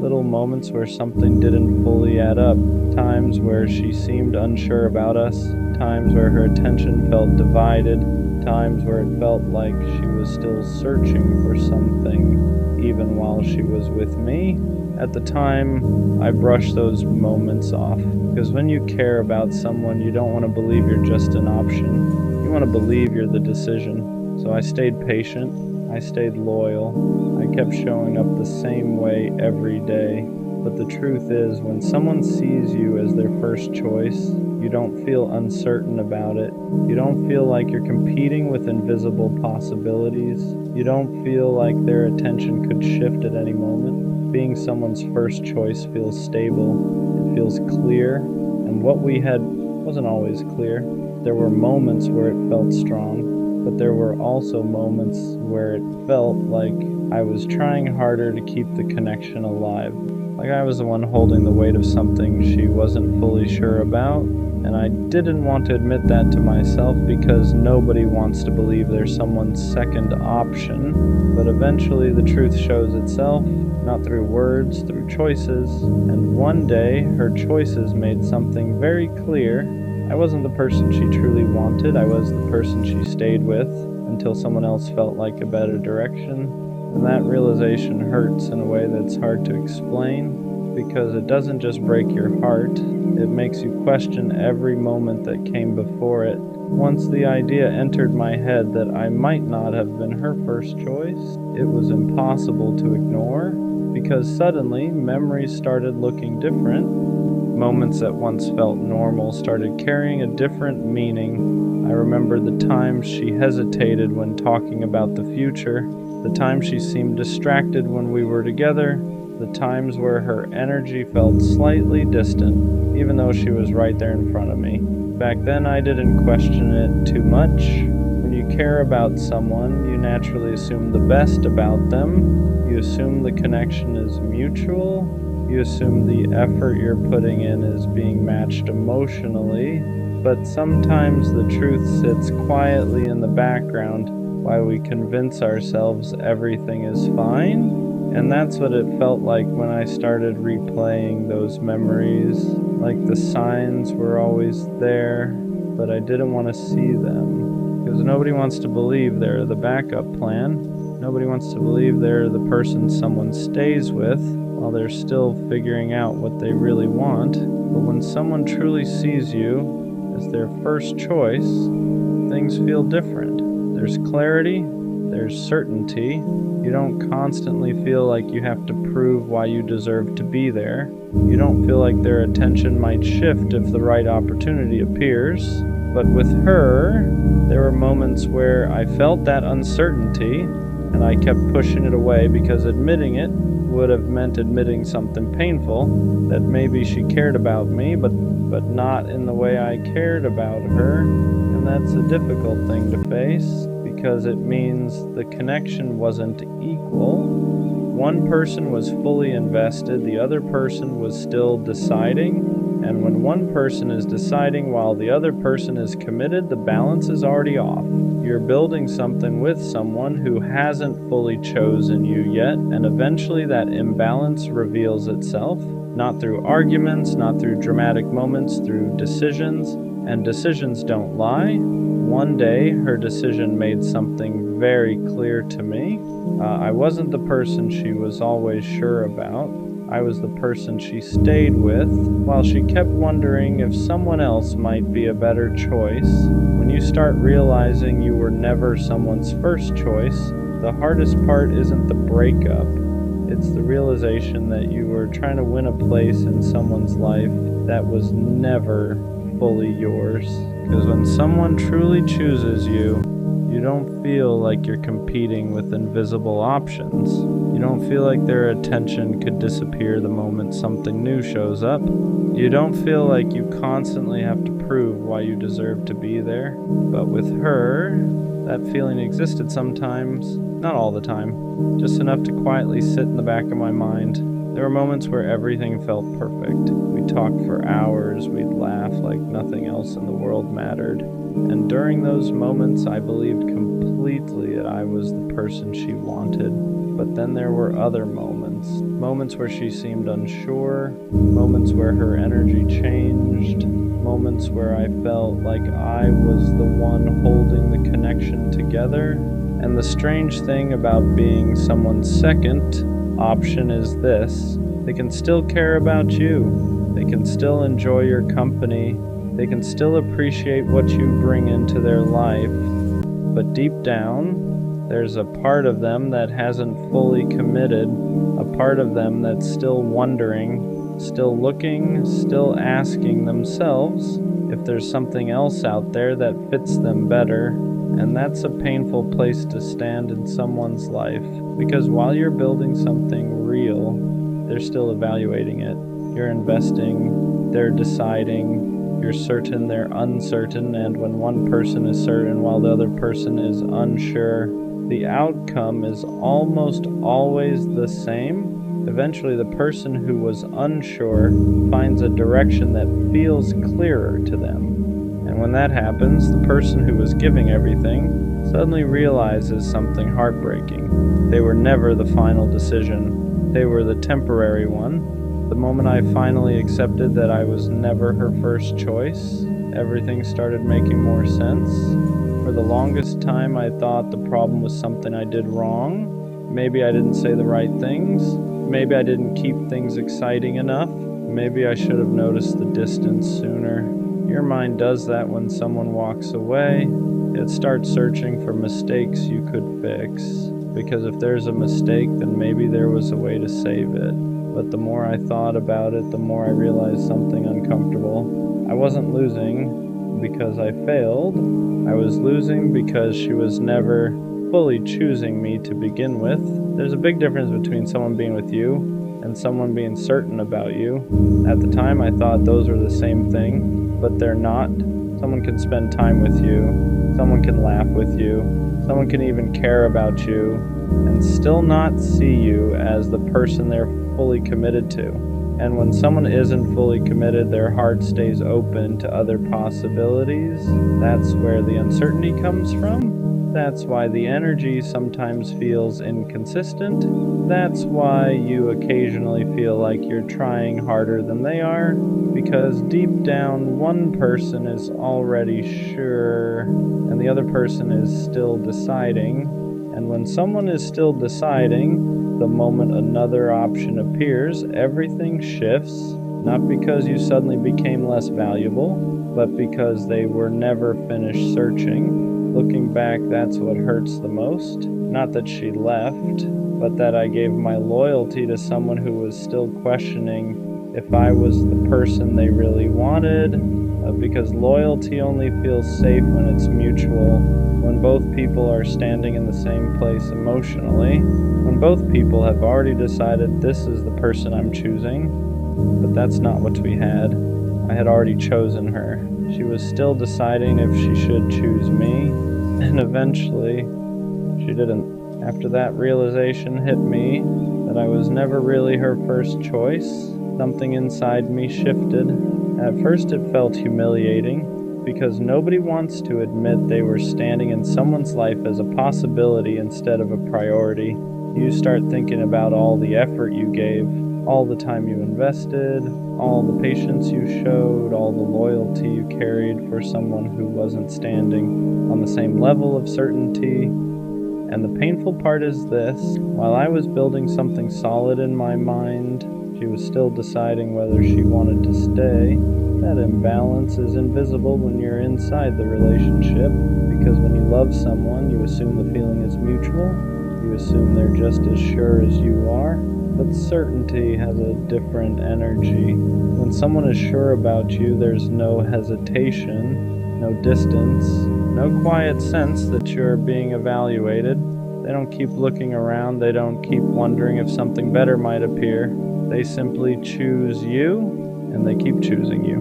little moments where something didn't fully add up, times where she seemed unsure about us, times where her attention felt divided, times where it felt like she was still searching for something, even while she was with me. At the time, I brushed those moments off, because when you care about someone, you don't want to believe you're just an option. You want to believe you're the decision. So I stayed patient, I stayed loyal, I kept showing up the same way every day. But the truth is, when someone sees you as their first choice, you don't feel uncertain about it. You don't feel like you're competing with invisible possibilities. You don't feel like their attention could shift at any moment. Being someone's first choice feels stable, it feels clear, and what we had wasn't always clear. There were moments where it felt strong, but there were also moments where it felt like I was trying harder to keep the connection alive. Like I was the one holding the weight of something she wasn't fully sure about, and I didn't want to admit that to myself because nobody wants to believe they're someone's second option. But eventually the truth shows itself, not through words, through choices, and one day her choices made something very clear. I wasn't the person she truly wanted, I was the person she stayed with until someone else felt like a better direction. And that realization hurts in a way that's hard to explain, because it doesn't just break your heart, it makes you question every moment that came before it. Once the idea entered my head that I might not have been her first choice, it was impossible to ignore, because suddenly memories started looking different. Moments that once felt normal started carrying a different meaning. I remember the times she hesitated when talking about the future, the times she seemed distracted when we were together, the times where her energy felt slightly distant, even though she was right there in front of me. Back then I didn't question it too much. When you care about someone, you naturally assume the best about them. You assume the connection is mutual. You assume the effort you're putting in is being matched emotionally, but sometimes the truth sits quietly in the background while we convince ourselves everything is fine. And that's what it felt like when I started replaying those memories. Like the signs were always there, but I didn't want to see them. Because nobody wants to believe they're the backup plan. Nobody wants to believe they're the person someone stays with while they're still figuring out what they really want. But when someone truly sees you as their first choice, things feel different. There's clarity, there's certainty. You don't constantly feel like you have to prove why you deserve to be there. You don't feel like their attention might shift if the right opportunity appears. But with her, there were moments where I felt that uncertainty, and I kept pushing it away because admitting it would have meant admitting something painful, that maybe she cared about me, but not in the way I cared about her. And that's a difficult thing to face because it means the connection wasn't equal. One person was fully invested, the other person was still deciding. And when one person is deciding while the other person is committed, the balance is already off. You're building something with someone who hasn't fully chosen you yet, and eventually that imbalance reveals itself, not through arguments, not through dramatic moments, through decisions, and decisions don't lie. One day, her decision made something very clear to me. I wasn't the person she was always sure about. I was the person she stayed with, while she kept wondering if someone else might be a better choice. When you start realizing you were never someone's first choice, the hardest part isn't the breakup. It's the realization that you were trying to win a place in someone's life that was never fully yours. Because when someone truly chooses you, you don't feel like you're competing with invisible options. You don't feel like their attention could disappear the moment something new shows up. You don't feel like you constantly have to prove why you deserve to be there. But with her, that feeling existed sometimes, not all the time, just enough to quietly sit in the back of my mind. There were moments where everything felt perfect. We talked for hours, we'd laugh like nothing else in the world mattered. And during those moments, I believed completely that I was the person she wanted. But then there were other moments where she seemed unsure, moments where her energy changed, moments where I felt like I was the one holding the connection together. And the strange thing about being someone's second option is this: they can still care about you, they can still enjoy your company, they can still appreciate what you bring into their life, but deep down, there's a part of them that hasn't fully committed, a part of them that's still wondering, still looking, still asking themselves if there's something else out there that fits them better. And that's a painful place to stand in someone's life, because while you're building something real, they're still evaluating it. You're investing, they're deciding, you're certain, they're uncertain, and when one person is certain while the other person is unsure, the outcome is almost always the same. Eventually, the person who was unsure finds a direction that feels clearer to them. And when that happens, the person who was giving everything suddenly realizes something heartbreaking. They were never the final decision. They were the temporary one. The moment I finally accepted that I was never her first choice, everything started making more sense. For the longest time, I thought the problem was something I did wrong. Maybe I didn't say the right things. Maybe I didn't keep things exciting enough. Maybe I should have noticed the distance sooner. Your mind does that when someone walks away. It starts searching for mistakes you could fix. Because if there's a mistake, then maybe there was a way to save it. But the more I thought about it, the more I realized something uncomfortable. I wasn't losing because I failed. I was losing because she was never fully choosing me to begin with. There's a big difference between someone being with you and someone being certain about you. At the time, I thought those were the same thing, but they're not. Someone can spend time with you, someone can laugh with you, someone can even care about you, and still not see you as the person they're fully committed to. And when someone isn't fully committed, their heart stays open to other possibilities. That's where the uncertainty comes from. That's why the energy sometimes feels inconsistent. That's why you occasionally feel like you're trying harder than they are, because deep down one person is already sure and the other person is still deciding. And when someone is still deciding, the moment another option appears, everything shifts, not because you suddenly became less valuable, but because they were never finished searching. Looking back, that's what hurts the most. Not that she left, but that I gave my loyalty to someone who was still questioning if I was the person they really wanted, because loyalty only feels safe when it's mutual, when both people are standing in the same place emotionally, when both people have already decided this is the person I'm choosing. But that's not what we had. I had already chosen her. She was still deciding if she should choose me, and eventually, she didn't. After that realization hit me that I was never really her first choice, something inside me shifted. At first it felt humiliating, because nobody wants to admit they were standing in someone's life as a possibility instead of a priority. You start thinking about all the effort you gave, all the time you invested, all the patience you showed, all the loyalty you carried for someone who wasn't standing on the same level of certainty. And the painful part is this: while I was building something solid in my mind, she was still deciding whether she wanted to stay. That imbalance is invisible when you're inside the relationship, because when you love someone, you assume the feeling is mutual. You assume they're just as sure as you are. But certainty has a different energy. When someone is sure about you, there's no hesitation, no distance, no quiet sense that you're being evaluated. They don't keep looking around. They don't keep wondering if something better might appear. They simply choose you, and they keep choosing you.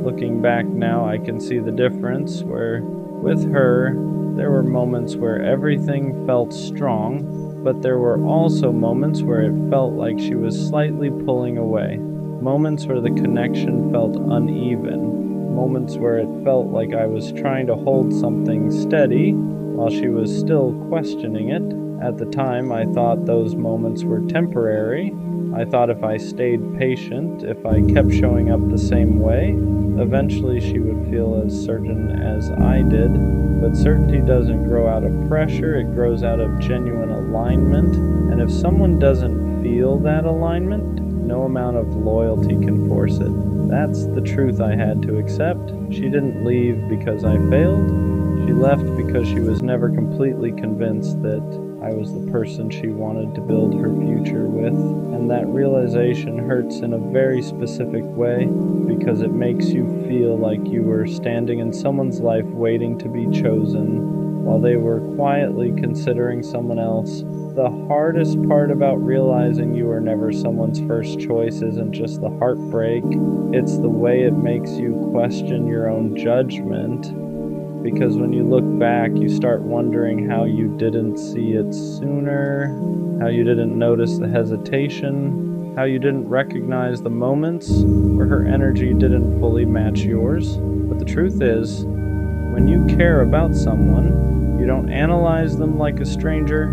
Looking back now, I can see the difference where, with her, there were moments where everything felt strong, but there were also moments where it felt like she was slightly pulling away. Moments where the connection felt uneven. Moments where it felt like I was trying to hold something steady while she was still questioning it. At the time, I thought those moments were temporary. I thought if I stayed patient, if I kept showing up the same way, eventually she would feel as certain as I did. But certainty doesn't grow out of pressure, it grows out of genuine alignment. And if someone doesn't feel that alignment, no amount of loyalty can force it. That's the truth I had to accept. She didn't leave because I failed. She left because she was never completely convinced that I was the person she wanted to build her future with. And that realization hurts in a very specific way, because it makes you feel like you were standing in someone's life waiting to be chosen, while they were quietly considering someone else. The hardest part about realizing you were never someone's first choice isn't just the heartbreak, it's the way it makes you question your own judgment. Because when you look back, you start wondering how you didn't see it sooner, how you didn't notice the hesitation, how you didn't recognize the moments where her energy didn't fully match yours. But the truth is, when you care about someone, you don't analyze them like a stranger.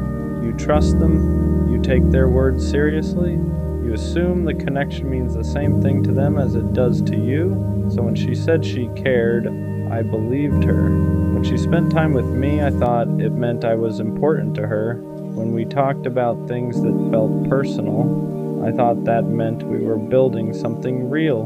You trust them, you take their words seriously, you assume the connection means the same thing to them as it does to you. So when she said she cared, I believed her. When she spent time with me, I thought it meant I was important to her. When we talked about things that felt personal, I thought that meant we were building something real.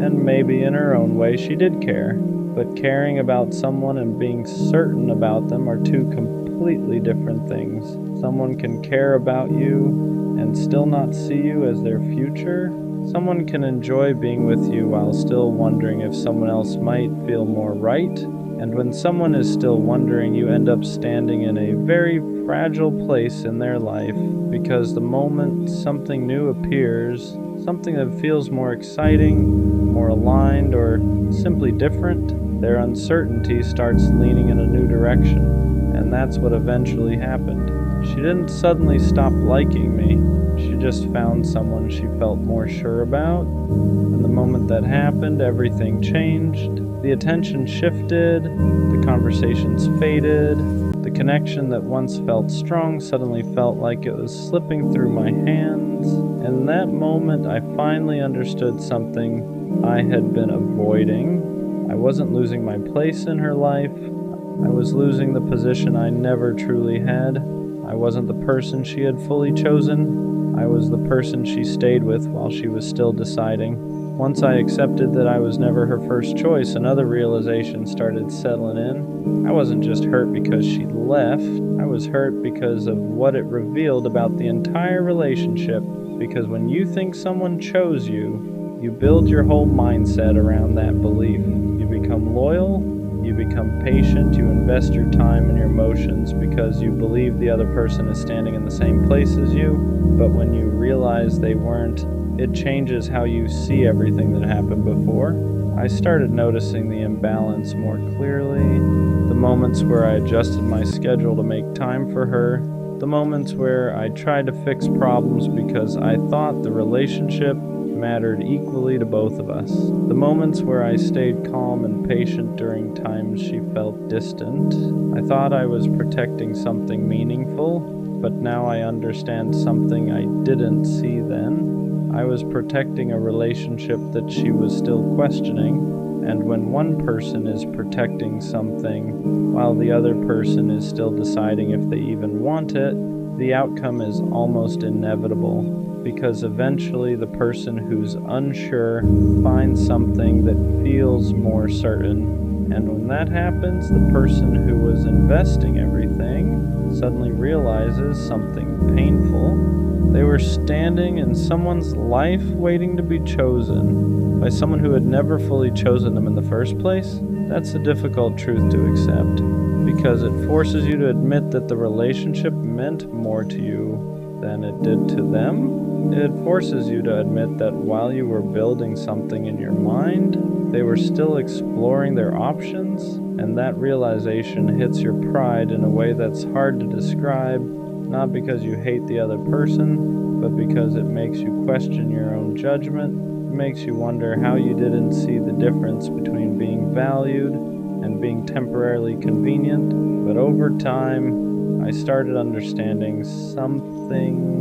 And maybe in her own way she did care. But caring about someone and being certain about them are two completely different things. Someone can care about you and still not see you as their future. Someone can enjoy being with you while still wondering if someone else might feel more right. And when someone is still wondering, you end up standing in a very fragile place in their life, because the moment something new appears, something that feels more exciting, more aligned, or simply different, their uncertainty starts leaning in a new direction. And that's what eventually happened. She didn't suddenly stop liking me. She just found someone she felt more sure about. And the moment that happened, everything changed. The attention shifted, the conversations faded, the connection that once felt strong suddenly felt like it was slipping through my hands. In that moment, I finally understood something I had been avoiding. I wasn't losing my place in her life. I was losing the position I never truly had. I wasn't the person she had fully chosen. I was the person she stayed with while she was still deciding. Once I accepted that I was never her first choice, another realization started settling in. I wasn't just hurt because she left, I was hurt because of what it revealed about the entire relationship. Because when you think someone chose you, you build your whole mindset around that belief. You become loyal, you become patient, you invest your time and your emotions because you believe the other person is standing in the same place as you. But when you realize they weren't, it changes how you see everything that happened before. I started noticing the imbalance more clearly. The moments where I adjusted my schedule to make time for her. The moments where I tried to fix problems because I thought the relationship mattered equally to both of us. The moments where I stayed calm and patient during times she felt distant. I thought I was protecting something meaningful, but now I understand something I didn't see then. I was protecting a relationship that she was still questioning, and when one person is protecting something while the other person is still deciding if they even want it, the outcome is almost inevitable, because eventually the person who's unsure finds something that feels more certain. And when that happens, the person who was investing everything suddenly realizes something painful. They were standing in someone's life waiting to be chosen by someone who had never fully chosen them in the first place. That's a difficult truth to accept, because it forces you to admit that the relationship meant more to you than it did to them. It forces you to admit that while you were building something in your mind, they were still exploring their options, and that realization hits your pride in a way that's hard to describe. Not because you hate the other person, but because it makes you question your own judgment. It makes you wonder how you didn't see the difference between being valued and being temporarily convenient. But over time, I started understanding something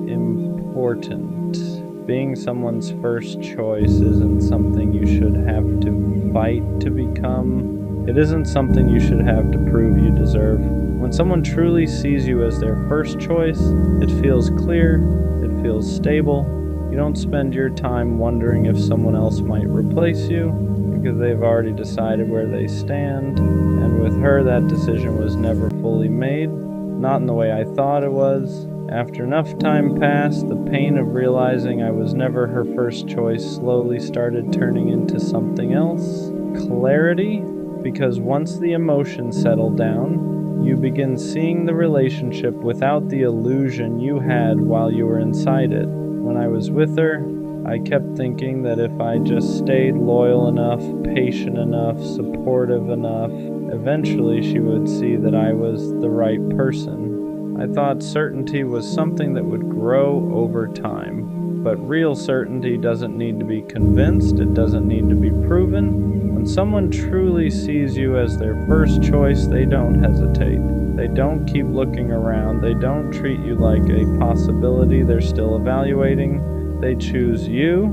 important. Being someone's first choice isn't something you should have to fight to become. It isn't something you should have to prove you deserve. When someone truly sees you as their first choice, it feels clear, it feels stable. You don't spend your time wondering if someone else might replace you, because they've already decided where they stand. And with her, that decision was never fully made, not in the way I thought it was. After enough time passed, the pain of realizing I was never her first choice slowly started turning into something else. Clarity, because once the emotions settle down, you begin seeing the relationship without the illusion you had while you were inside it. When I was with her, I kept thinking that if I just stayed loyal enough, patient enough, supportive enough, eventually she would see that I was the right person. I thought certainty was something that would grow over time. But real certainty doesn't need to be convinced, it doesn't need to be proven. When someone truly sees you as their first choice, they don't hesitate. They don't keep looking around. They don't treat you like a possibility they're still evaluating. They choose you,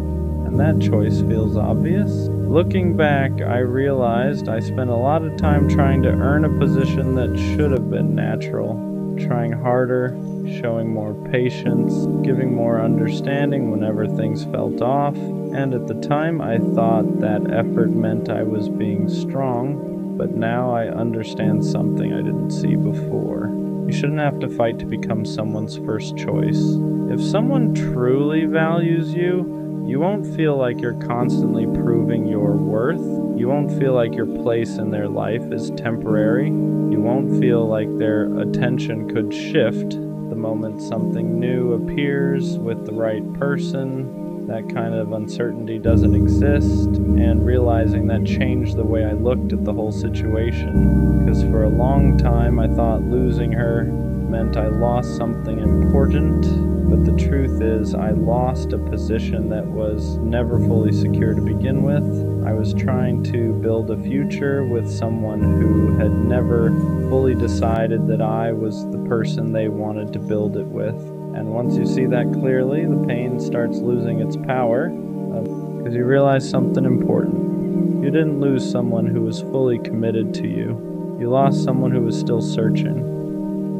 and that choice feels obvious. Looking back, I realized I spent a lot of time trying to earn a position that should have been natural. Trying harder, showing more patience, giving more understanding whenever things felt off, and at the time I thought that effort meant I was being strong, but now I understand something I didn't see before. You shouldn't have to fight to become someone's first choice. If someone truly values you, you won't feel like you're constantly proving your worth. You won't feel like your place in their life is temporary. You won't feel like their attention could shift the moment something new appears with the right person. That kind of uncertainty doesn't exist, and realizing that changed the way I looked at the whole situation, because for a long time I thought losing her meant I lost something important, but the truth is I lost a position that was never fully secure to begin with. I was trying to build a future with someone who had never fully decided that I was the person they wanted to build it with. And once you see that clearly, the pain starts losing its power, because you realize something important. You didn't lose someone who was fully committed to you. You lost someone who was still searching.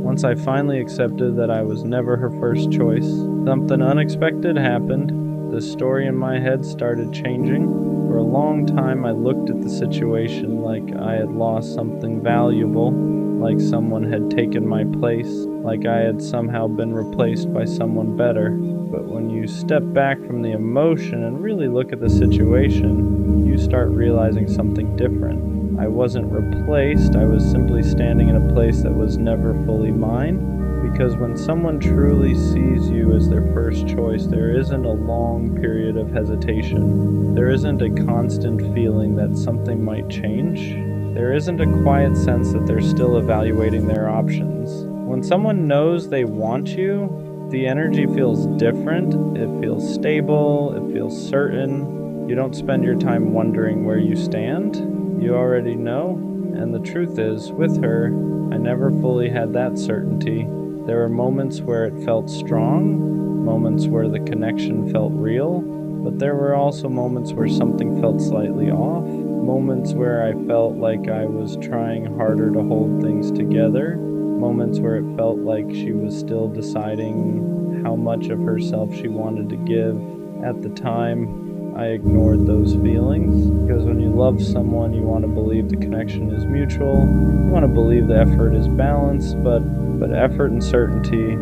Once I finally accepted that I was never her first choice, something unexpected happened. the story in my head started changing. For a long time, I looked at the situation like I had lost something valuable, like someone had taken my place, like I had somehow been replaced by someone better. But when you step back from the emotion and really look at the situation, you start realizing something different. I wasn't replaced, I was simply standing in a place that was never fully mine. Because when someone truly sees you as their first choice, there isn't a long period of hesitation. There isn't a constant feeling that something might change. There isn't a quiet sense that they're still evaluating their options. When someone knows they want you, the energy feels different. It feels stable. It feels certain. You don't spend your time wondering where you stand. You already know. And the truth is, with her, I never fully had that certainty. There were moments where it felt strong, moments where the connection felt real, but there were also moments where something felt slightly off, moments where I felt like I was trying harder to hold things together, moments where it felt like she was still deciding how much of herself she wanted to give. At the time, I ignored those feelings, because when you love someone, you want to believe the connection is mutual, you want to believe the effort is balanced, but effort and certainty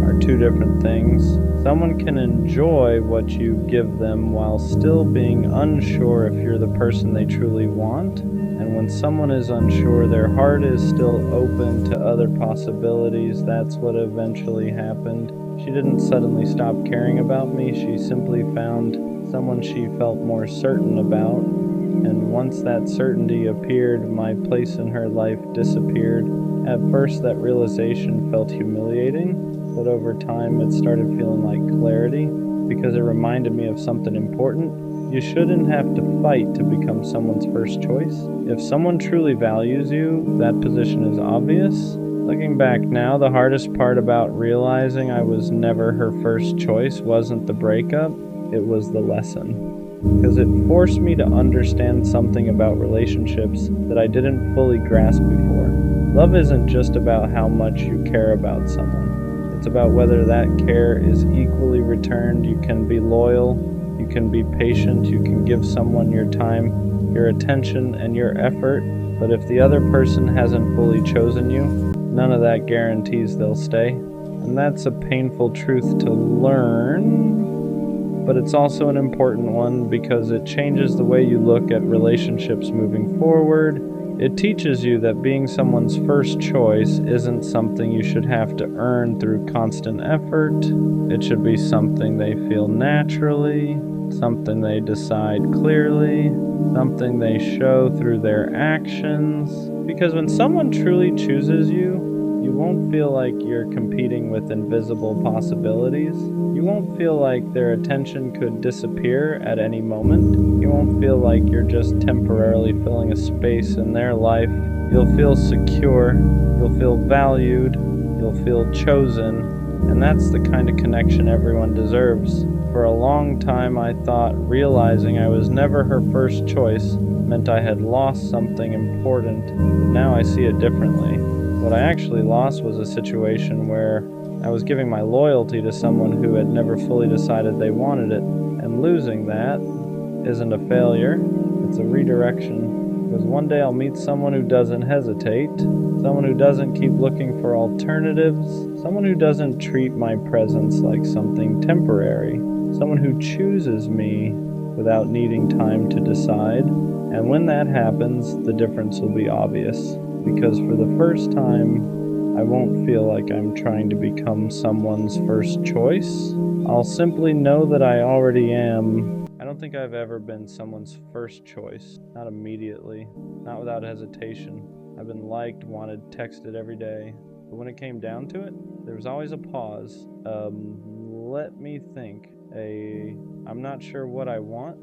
are two different things. Someone can enjoy what you give them while still being unsure if you're the person they truly want. And when someone is unsure, their heart is still open to other possibilities. That's what eventually happened. She didn't suddenly stop caring about me. She simply found someone she felt more certain about. And once that certainty appeared, my place in her life disappeared. At first, that realization felt humiliating, but over time it started feeling like clarity, because it reminded me of something important. You shouldn't have to fight to become someone's first choice. If someone truly values you, that position is obvious. Looking back now, the hardest part about realizing I was never her first choice wasn't the breakup, it was the lesson. Because it forced me to understand something about relationships that I didn't fully grasp before. Love isn't just about how much you care about someone. It's about whether that care is equally returned. You can be loyal, you can be patient, you can give someone your time, your attention, and your effort. But if the other person hasn't fully chosen you, none of that guarantees they'll stay. And that's a painful truth to learn, but it's also an important one because it changes the way you look at relationships moving forward. It teaches you that being someone's first choice isn't something you should have to earn through constant effort. It should be something they feel naturally, something they decide clearly, something they show through their actions. Because when someone truly chooses you, you won't feel like you're competing with invisible possibilities. You won't feel like their attention could disappear at any moment. You won't feel like you're just temporarily filling a space in their life. You'll feel secure, you'll feel valued, you'll feel chosen, and that's the kind of connection everyone deserves. For a long time, I thought realizing I was never her first choice meant I had lost something important, but now I see it differently. What I actually lost was a situation where I was giving my loyalty to someone who had never fully decided they wanted it, and losing that isn't a failure, it's a redirection. Because one day I'll meet someone who doesn't hesitate, someone who doesn't keep looking for alternatives, someone who doesn't treat my presence like something temporary, someone who chooses me without needing time to decide. And when that happens, the difference will be obvious. Because for the first time, I won't feel like I'm trying to become someone's first choice. I'll simply know that I already am. I don't think I've ever been someone's first choice. Not immediately. Not without hesitation. I've been liked, wanted, texted every day. But when it came down to it, there was always a pause. Let me think. I'm not sure what I want.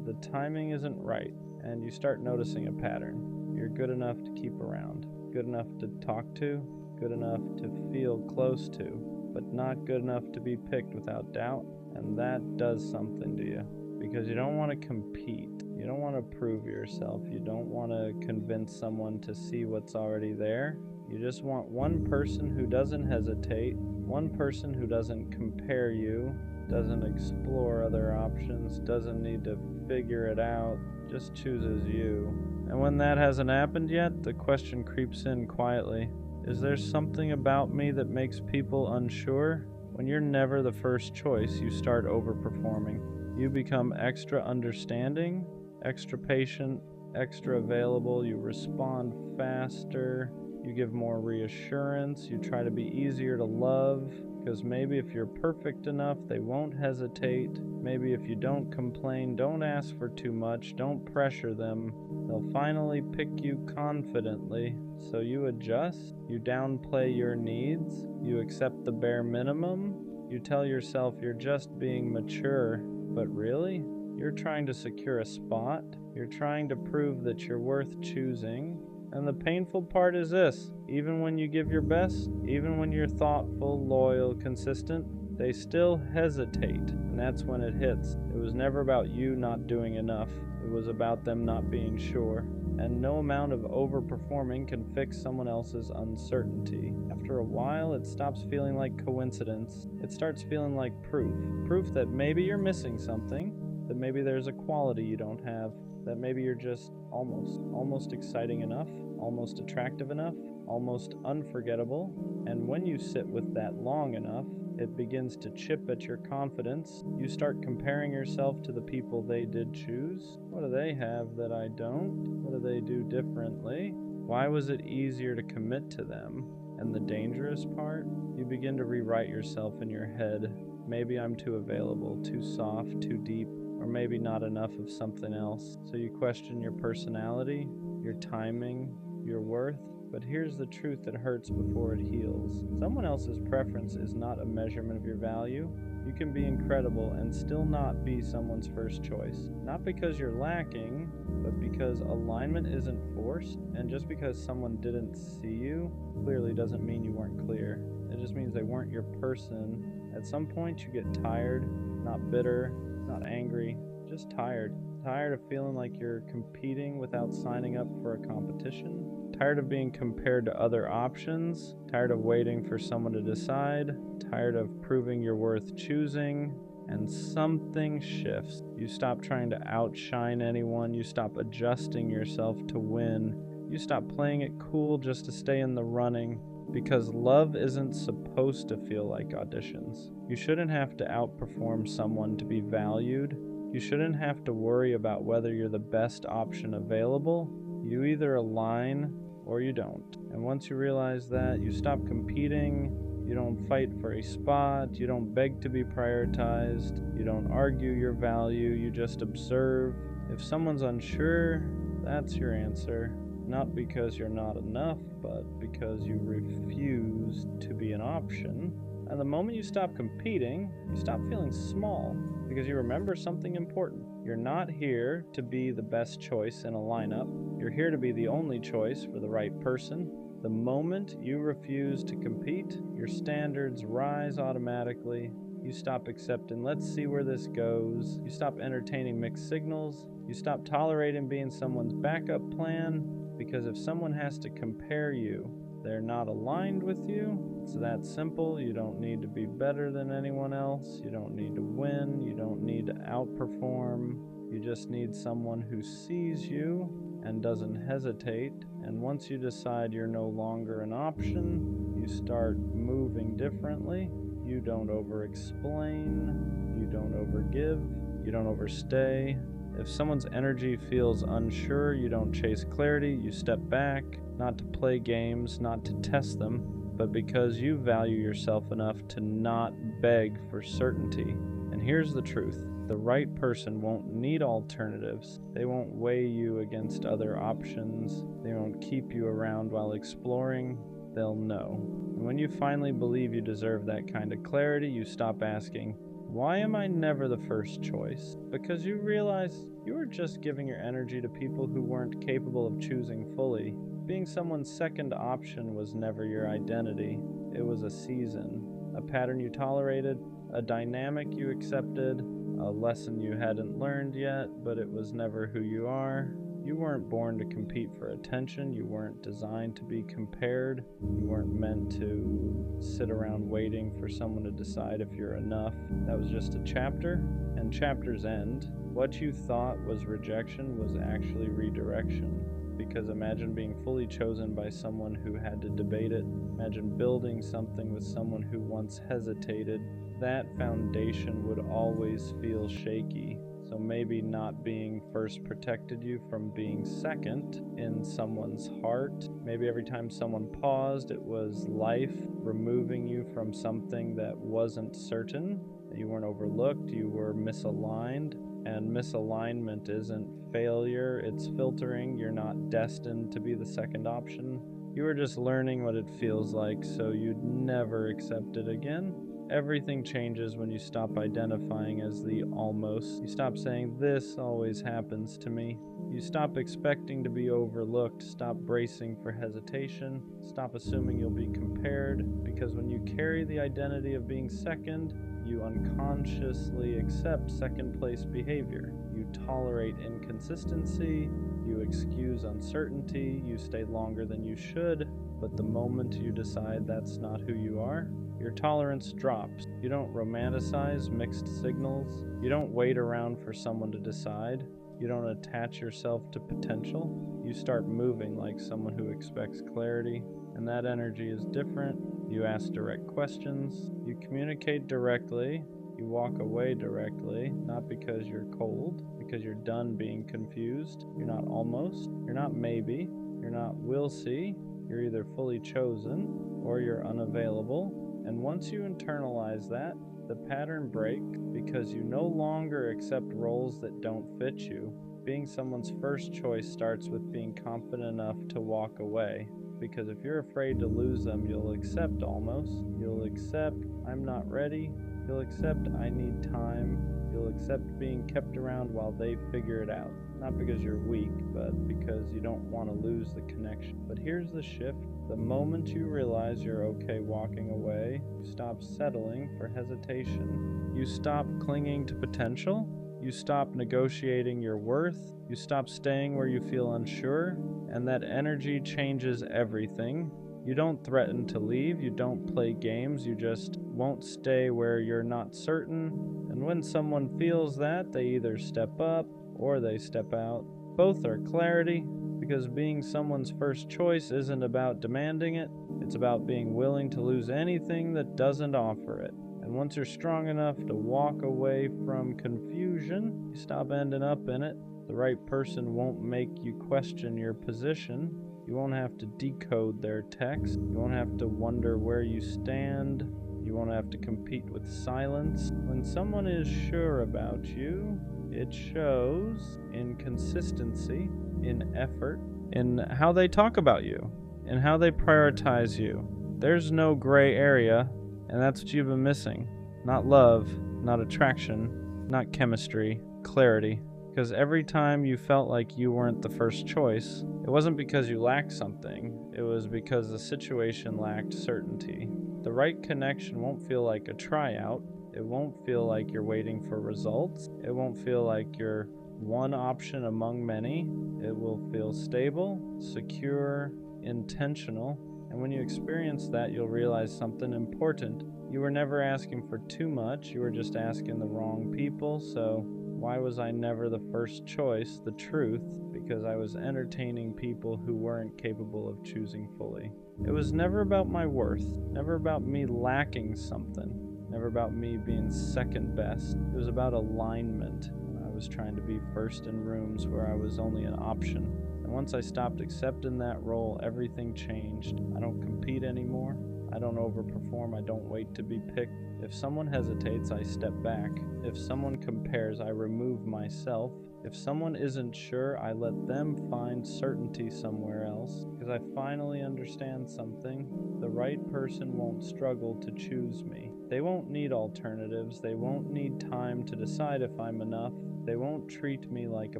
The timing isn't right. And you start noticing a pattern. You're good enough to keep around, good enough to talk to, good enough to feel close to, but not good enough to be picked without doubt. And that does something to you, because you don't want to compete. You don't want to prove yourself. You don't want to convince someone to see what's already there. You just want one person who doesn't hesitate, one person who doesn't compare you, doesn't explore other options, doesn't need to figure it out, just chooses you. And when that hasn't happened yet, the question creeps in quietly. Is there something about me that makes people unsure? When you're never the first choice, you start overperforming. You become extra understanding, extra patient, extra available, you respond faster, you give more reassurance, you try to be easier to love, because maybe if you're perfect enough, they won't hesitate. Maybe if you don't complain, don't ask for too much, don't pressure them, they'll finally pick you confidently. So you adjust, you downplay your needs, you accept the bare minimum, you tell yourself you're just being mature, but really, you're trying to secure a spot, you're trying to prove that you're worth choosing. And the painful part is this: even when you give your best, even when you're thoughtful, loyal, consistent, they still hesitate. And that's when it hits. It was never about you not doing enough. It was about them not being sure. And no amount of overperforming can fix someone else's uncertainty. After a while, it stops feeling like coincidence. It starts feeling like proof. Proof that maybe you're missing something, that maybe there's a quality you don't have, that maybe you're just almost exciting enough, almost attractive enough, almost unforgettable. And when you sit with that long enough, it begins to chip at your confidence. You start comparing yourself to the people they did choose. What do they have that I don't? What do they do differently? Why was it easier to commit to them? And the dangerous part? You begin to rewrite yourself in your head. Maybe I'm too available, too soft, too deep, or maybe not enough of something else. So you question your personality, your timing, your worth. But here's the truth that hurts before it heals. Someone else's preference is not a measurement of your value. You can be incredible and still not be someone's first choice. Not because you're lacking, but because alignment isn't forced. And just because someone didn't see you clearly doesn't mean you weren't clear. It just means they weren't your person. At some point you get tired, not bitter, not angry, just tired. Tired of feeling like you're competing without signing up for a competition. Tired of being compared to other options. Tired of waiting for someone to decide. Tired of proving you're worth choosing. And something shifts. You stop trying to outshine anyone. You stop adjusting yourself to win. You stop playing it cool just to stay in the running. Because love isn't supposed to feel like auditions. You shouldn't have to outperform someone to be valued. You shouldn't have to worry about whether you're the best option available. You either align or you don't. And once you realize that, you stop competing. You don't fight for a spot. You don't beg to be prioritized. You don't argue your value. You just observe. If someone's unsure, that's your answer. Not because you're not enough, but because you refuse to be an option. And the moment you stop competing, you stop feeling small, because you remember something important. You're not here to be the best choice in a lineup. You're here to be the only choice for the right person. The moment you refuse to compete, your standards rise automatically. You stop accepting, let's see where this goes. You stop entertaining mixed signals. You stop tolerating being someone's backup plan. Because if someone has to compare you, they're not aligned with you. It's that simple. You don't need to be better than anyone else. You don't need to win. You don't need to outperform. You just need someone who sees you and doesn't hesitate. And once you decide you're no longer an option, you start moving differently. You don't over-explain. You don't over-give. You don't overstay. If someone's energy feels unsure, you don't chase clarity, you step back, not to play games, not to test them, but because you value yourself enough to not beg for certainty. And here's the truth: the right person won't need alternatives. They won't weigh you against other options. They won't keep you around while exploring. They'll know. And when you finally believe you deserve that kind of clarity, you stop asking, why am I never the first choice? Because you realize you were just giving your energy to people who weren't capable of choosing fully. Being someone's second option was never your identity. It was a season, a pattern you tolerated, a dynamic you accepted, a lesson you hadn't learned yet, but it was never who you are. You weren't born to compete for attention. You weren't designed to be compared. You weren't meant to sit around waiting for someone to decide if you're enough. That was just a chapter, and chapters end. What you thought was rejection was actually redirection. Because imagine being fully chosen by someone who had to debate it. Imagine building something with someone who once hesitated. That foundation would always feel shaky. So maybe not being first protected you from being second in someone's heart. Maybe every time someone paused, it was life removing you from something that wasn't certain. You weren't overlooked, you were misaligned. And misalignment isn't failure, it's filtering. You're not destined to be the second option. You were just learning what it feels like, so you'd never accept it again. Everything changes when you stop identifying as the almost. You stop saying, this always happens to me. You stop expecting to be overlooked, stop bracing for hesitation, stop assuming you'll be compared, because when you carry the identity of being second, you unconsciously accept second-place behavior. You tolerate inconsistency, you excuse uncertainty, you stay longer than you should, but the moment you decide that's not who you are, your tolerance drops. You don't romanticize mixed signals. You don't wait around for someone to decide. You don't attach yourself to potential. You start moving like someone who expects clarity, and that energy is different. You ask direct questions. You communicate directly. You walk away directly, not because you're cold, because you're done being confused. You're not almost. You're not maybe. You're not will see. You're either fully chosen or you're unavailable. And once you internalize that, the pattern breaks because you no longer accept roles that don't fit you. Being someone's first choice starts with being confident enough to walk away. Because if you're afraid to lose them, you'll accept almost. You'll accept, I'm not ready. You'll accept, I need time. You'll accept being kept around while they figure it out. Not because you're weak, but because you don't want to lose the connection. But here's the shift. The moment you realize you're okay walking away, you stop settling for hesitation. You stop clinging to potential. You stop negotiating your worth. You stop staying where you feel unsure. And that energy changes everything. You don't threaten to leave. You don't play games. You just won't stay where you're not certain. And when someone feels that, they either step up or they step out. Both are clarity, because being someone's first choice isn't about demanding it. It's about being willing to lose anything that doesn't offer it. And once you're strong enough to walk away from confusion, you stop ending up in it. The right person won't make you question your position. You won't have to decode their text. You won't have to wonder where you stand. You won't have to compete with silence. When someone is sure about you, it shows in consistency, in effort, in how they talk about you, in how they prioritize you. There's no gray area, and that's what you've been missing. Not love, not attraction, not chemistry, clarity. Because every time you felt like you weren't the first choice, it wasn't because you lacked something, it was because the situation lacked certainty. The right connection won't feel like a tryout. It won't feel like you're waiting for results. It won't feel like you're one option among many. It will feel stable, secure, intentional. And when you experience that, you'll realize something important. You were never asking for too much. You were just asking the wrong people. So why was I never the first choice? The truth, because I was entertaining people who weren't capable of choosing fully. It was never about my worth, never about me lacking something, never about me being second best. It was about alignment. I was trying to be first in rooms where I was only an option. And once I stopped accepting that role, everything changed. I don't compete anymore. I don't overperform. I don't wait to be picked. If someone hesitates, I step back. If someone compares, I remove myself. If someone isn't sure, I let them find certainty somewhere else. Because I finally understand something. The right person won't struggle to choose me. They won't need alternatives. They won't need time to decide if I'm enough. They won't treat me like a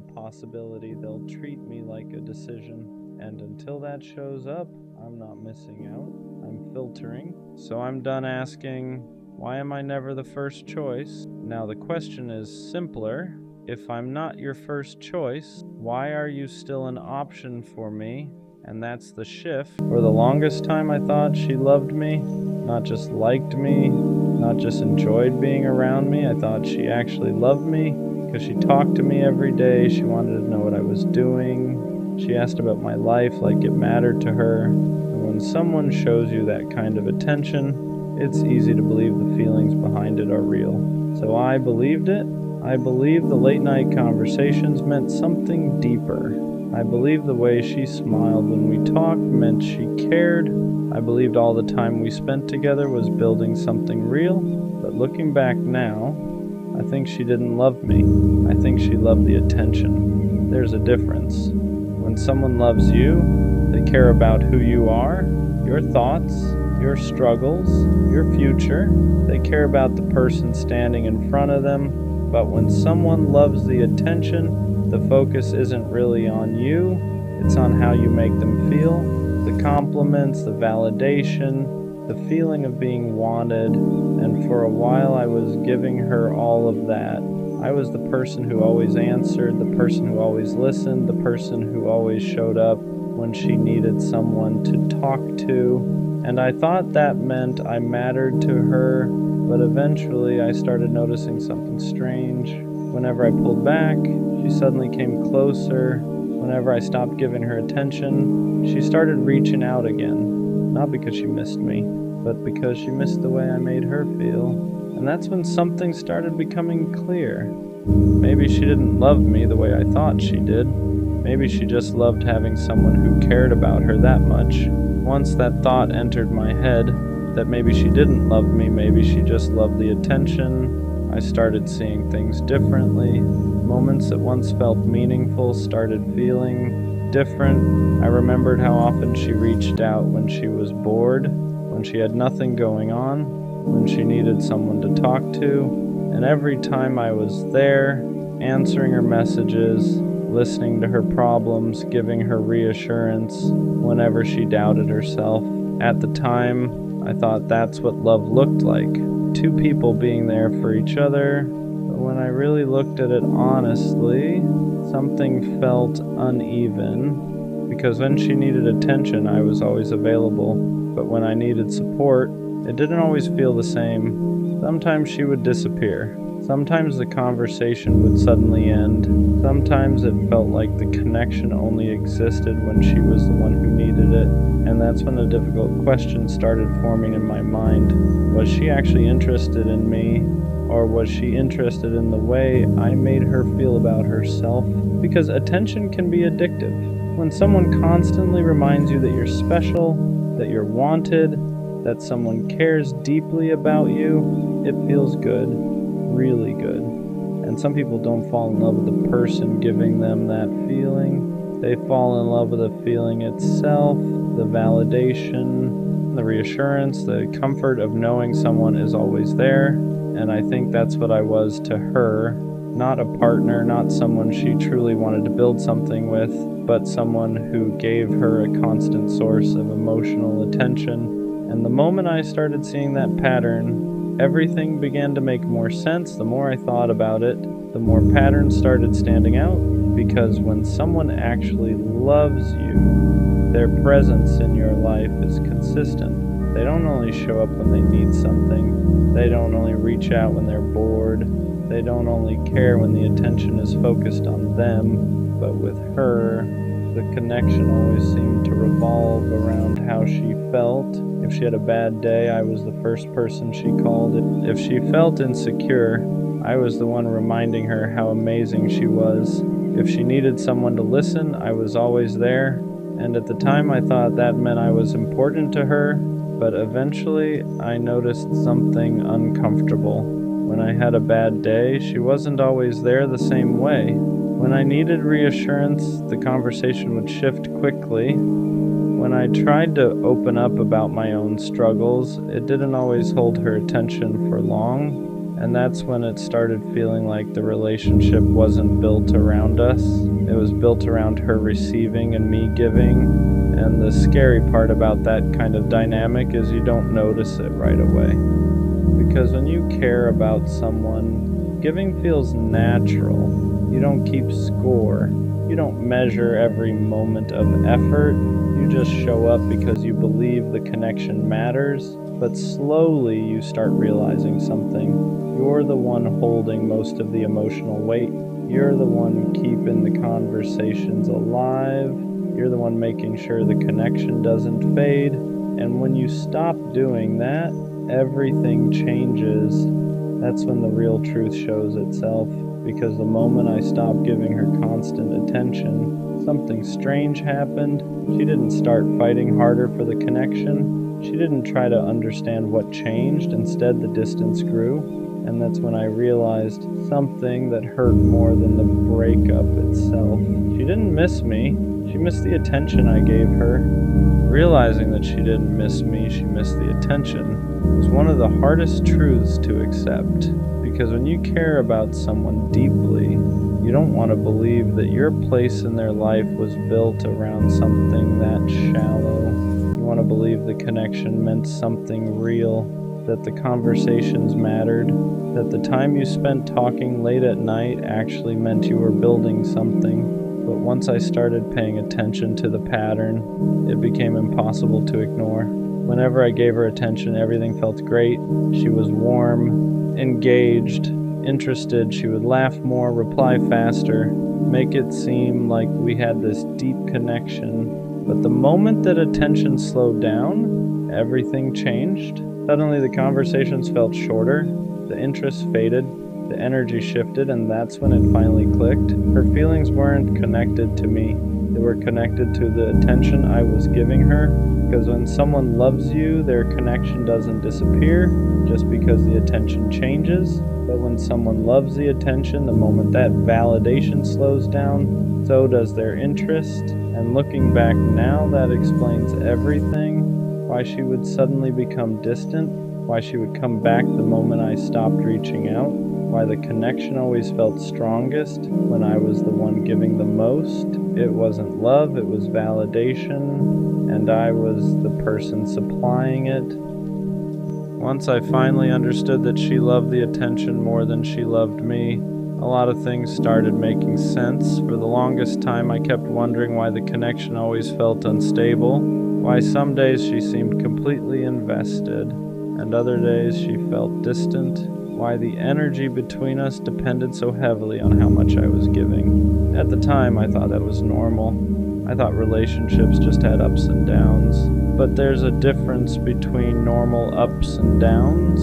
possibility. They'll treat me like a decision. And until that shows up, I'm not missing out. I'm filtering. So I'm done asking, why am I never the first choice? Now the question is simpler. if I'm not your first choice, why are you still an option for me? And that's the shift. For the longest time, I thought she loved me, not just liked me, not just enjoyed being around me. I thought she actually loved me because she talked to me every day. She wanted to know what I was doing. She asked about my life like it mattered to her. And when someone shows you that kind of attention, it's easy to believe the feelings behind it are real. So I believed it. I believed the late night conversations meant something deeper. I believed the way she smiled when we talked meant she cared. I believed all the time we spent together was building something real. But looking back now, I think she didn't love me. I think she loved the attention. There's a difference. When someone loves you, they care about who you are, your thoughts, your struggles, your future. They care about the person standing in front of them. But when someone loves the attention, the focus isn't really on you, it's on how you make them feel. The compliments, the validation, the feeling of being wanted. And for a while I was giving her all of that. I was the person who always answered, the person who always listened, the person who always showed up when she needed someone to talk to. And I thought that meant I mattered to her, but eventually I started noticing something strange. Whenever I pulled back, she suddenly came closer. Whenever I stopped giving her attention, she started reaching out again. Not because she missed me, but because she missed the way I made her feel. And that's when something started becoming clear. Maybe she didn't love me the way I thought she did. Maybe she just loved having someone who cared about her that much. Once that thought entered my head, that maybe she didn't love me, maybe she just loved the attention, I started seeing things differently. Moments that once felt meaningful started feeling different. I remembered how often she reached out when she was bored, when she had nothing going on, when she needed someone to talk to. And every time I was there, answering her messages, listening to her problems, giving her reassurance whenever she doubted herself. At the time, I thought that's what love looked like. Two people being there for each other. But when I really looked at it honestly, something felt uneven. Because when she needed attention, I was always available. But when I needed support, it didn't always feel the same. Sometimes she would disappear. Sometimes the conversation would suddenly end. Sometimes it felt like the connection only existed when she was the one who needed it. And that's when a difficult question started forming in my mind. Was she actually interested in me? Or was she interested in the way I made her feel about herself? Because attention can be addictive. When someone constantly reminds you that you're special, that you're wanted, that someone cares deeply about you, it feels good. Really good. And some people don't fall in love with the person giving them that feeling. They fall in love with the feeling itself, the validation, the reassurance, the comfort of knowing someone is always there. And I think that's what I was to her. Not a partner, not someone she truly wanted to build something with, but someone who gave her a constant source of emotional attention. And the moment I started seeing that pattern, everything began to make more sense. The more I thought about it, the more patterns started standing out. Because when someone actually loves you, their presence in your life is consistent. They don't only show up when they need something. They don't only reach out when they're bored. They don't only care when the attention is focused on them. But with her, the connection always seemed to revolve around how she felt. If she had a bad day, I was the first person she called. If she felt insecure, I was the one reminding her how amazing she was. If she needed someone to listen, I was always there. And at the time I thought that meant I was important to her, but eventually I noticed something uncomfortable. When I had a bad day, she wasn't always there the same way. When I needed reassurance, the conversation would shift quickly. When I tried to open up about my own struggles, it didn't always hold her attention for long, and that's when it started feeling like the relationship wasn't built around us. It was built around her receiving and me giving, and the scary part about that kind of dynamic is you don't notice it right away. Because when you care about someone, giving feels natural. You don't keep score. You don't measure every moment of effort. You just show up because you believe the connection matters, but slowly you start realizing something. You're the one holding most of the emotional weight. You're the one keeping the conversations alive. You're the one making sure the connection doesn't fade. And when you stop doing that, everything changes. That's when the real truth shows itself. Because the moment I stopped giving her constant attention, something strange happened. She didn't start fighting harder for the connection. She didn't try to understand what changed. Instead, the distance grew. And that's when I realized something that hurt more than the breakup itself. She didn't miss me. She missed the attention I gave her. Realizing that she didn't miss me, she missed the attention, was one of the hardest truths to accept. Because when you care about someone deeply, you don't want to believe that your place in their life was built around something that shallow. You want to believe the connection meant something real, that the conversations mattered, that the time you spent talking late at night actually meant you were building something. But once I started paying attention to the pattern, it became impossible to ignore. Whenever I gave her attention, everything felt great. She was warm, engaged, interested. She would laugh more, reply faster, make it seem like we had this deep connection. But the moment that attention slowed down, everything changed. Suddenly the conversations felt shorter, the interest faded, the energy shifted, and that's when it finally clicked. Her feelings weren't connected to me. They were connected to the attention I was giving her. Because when someone loves you, their connection doesn't disappear just because the attention changes. But when someone loves the attention, the moment that validation slows down, so does their interest. And looking back now, that explains everything. Why she would suddenly become distant, why she would come back the moment I stopped reaching out, why the connection always felt strongest when I was the one giving the most. It wasn't love, it was validation, and I was the person supplying it. Once I finally understood that she loved the attention more than she loved me, a lot of things started making sense. For the longest time, I kept wondering why the connection always felt unstable, why some days she seemed completely invested, and other days she felt distant, why the energy between us depended so heavily on how much I was giving. At the time, I thought that was normal. I thought relationships just had ups and downs. But there's a difference between normal ups and downs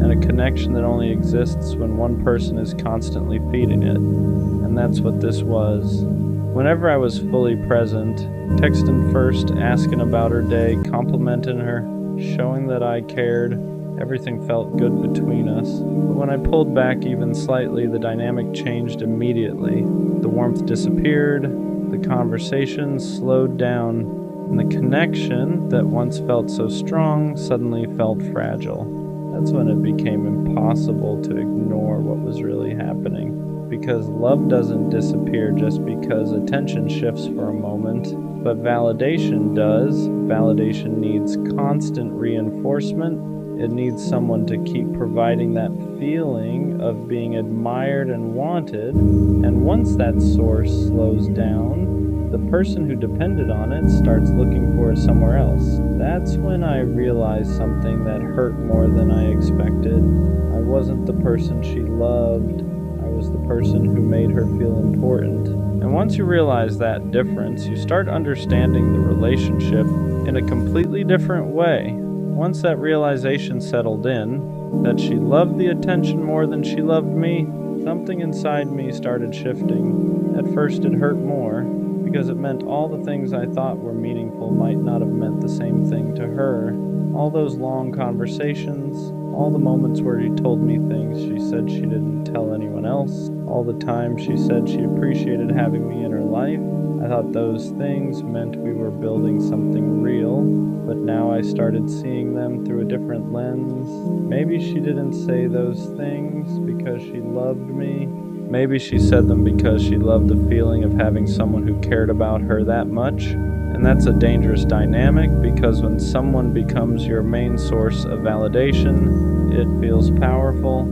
and a connection that only exists when one person is constantly feeding it. And that's what this was. Whenever I was fully present, texting first, asking about her day, complimenting her, showing that I cared, everything felt good between us. But when I pulled back even slightly, the dynamic changed immediately. The warmth disappeared, the conversation slowed down, and the connection that once felt so strong suddenly felt fragile. That's when it became impossible to ignore what was really happening. Because love doesn't disappear just because attention shifts for a moment, but validation does. Validation needs constant reinforcement. It needs someone to keep providing that feeling of being admired and wanted. And once that source slows down, the person who depended on it starts looking for it somewhere else. That's when I realized something that hurt more than I expected. I wasn't the person she loved. I was the person who made her feel important. And once you realize that difference, you start understanding the relationship in a completely different way. Once that realization settled in, that she loved the attention more than she loved me, something inside me started shifting. At first it hurt more, because it meant all the things I thought were meaningful might not have meant the same thing to her. All those long conversations, all the moments where she told me things she said she didn't tell anyone else, all the times she said she appreciated having me in her life. I thought those things meant we were building something real, but now I started seeing them through a different lens. Maybe she didn't say those things because she loved me. Maybe she said them because she loved the feeling of having someone who cared about her that much. And that's a dangerous dynamic, because when someone becomes your main source of validation, it feels powerful.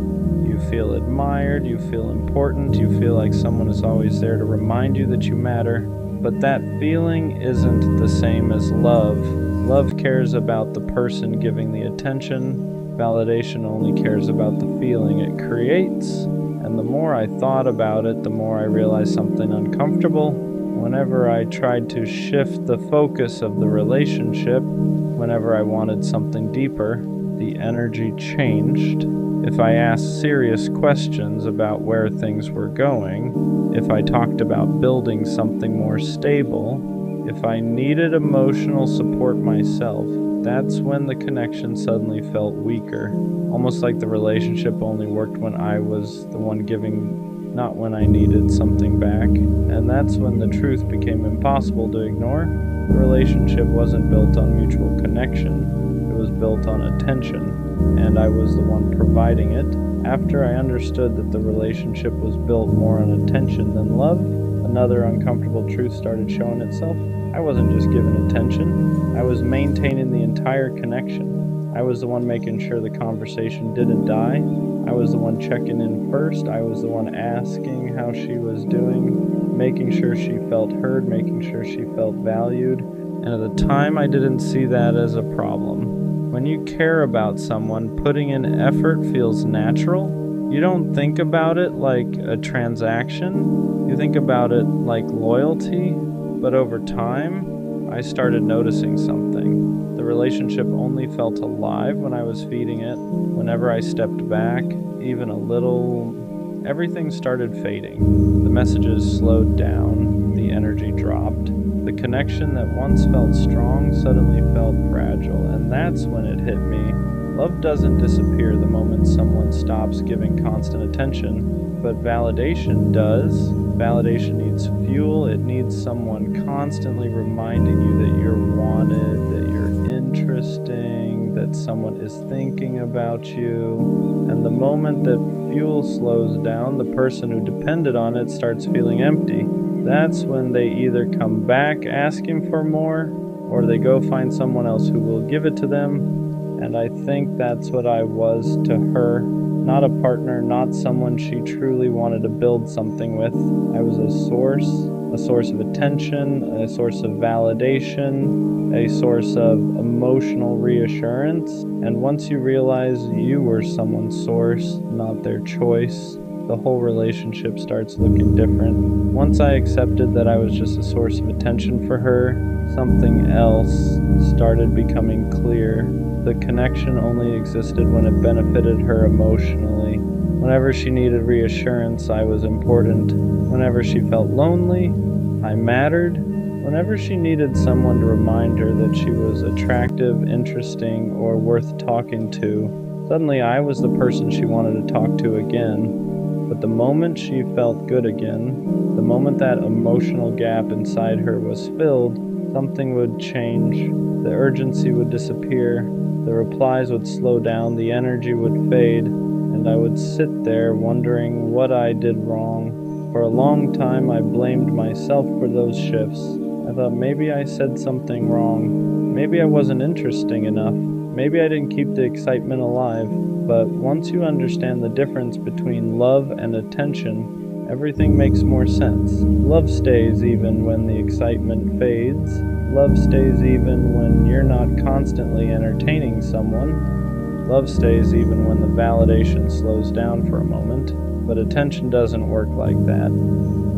You You feel admired, you feel important, you feel like someone is always there to remind you that you matter. But that feeling isn't the same as love. Love cares about the person giving the attention. Validation only cares about the feeling it creates. And the more I thought about it, the more I realized something uncomfortable. Whenever I tried to shift the focus of the relationship, whenever I wanted something deeper, the energy changed. If I asked serious questions about where things were going, if I talked about building something more stable, if I needed emotional support myself, that's when the connection suddenly felt weaker. Almost like the relationship only worked when I was the one giving, not when I needed something back. And that's when the truth became impossible to ignore. The relationship wasn't built on mutual connection. It was built on attention, and I was the one providing it. After I understood that the relationship was built more on attention than love, another uncomfortable truth started showing itself. I wasn't just giving attention, I was maintaining the entire connection. I was the one making sure the conversation didn't die. I was the one checking in first. I was the one asking how she was doing, making sure she felt heard, making sure she felt valued. And at the time, I didn't see that as a problem. When you care about someone, putting in effort feels natural. You don't think about it like a transaction. You think about it like loyalty. But over time, I started noticing something. The relationship only felt alive when I was feeding it. Whenever I stepped back, even a little, everything started fading. The messages slowed down, the energy dropped. The connection that once felt strong suddenly felt fragile, and that's when it hit me. Love doesn't disappear the moment someone stops giving constant attention, but validation does. Validation needs fuel. It needs someone constantly reminding you that you're wanted, that you're interesting, that someone is thinking about you. And the moment that fuel slows down, the person who depended on it starts feeling empty. That's when they either come back asking for more, or they go find someone else who will give it to them. And I think that's what I was to her. Not a partner, not someone she truly wanted to build something with. I was a source of attention, a source of validation, a source of emotional reassurance. And once you realize you were someone's source, not their choice, the whole relationship starts looking different. Once I accepted that I was just a source of attention for her, something else started becoming clear. The connection only existed when it benefited her emotionally. Whenever she needed reassurance, I was important. Whenever she felt lonely, I mattered. Whenever she needed someone to remind her that she was attractive, interesting, or worth talking to, suddenly I was the person she wanted to talk to again. But the moment she felt good again, the moment that emotional gap inside her was filled, something would change. The urgency would disappear. The replies would slow down, the energy would fade, and I would sit there wondering what I did wrong. For a long time, I blamed myself for those shifts. I thought maybe I said something wrong. Maybe I wasn't interesting enough. Maybe I didn't keep the excitement alive. But once you understand the difference between love and attention, everything makes more sense. Love stays even when the excitement fades. Love stays even when you're not constantly entertaining someone. Love stays even when the validation slows down for a moment. But attention doesn't work like that.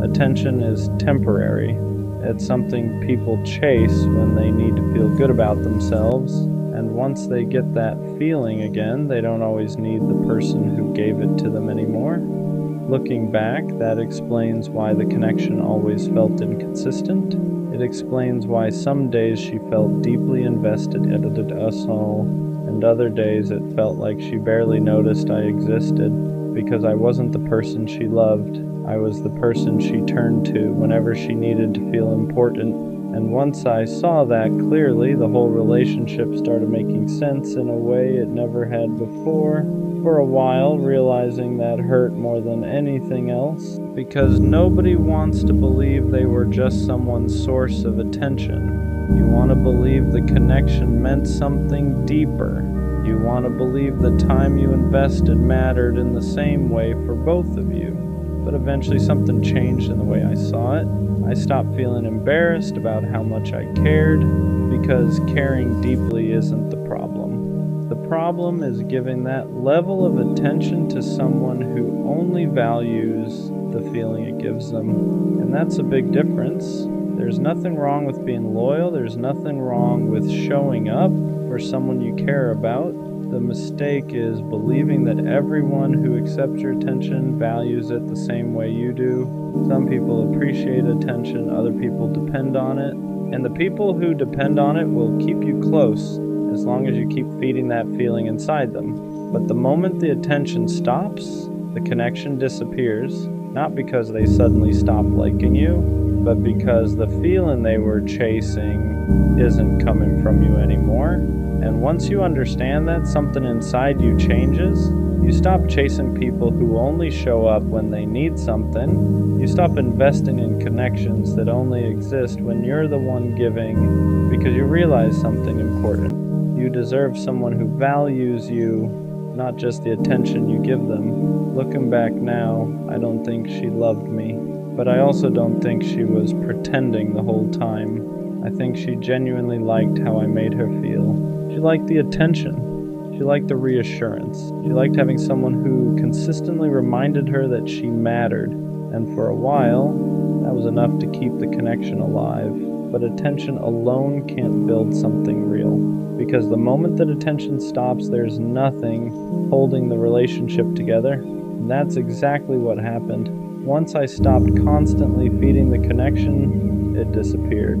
Attention is temporary. It's something people chase when they need to feel good about themselves. And once they get that feeling again, they don't always need the person who gave it to them anymore. Looking back, that explains why the connection always felt inconsistent. It explains why some days she felt deeply invested in us all, and other days it felt like she barely noticed I existed, because I wasn't the person she loved. I was the person she turned to whenever she needed to feel important. And once I saw that clearly, the whole relationship started making sense in a way it never had before. For a while, realizing that hurt more than anything else, because nobody wants to believe they were just someone's source of attention. You want to believe the connection meant something deeper. You want to believe the time you invested mattered in the same way for both of you. But eventually something changed in the way I saw it. I stopped feeling embarrassed about how much I cared, because caring deeply isn't the problem. The problem is giving that level of attention to someone who only values the feeling it gives them. And that's a big difference. There's nothing wrong with being loyal. There's nothing wrong with showing up for someone you care about. The mistake is believing that everyone who accepts your attention values it the same way you do. Some people appreciate attention, other people depend on it. And the people who depend on it will keep you close as long as you keep feeding that feeling inside them. But the moment the attention stops, the connection disappears, not because they suddenly stop liking you, but because the feeling they were chasing isn't coming from you anymore. And once you understand that, something inside you changes. You stop chasing people who only show up when they need something. You stop investing in connections that only exist when you're the one giving, because you realize something important. You deserve someone who values you, not just the attention you give them. Looking back now, I don't think she loved me, but I also don't think she was pretending the whole time. I think she genuinely liked how I made her feel. She liked the attention. She liked the reassurance. She liked having someone who consistently reminded her that she mattered. And for a while, that was enough to keep the connection alive. But attention alone can't build something real. Because the moment that attention stops, there's nothing holding the relationship together. And that's exactly what happened. Once I stopped constantly feeding the connection, it disappeared.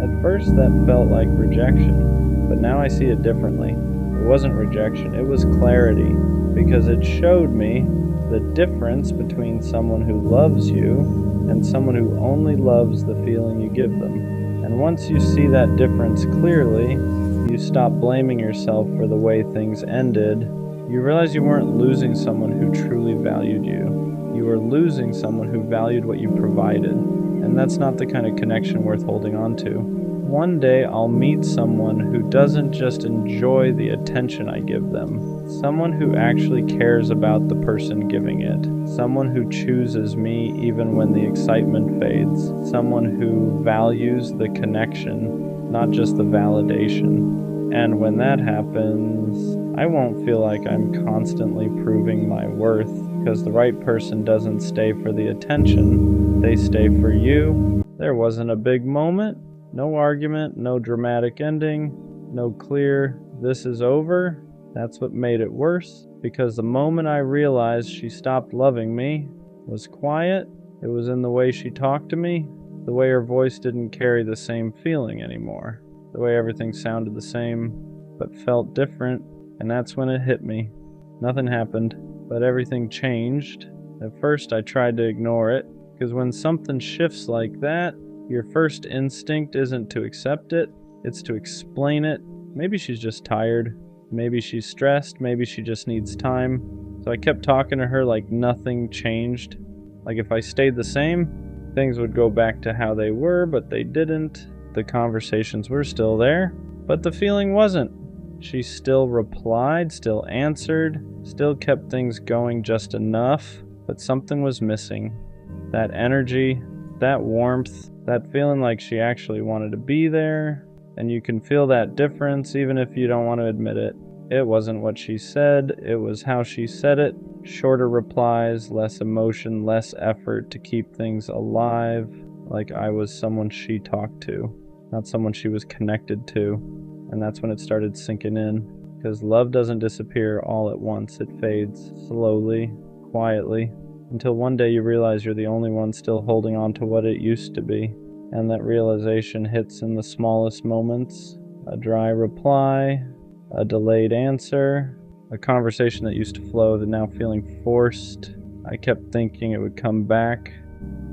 At first, that felt like rejection, but now I see it differently. It wasn't rejection, it was clarity, because it showed me the difference between someone who loves you and someone who only loves the feeling you give them. And once you see that difference clearly, you stop blaming yourself for the way things ended. You realize you weren't losing someone who truly valued you. You were losing someone who valued what you provided. And that's not the kind of connection worth holding on to. One day I'll meet someone who doesn't just enjoy the attention I give them. Someone who actually cares about the person giving it. Someone who chooses me even when the excitement fades. Someone who values the connection, not just the validation. And when that happens, I won't feel like I'm constantly proving my worth, because the right person doesn't stay for the attention, they stay for you. There wasn't a big moment, no argument, no dramatic ending, no clear, this is over. That's what made it worse, because the moment I realized she stopped loving me was quiet. It was in the way she talked to me, the way her voice didn't carry the same feeling anymore, the way everything sounded the same but felt different. And that's when it hit me. Nothing happened, but everything changed. At first I tried to ignore it, because when something shifts like that, your first instinct isn't to accept it, it's to explain it. Maybe she's just tired, maybe she's stressed, maybe she just needs time. So I kept talking to her like nothing changed. Like if I stayed the same, things would go back to how they were, but they didn't. The conversations were still there, but the feeling wasn't. She still replied, still answered, still kept things going just enough, but something was missing. That energy, that warmth, that feeling like she actually wanted to be there, and you can feel that difference even if you don't want to admit it. It wasn't what she said, it was how she said it. Shorter replies, less emotion, less effort to keep things alive, like I was someone she talked to, not someone she was connected to. And that's when it started sinking in, because love doesn't disappear all at once. It fades slowly, quietly, until one day you realize you're the only one still holding on to what it used to be. And that realization hits in the smallest moments. A dry reply, a delayed answer, a conversation that used to flow that now feeling forced. I kept thinking it would come back,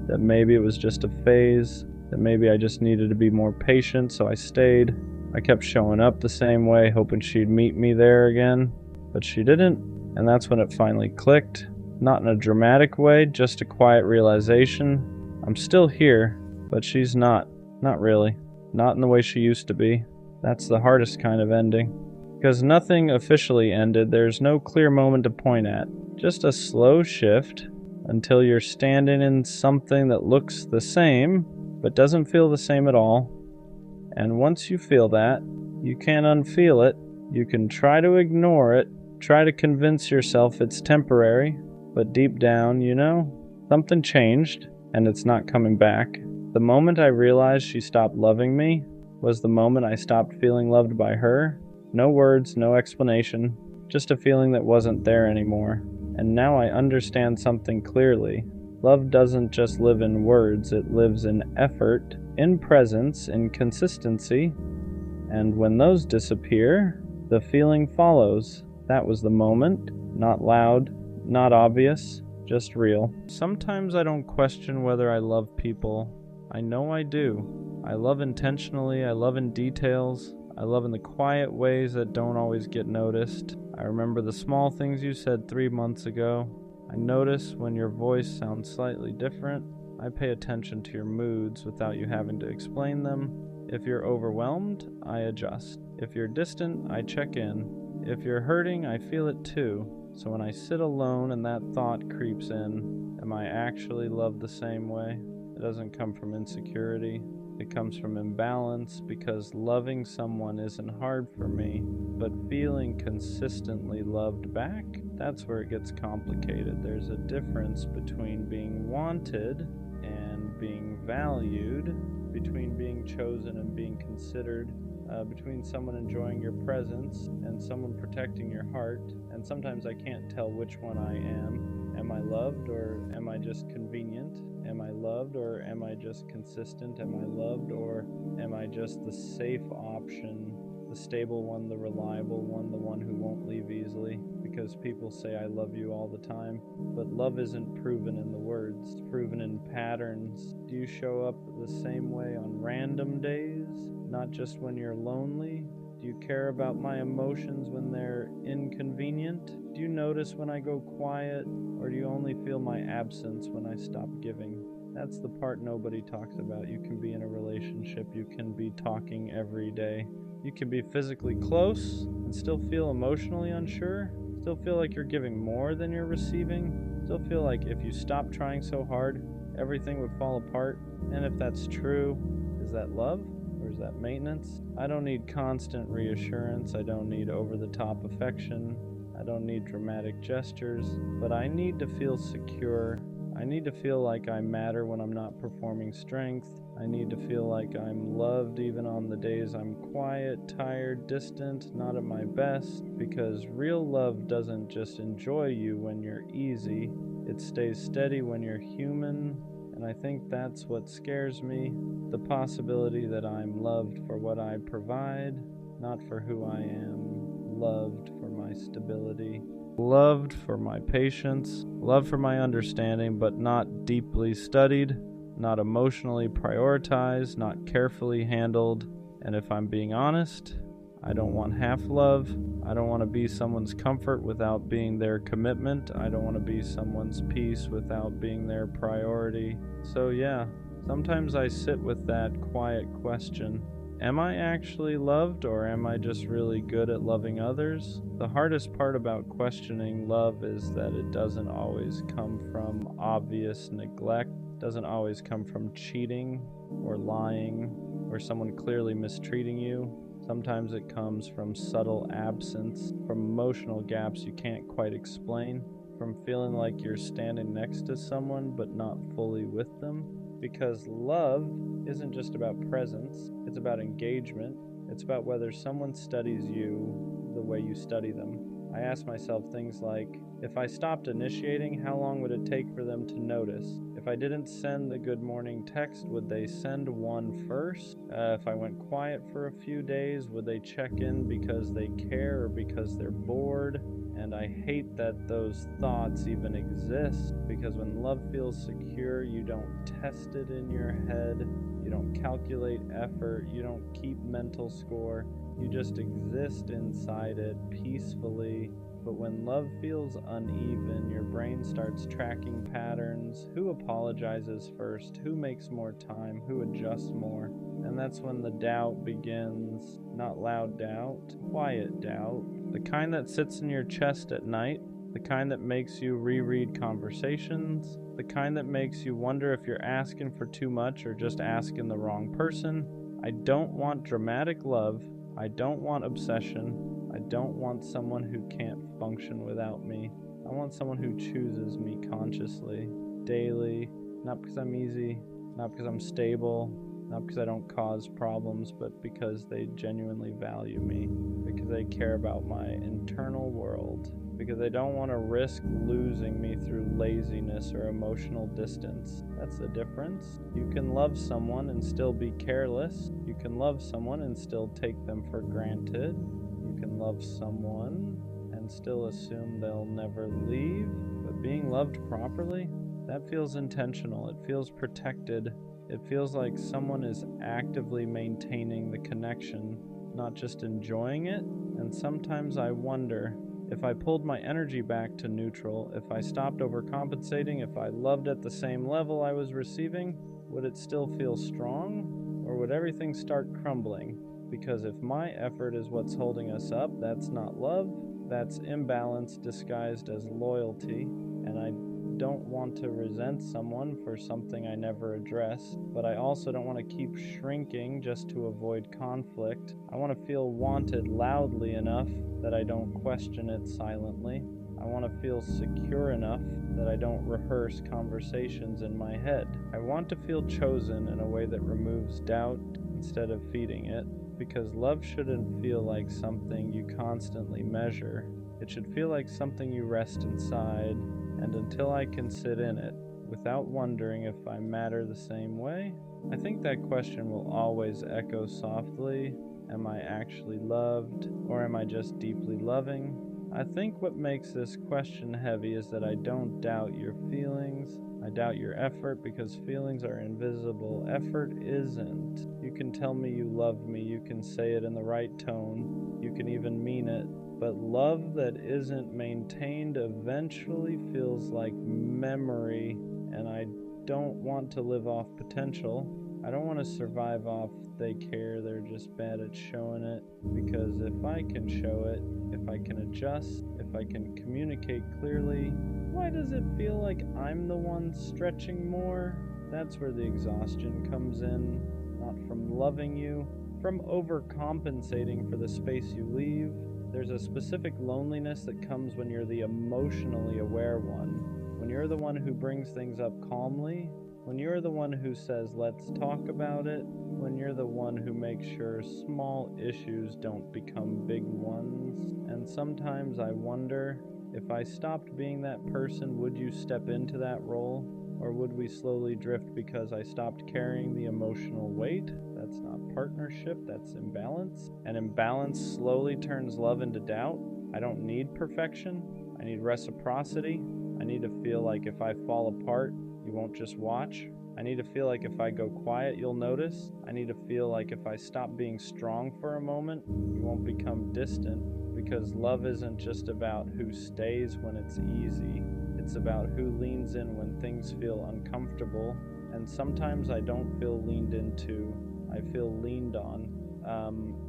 that maybe it was just a phase, that maybe I just needed to be more patient, so I stayed. I kept showing up the same way, hoping she'd meet me there again, but she didn't, and that's when it finally clicked. Not in a dramatic way, just a quiet realization. I'm still here, but she's not really. Not in the way she used to be. That's the hardest kind of ending, Because nothing officially ended, there's no clear moment to point at. Just a slow shift until you're standing in something that looks the same, but doesn't feel the same at all. And once you feel that, you can't unfeel it. You can try to ignore it, try to convince yourself it's temporary, but deep down, you know, something changed, and it's not coming back. The moment I realized she stopped loving me was the moment I stopped feeling loved by her. No words, no explanation, just a feeling that wasn't there anymore. And now I understand something clearly. Love doesn't just live in words, it lives in effort, in presence, in consistency. And when those disappear, the feeling follows. That was the moment, not loud, not obvious, just real. Sometimes I don't question whether I love people. I know I do. I love intentionally, I love in details, I love in the quiet ways that don't always get noticed. I remember the small things you said 3 months ago. I notice when your voice sounds slightly different. I pay attention to your moods without you having to explain them. If you're overwhelmed, I adjust. If you're distant, I check in. If you're hurting, I feel it too. So when I sit alone and that thought creeps in, am I actually loved the same way? It doesn't come from insecurity. It comes from imbalance, because loving someone isn't hard for me, but feeling consistently loved back, that's where it gets complicated. There's a difference between being wanted and being valued, between being chosen and being considered, between someone enjoying your presence and someone protecting your heart. And sometimes I can't tell which one I am. Am I loved, or am I just convenient? Am I loved, or am I just consistent? Am I loved, or am I just the safe option, the stable one, the reliable one, the one who won't leave easily? Because people say I love you all the time, but love isn't proven in the words, it's proven in patterns. Do you show up the same way on random days, not just when you're lonely? Do you care about my emotions when they're inconvenient? Do you notice when I go quiet, or do you only feel my absence when I stop giving? That's the part nobody talks about. You can be in a relationship, you can be talking every day, you can be physically close and still feel emotionally unsure, still feel like you're giving more than you're receiving, still feel like if you stop trying so hard, everything would fall apart. And if that's true, is that love? Or is that maintenance? I don't need constant reassurance. I don't need over-the-top affection. I don't need dramatic gestures. But I need to feel secure. I need to feel like I matter when I'm not performing strength. I need to feel like I'm loved even on the days I'm quiet, tired, distant, not at my best. Because real love doesn't just enjoy you when you're easy. It stays steady when you're human. And I think that's what scares me, the possibility that I'm loved for what I provide, not for who I am, loved for my stability, loved for my patience, loved for my understanding, but not deeply studied, not emotionally prioritized, not carefully handled. And if I'm being honest, I don't want half love. I don't want to be someone's comfort without being their commitment. I don't want to be someone's peace without being their priority. So yeah, sometimes I sit with that quiet question. Am I actually loved, or am I just really good at loving others? The hardest part about questioning love is that it doesn't always come from obvious neglect, doesn't always come from cheating or lying or someone clearly mistreating you. Sometimes it comes from subtle absence, from emotional gaps you can't quite explain, from feeling like you're standing next to someone but not fully with them. Because love isn't just about presence, it's about engagement. It's about whether someone studies you the way you study them. I ask myself things like, if I stopped initiating, how long would it take for them to notice? If I didn't send the good morning text, would they send one first? If I went quiet for a few days, would they check in because they care or because they're bored? And I hate that those thoughts even exist, because when love feels secure, you don't test it in your head, you don't calculate effort, you don't keep mental score, you just exist inside it peacefully. But when love feels uneven, your brain starts tracking patterns. Who apologizes first? Who makes more time? Who adjusts more? And And that's when the doubt begins. Not loud doubt, quiet doubt. The kind that sits in your chest at night. The kind that makes you reread conversations. The kind that makes you wonder if you're asking for too much or just asking the wrong person. I don't want dramatic love. I don't want obsession. I don't want someone who can't function without me. I want someone who chooses me consciously, daily, not because I'm easy, not because I'm stable, not because I don't cause problems, but because they genuinely value me, because they care about my internal world, because they don't want to risk losing me through laziness or emotional distance. That's the difference. You can love someone and still be careless. You can love someone and still take them for granted. You can love someone and still assume they'll never leave. But being loved properly, that feels intentional. It feels protected. It feels like someone is actively maintaining the connection, not just enjoying it. And sometimes I wonder, if I pulled my energy back to neutral, if I stopped overcompensating, if I loved at the same level I was receiving, would it still feel strong? Or would everything start crumbling? Because if my effort is what's holding us up, that's not love, that's imbalance disguised as loyalty, and I don't want to resent someone for something I never addressed, but I also don't want to keep shrinking just to avoid conflict. I want to feel wanted loudly enough that I don't question it silently. I want to feel secure enough that I don't rehearse conversations in my head. I want to feel chosen in a way that removes doubt instead of feeding it, because love shouldn't feel like something you constantly measure. It should feel like something you rest inside, and until I can sit in it, without wondering if I matter the same way, I think that question will always echo softly. Am I actually loved, or am I just deeply loving? I think what makes this question heavy is that I don't doubt your feelings. I doubt your effort because feelings are invisible. Effort isn't. You can tell me you love me, you can say it in the right tone, you can even mean it. But love that isn't maintained eventually feels like memory, and I don't want to live off potential. I don't want to survive off they care, they're just bad at showing it. Because if I can show it, if I can adjust, if I can communicate clearly, why does it feel like I'm the one stretching more? That's where the exhaustion comes in, not from loving you, from overcompensating for the space you leave. There's a specific loneliness that comes when you're the emotionally aware one, when you're the one who brings things up calmly, when you're the one who says, let's talk about it, when you're the one who makes sure small issues don't become big ones. And sometimes I wonder, if I stopped being that person, would you step into that role? Or would we slowly drift because I stopped carrying the emotional weight? That's not partnership, that's imbalance. And imbalance slowly turns love into doubt. I don't need perfection. I need reciprocity. I need to feel like if I fall apart, you won't just watch. I need to feel like if I go quiet, you'll notice. I need to feel like if I stop being strong for a moment, you won't become distant. Because love isn't just about who stays when it's easy. It's about who leans in when things feel uncomfortable. And sometimes I don't feel leaned into, I feel leaned on.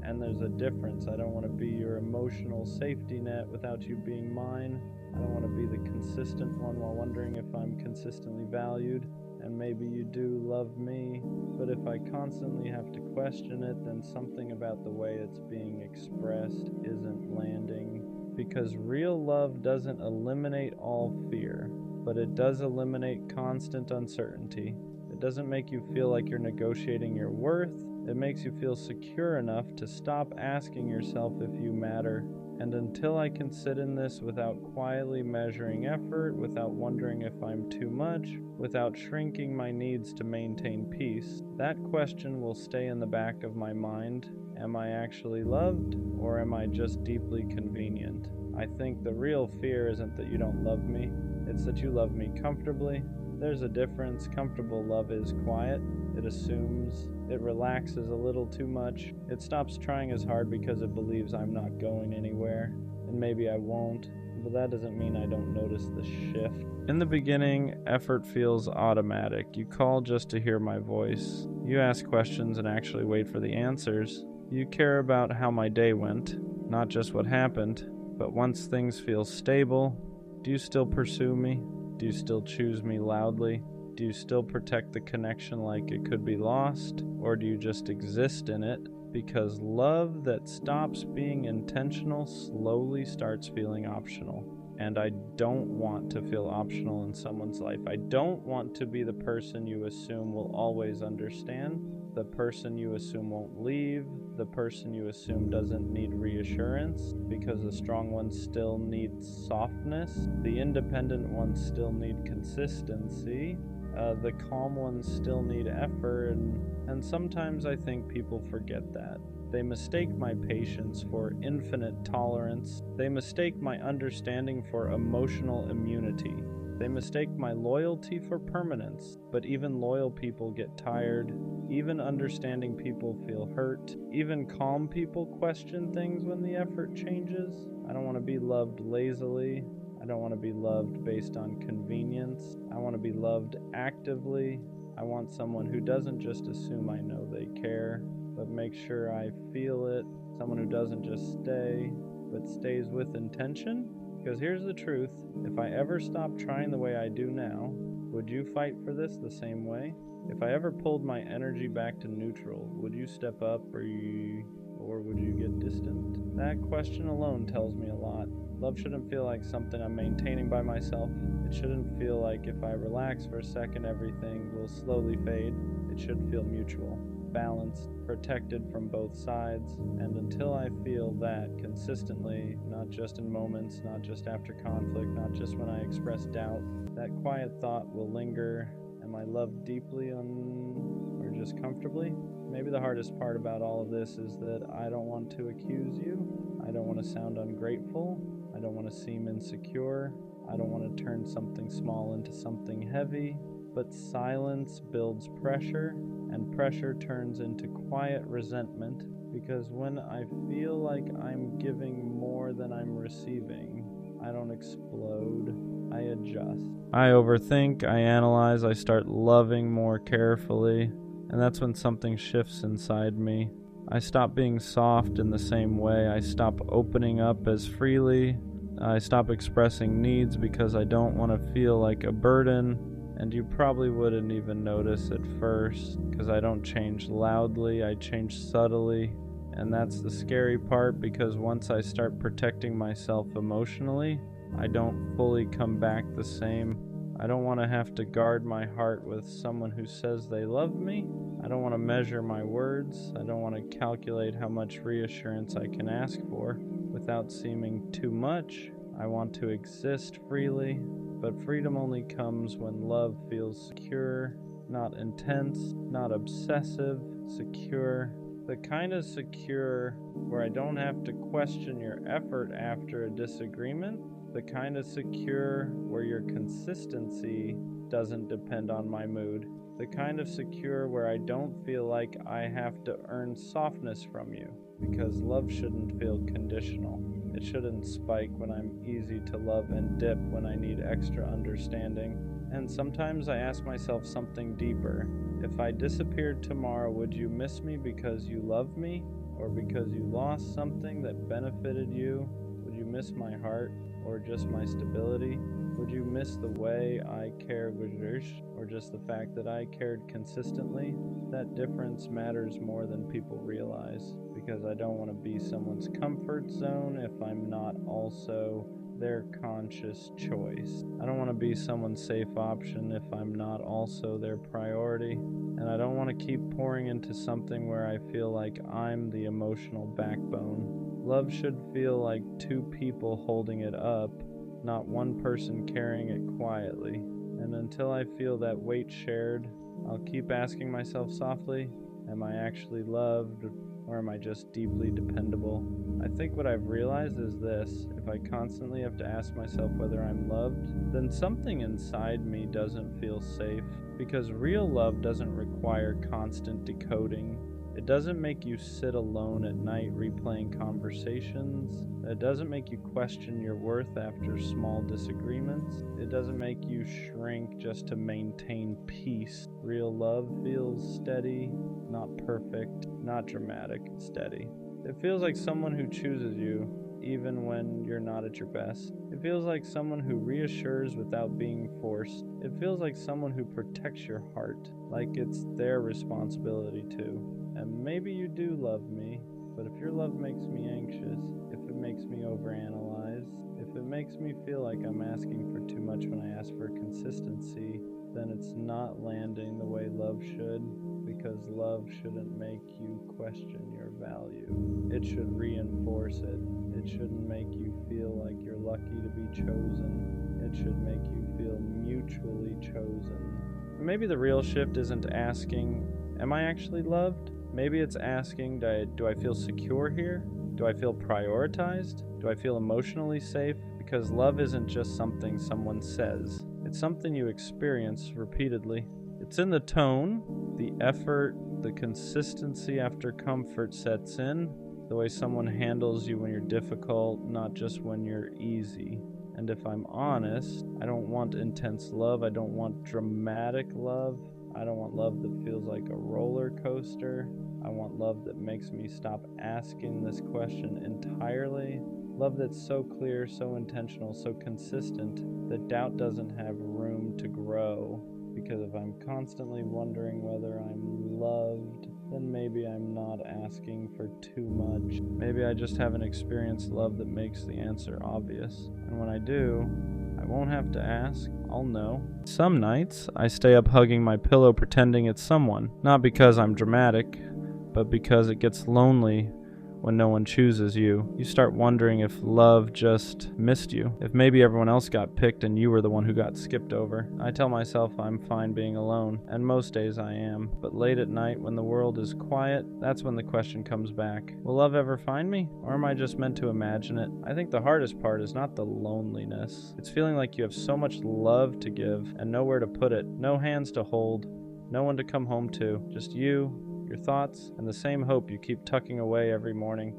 And there's a difference. I don't want to be your emotional safety net without you being mine. I don't want to be the consistent one while wondering if I'm consistently valued. And maybe you do love me, but if I constantly have to question it, then something about the way it's being expressed isn't landing. Because real love doesn't eliminate all fear, but it does eliminate constant uncertainty. It doesn't make you feel like you're negotiating your worth. It makes you feel secure enough to stop asking yourself if you matter. And until I can sit in this without quietly measuring effort, without wondering if I'm too much, without shrinking my needs to maintain peace, that question will stay in the back of my mind. Am I actually loved, or am I just deeply convenient? I think the real fear isn't that you don't love me, it's that you love me comfortably. There's a difference. Comfortable love is quiet. It assumes. It relaxes a little too much. It stops trying as hard because it believes I'm not going anywhere. And maybe I won't. but that doesn't mean I don't notice the shift. In the beginning, effort feels automatic. You call just to hear my voice. You ask questions and actually wait for the answers. You care about how my day went, not just what happened. But once things feel stable, do you still pursue me? Do you still choose me loudly? Do you still protect the connection like it could be lost? Or do you just exist in it? Because love that stops being intentional slowly starts feeling optional. And I don't want to feel optional in someone's life. I don't want to be the person you assume will always understand, the person you assume won't leave, the person you assume doesn't need reassurance, because the strong ones still need softness, the independent ones still need consistency, the calm ones still need effort, and sometimes I think people forget that. They mistake my patience for infinite tolerance. They mistake my understanding for emotional immunity. They mistake my loyalty for permanence. But even loyal people get tired. Even understanding people feel hurt. Even calm people question things when the effort changes. I don't want to be loved lazily. I don't want to be loved based on convenience. I want to be loved actively. I want someone who doesn't just assume I know they care, but make sure I feel it. Someone who doesn't just stay, but stays with intention. Because here's the truth, if I ever stopped trying the way I do now, would you fight for this the same way? If I ever pulled my energy back to neutral, would you step up or would you get distant? That question alone tells me a lot. Love shouldn't feel like something I'm maintaining by myself. It shouldn't feel like if I relax for a second, everything will slowly fade. It should feel mutual, balanced, protected from both sides. And until I feel that consistently, not just in moments, not just after conflict, not just when I express doubt, that quiet thought will linger. Am I loved deeply or just comfortably? Maybe the hardest part about all of this is that I don't want to accuse you. I don't want to sound ungrateful. I don't want to seem insecure. I don't want to turn something small into something heavy. But silence builds pressure, and pressure turns into quiet resentment, because when I feel like I'm giving more than I'm receiving, I don't explode, I adjust. I overthink, I analyze, I start loving more carefully, and that's when something shifts inside me. I stop being soft in the same way. I stop opening up as freely. I stop expressing needs because I don't want to feel like a burden. And you probably wouldn't even notice at first, because I don't change loudly, I change subtly. And that's the scary part, because once I start protecting myself emotionally, I don't fully come back the same. I don't want to have to guard my heart with someone who says they love me. I don't want to measure my words. I don't want to calculate how much reassurance I can ask for without seeming too much. I want to exist freely, but freedom only comes when love feels secure, not intense, not obsessive, secure. The kind of secure where I don't have to question your effort after a disagreement. The kind of secure where your consistency doesn't depend on my mood. The kind of secure where I don't feel like I have to earn softness from you. Because love shouldn't feel conditional. It shouldn't spike when I'm easy to love and dip when I need extra understanding. And sometimes I ask myself something deeper. If I disappeared tomorrow, would you miss me because you love me? Or because you lost something that benefited you? Would you miss my heart? Or just my stability? Would you miss the way I cared, or just the fact that I cared consistently? That difference matters more than people realize, because I don't want to be someone's comfort zone if I'm not also their conscious choice. I don't want to be someone's safe option if I'm not also their priority. And I don't want to keep pouring into something where I feel like I'm the emotional backbone. Love should feel like two people holding it up, not one person carrying it quietly. And until I feel that weight shared, I'll keep asking myself softly, am I actually loved, or am I just deeply dependable? I think what I've realized is this: if I constantly have to ask myself whether I'm loved, then something inside me doesn't feel safe, because real love doesn't require constant decoding. It It doesn't make you sit alone at night replaying conversations. It doesn't make you question your worth after small disagreements. It doesn't make you shrink just to maintain peace. Real love feels steady, not perfect, not dramatic, steady. It feels like someone who chooses you even when you're not at your best. It feels like someone who reassures without being forced. It feels like someone who protects your heart, like it's their responsibility too. And maybe you do love me, but if your love makes me anxious, if it makes me overanalyze, if it makes me feel like I'm asking for too much when I ask for consistency, then it's not landing the way love should, because love shouldn't make you question your value. It should reinforce it. It shouldn't make you feel like you're lucky to be chosen. It should make you feel mutually chosen. Maybe the real shift isn't asking, am I actually loved? Maybe it's asking, do I feel secure here? Do I feel prioritized? Do I feel emotionally safe? Because love isn't just something someone says. It's something you experience repeatedly. It's in the tone, the effort, the consistency after comfort sets in, the way someone handles you when you're difficult, not just when you're easy. And if I'm honest, I don't want intense love. I don't want dramatic love. I don't want love that feels like a roller coaster. I want love that makes me stop asking this question entirely. Love that's so clear, so intentional, so consistent that doubt doesn't have room to grow. Because if I'm constantly wondering whether I'm loved, then maybe I'm not asking for too much. Maybe I just haven't experienced love that makes the answer obvious. And when I do, I won't have to ask, I'll know. Some nights, I stay up hugging my pillow pretending it's someone. Not because I'm dramatic, but because it gets lonely when no one chooses you. You start wondering if love just missed you, if maybe everyone else got picked and you were the one who got skipped over. I tell myself I'm fine being alone, and most days I am. But late at night when the world is quiet, that's when the question comes back. Will love ever find me? Or am I just meant to imagine it? I think the hardest part is not the loneliness. It's feeling like you have so much love to give and nowhere to put it. No hands to hold, no one to come home to. Just you, your thoughts, and the same hope you keep tucking away every morning.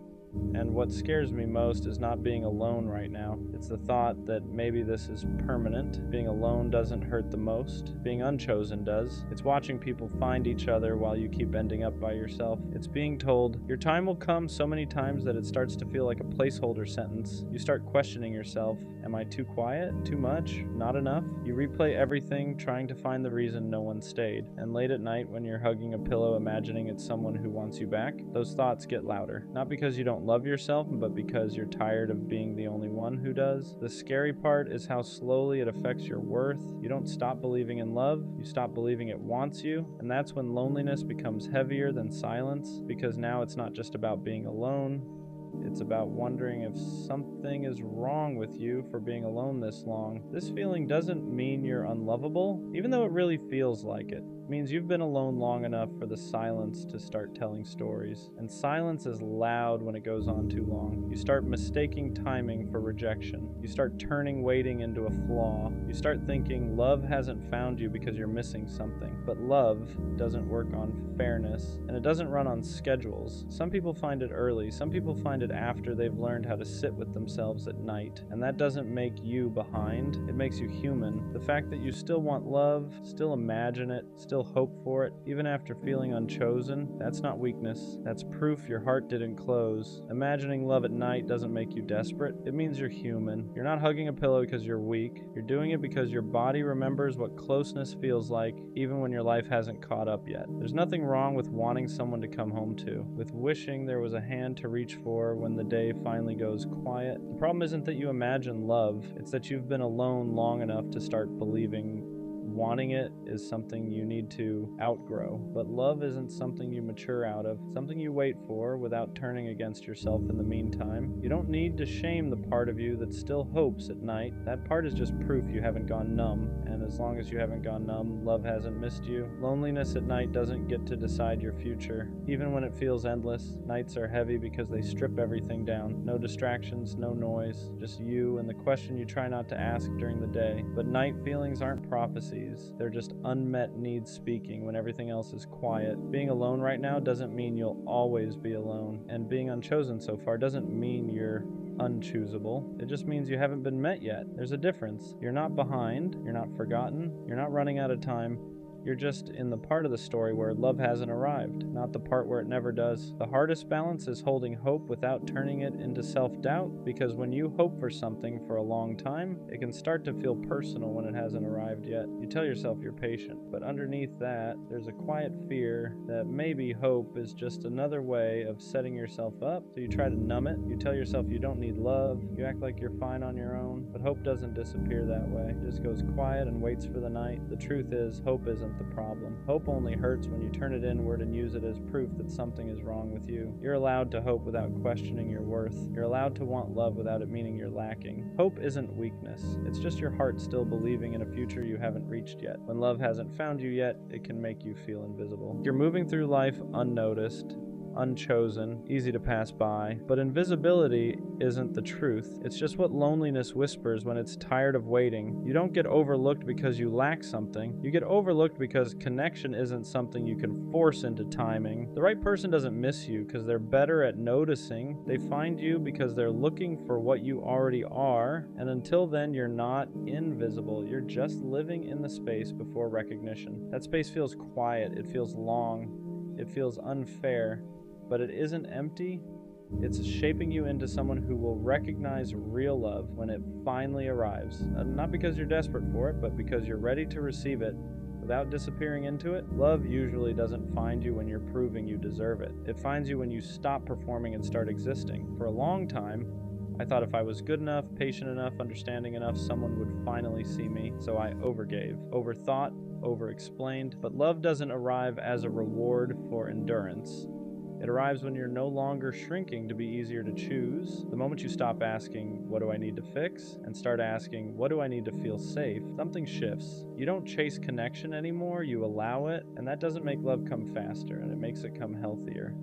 And what scares me most is not being alone right now. It's the thought that maybe this is permanent. Being alone doesn't hurt the most. Being unchosen does. It's watching people find each other while you keep ending up by yourself. It's being told, your time will come so many times that it starts to feel like a placeholder sentence. You start questioning yourself. Am I too quiet? Too much? Not enough? You replay everything, trying to find the reason no one stayed. And late at night, when you're hugging a pillow, imagining it's someone who wants you back, those thoughts get louder. Not because you don't love yourself, but because you're tired of being the only one who does. The scary part is how slowly it affects your worth. You don't stop believing in love, you stop believing it wants you, and that's when loneliness becomes heavier than silence, because now it's not just about being alone, it's about wondering if something is wrong with you for being alone this long. This feeling doesn't mean you're unlovable, even though it really feels like it. It means you've been alone long enough for the silence to start telling stories. And silence is loud when it goes on too long. You start mistaking timing for rejection. You start turning waiting into a flaw. You start thinking love hasn't found you because you're missing something. But love doesn't work on fairness, and it doesn't run on schedules. Some people find it early. Some people find it after they've learned how to sit with themselves at night. And that doesn't make you behind. It makes you human. The fact that you still want love, still imagine it, still hope for it, even after feeling unchosen, that's not weakness. That's proof your heart didn't close. Imagining love at night doesn't make you desperate. It means you're human. You're not hugging a pillow because you're weak. You're doing it because your body remembers what closeness feels like, even when your life hasn't caught up yet. There's nothing wrong with wanting someone to come home to, with wishing there was a hand to reach for when the day finally goes quiet. The problem isn't that you imagine love, it's that you've been alone long enough to start believing wanting it is something you need to outgrow. But love isn't something you mature out of, something you wait for without turning against yourself in the meantime. You don't need to shame the part of you that still hopes at night. That part is just proof you haven't gone numb. And as long as you haven't gone numb, love hasn't missed you. Loneliness at night doesn't get to decide your future. Even when it feels endless, nights are heavy because they strip everything down. No distractions, no noise, just you and the question you try not to ask during the day. But night feelings aren't prophecies. fantasies. They're just unmet needs speaking when everything else is quiet. Being alone right now doesn't mean you'll always be alone. And being unchosen so far doesn't mean you're unchoosable. It just means you haven't been met yet. There's a difference. You're not behind. You're not forgotten. You're not running out of time. You're just in the part of the story where love hasn't arrived, not the part where it never does. The hardest balance is holding hope without turning it into self-doubt, because when you hope for something for a long time, it can start to feel personal when it hasn't arrived yet. You tell yourself you're patient, but underneath that, there's a quiet fear that maybe hope is just another way of setting yourself up. So you try to numb it. You tell yourself you don't need love. You act like you're fine on your own, but hope doesn't disappear that way. It just goes quiet and waits for the night. The truth is, hope isn't the problem. Hope only hurts when you turn it inward and use it as proof that something is wrong with you. You're allowed to hope without questioning your worth. You're allowed to want love without it meaning you're lacking. Hope isn't weakness. It's just your heart still believing in a future you haven't reached yet. When love hasn't found you yet, it can make you feel invisible. You're moving through life unnoticed, unchosen, easy to pass by. But invisibility isn't the truth. It's just what loneliness whispers when it's tired of waiting. You don't get overlooked because you lack something. You get overlooked because connection isn't something you can force into timing. The right person doesn't miss you because they're better at noticing. They find you because they're looking for what you already are. And until then, you're not invisible. You're just living in the space before recognition. That space feels quiet. It feels long. It feels unfair. But it isn't empty. It's shaping you into someone who will recognize real love when it finally arrives. Not because you're desperate for it, but because you're ready to receive it without disappearing into it. Love usually doesn't find you when you're proving you deserve it. It finds you when you stop performing and start existing. For a long time, I thought if I was good enough, patient enough, understanding enough, someone would finally see me. So I overgave, overthought, over-explained. But love doesn't arrive as a reward for endurance. It arrives when you're no longer shrinking to be easier to choose. The moment you stop asking, what do I need to fix? And start asking, what do I need to feel safe? Something shifts. You don't chase connection anymore, you allow it, and that doesn't make love come faster, and it makes it come healthier.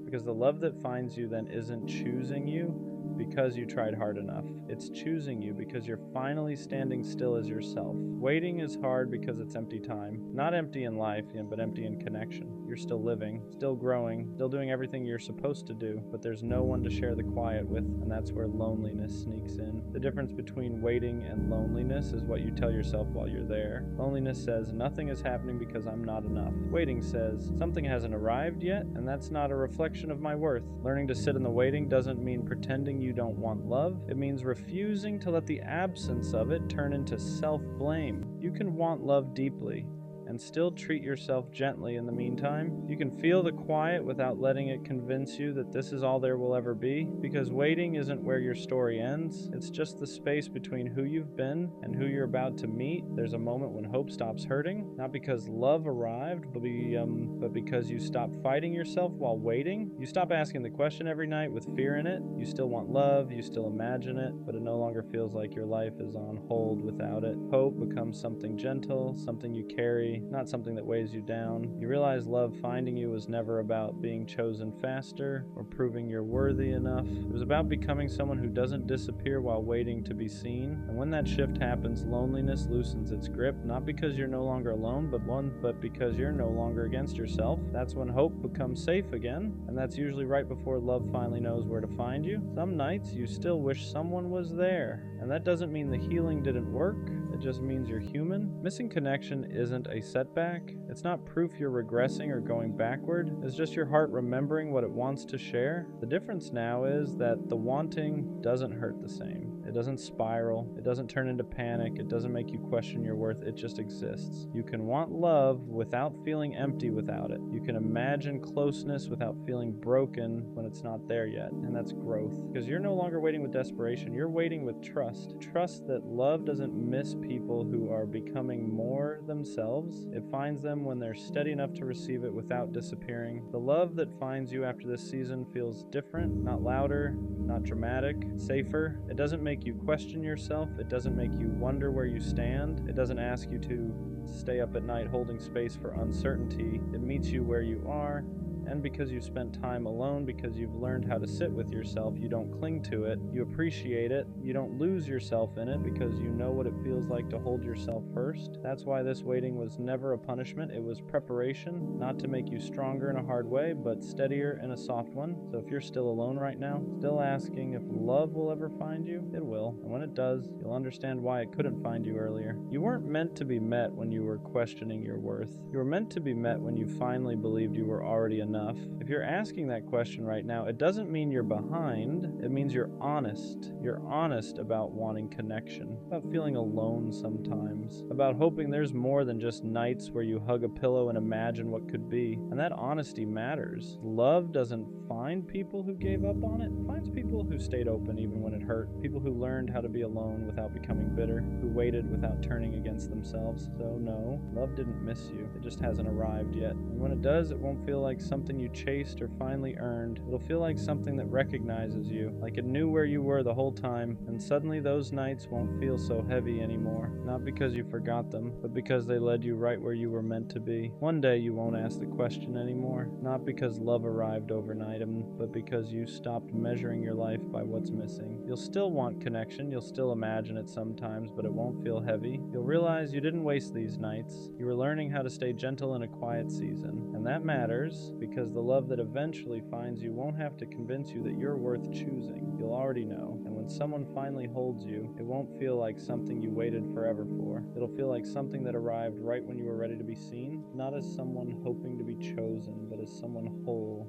Because the love that finds you then isn't choosing you because you tried hard enough. It's choosing you because you're finally standing still as yourself. Waiting is hard because it's empty time. Not empty in life, but empty in connection. You're still living, still growing, still doing everything you're supposed to do, but there's no one to share the quiet with, and that's where loneliness sneaks in. The difference between waiting and loneliness is what you tell yourself while you're there. Loneliness says, nothing is happening because I'm not enough. Waiting says, something hasn't arrived yet, and that's not a reflection of my worth. Learning to sit in the waiting doesn't mean pretending you don't want love. It means refusing to let the absence of it turn into self-blame. You can want love deeply and still treat yourself gently in the meantime. You can feel the quiet without letting it convince you that this is all there will ever be, because waiting isn't where your story ends. It's just the space between who you've been and who you're about to meet. There's a moment when hope stops hurting, not because love arrived, but because you stop fighting yourself while waiting. You stop asking the question every night with fear in it. You still want love, you still imagine it, but it no longer feels like your life is on hold without it. Hope becomes something gentle, something you carry, not something that weighs you down. You realize love finding you was never about being chosen faster or proving you're worthy enough. It was about becoming someone who doesn't disappear while waiting to be seen. And when that shift happens, loneliness loosens its grip, not because you're no longer alone, but because you're no longer against yourself. That's when hope becomes safe again, and that's usually right before love finally knows where to find you. Some nights you still wish someone was there, and that doesn't mean the healing didn't work. It just means you're human. Missing connection isn't a setback. It's not proof you're regressing or going backward. It's just your heart remembering what it wants to share. The difference now is that the wanting doesn't hurt the same. It doesn't spiral. It doesn't turn into panic. It doesn't make you question your worth. It just exists. You can want love without feeling empty without it. You can imagine closeness without feeling broken when it's not there yet. And that's growth. Because you're no longer waiting with desperation. You're waiting with trust. Trust that love doesn't miss people who are becoming more themselves. It finds them when they're steady enough to receive it without disappearing. The love that finds you after this season feels different, not louder, not dramatic, safer. It doesn't make you question yourself. It doesn't make you wonder where you stand. It doesn't ask you to stay up at night holding space for uncertainty. It meets you where you are and because you've spent time alone, because you've learned how to sit with yourself. You don't cling to it, you appreciate it, you don't lose yourself in it because you know what it feels like to hold yourself first. That's why this waiting was never a punishment, it was preparation, not to make you stronger in a hard way, but steadier in a soft one. So if you're still alone right now, still asking if love will ever find you, it will. And when it does, you'll understand why it couldn't find you earlier. You weren't meant to be met when you were questioning your worth. You were meant to be met when you finally believed you were already enough. If you're asking that question right now, it doesn't mean you're behind, it means you're honest. You're honest about wanting connection, about feeling alone sometimes, about hoping there's more than just nights where you hug a pillow and imagine what could be. And that honesty matters. Love doesn't find people who gave up on it. It finds people who stayed open even when it hurt. People who learned how to be alone without becoming bitter, who waited without turning against themselves. So no, love didn't miss you. It just hasn't arrived yet. And when it does, it won't feel like something you chased or finally earned. It'll feel like something that recognizes you, like it knew where you were the whole time, and suddenly those nights won't feel so heavy anymore. Not because you forgot them, but because they led you right where you were meant to be. One day you won't ask the question anymore, not because love arrived overnight, but because you stopped measuring your life by what's missing. You'll still want connection, you'll still imagine it sometimes, but it won't feel heavy. You'll realize you didn't waste these nights. You were learning how to stay gentle in a quiet season. And that matters, because the love that eventually finds you won't have to convince you that you're worth choosing. You'll already know. And when someone finally holds you, it won't feel like something you waited forever for. It'll feel like something that arrived right when you were ready to be seen, not as someone hoping to be chosen, but as someone whole,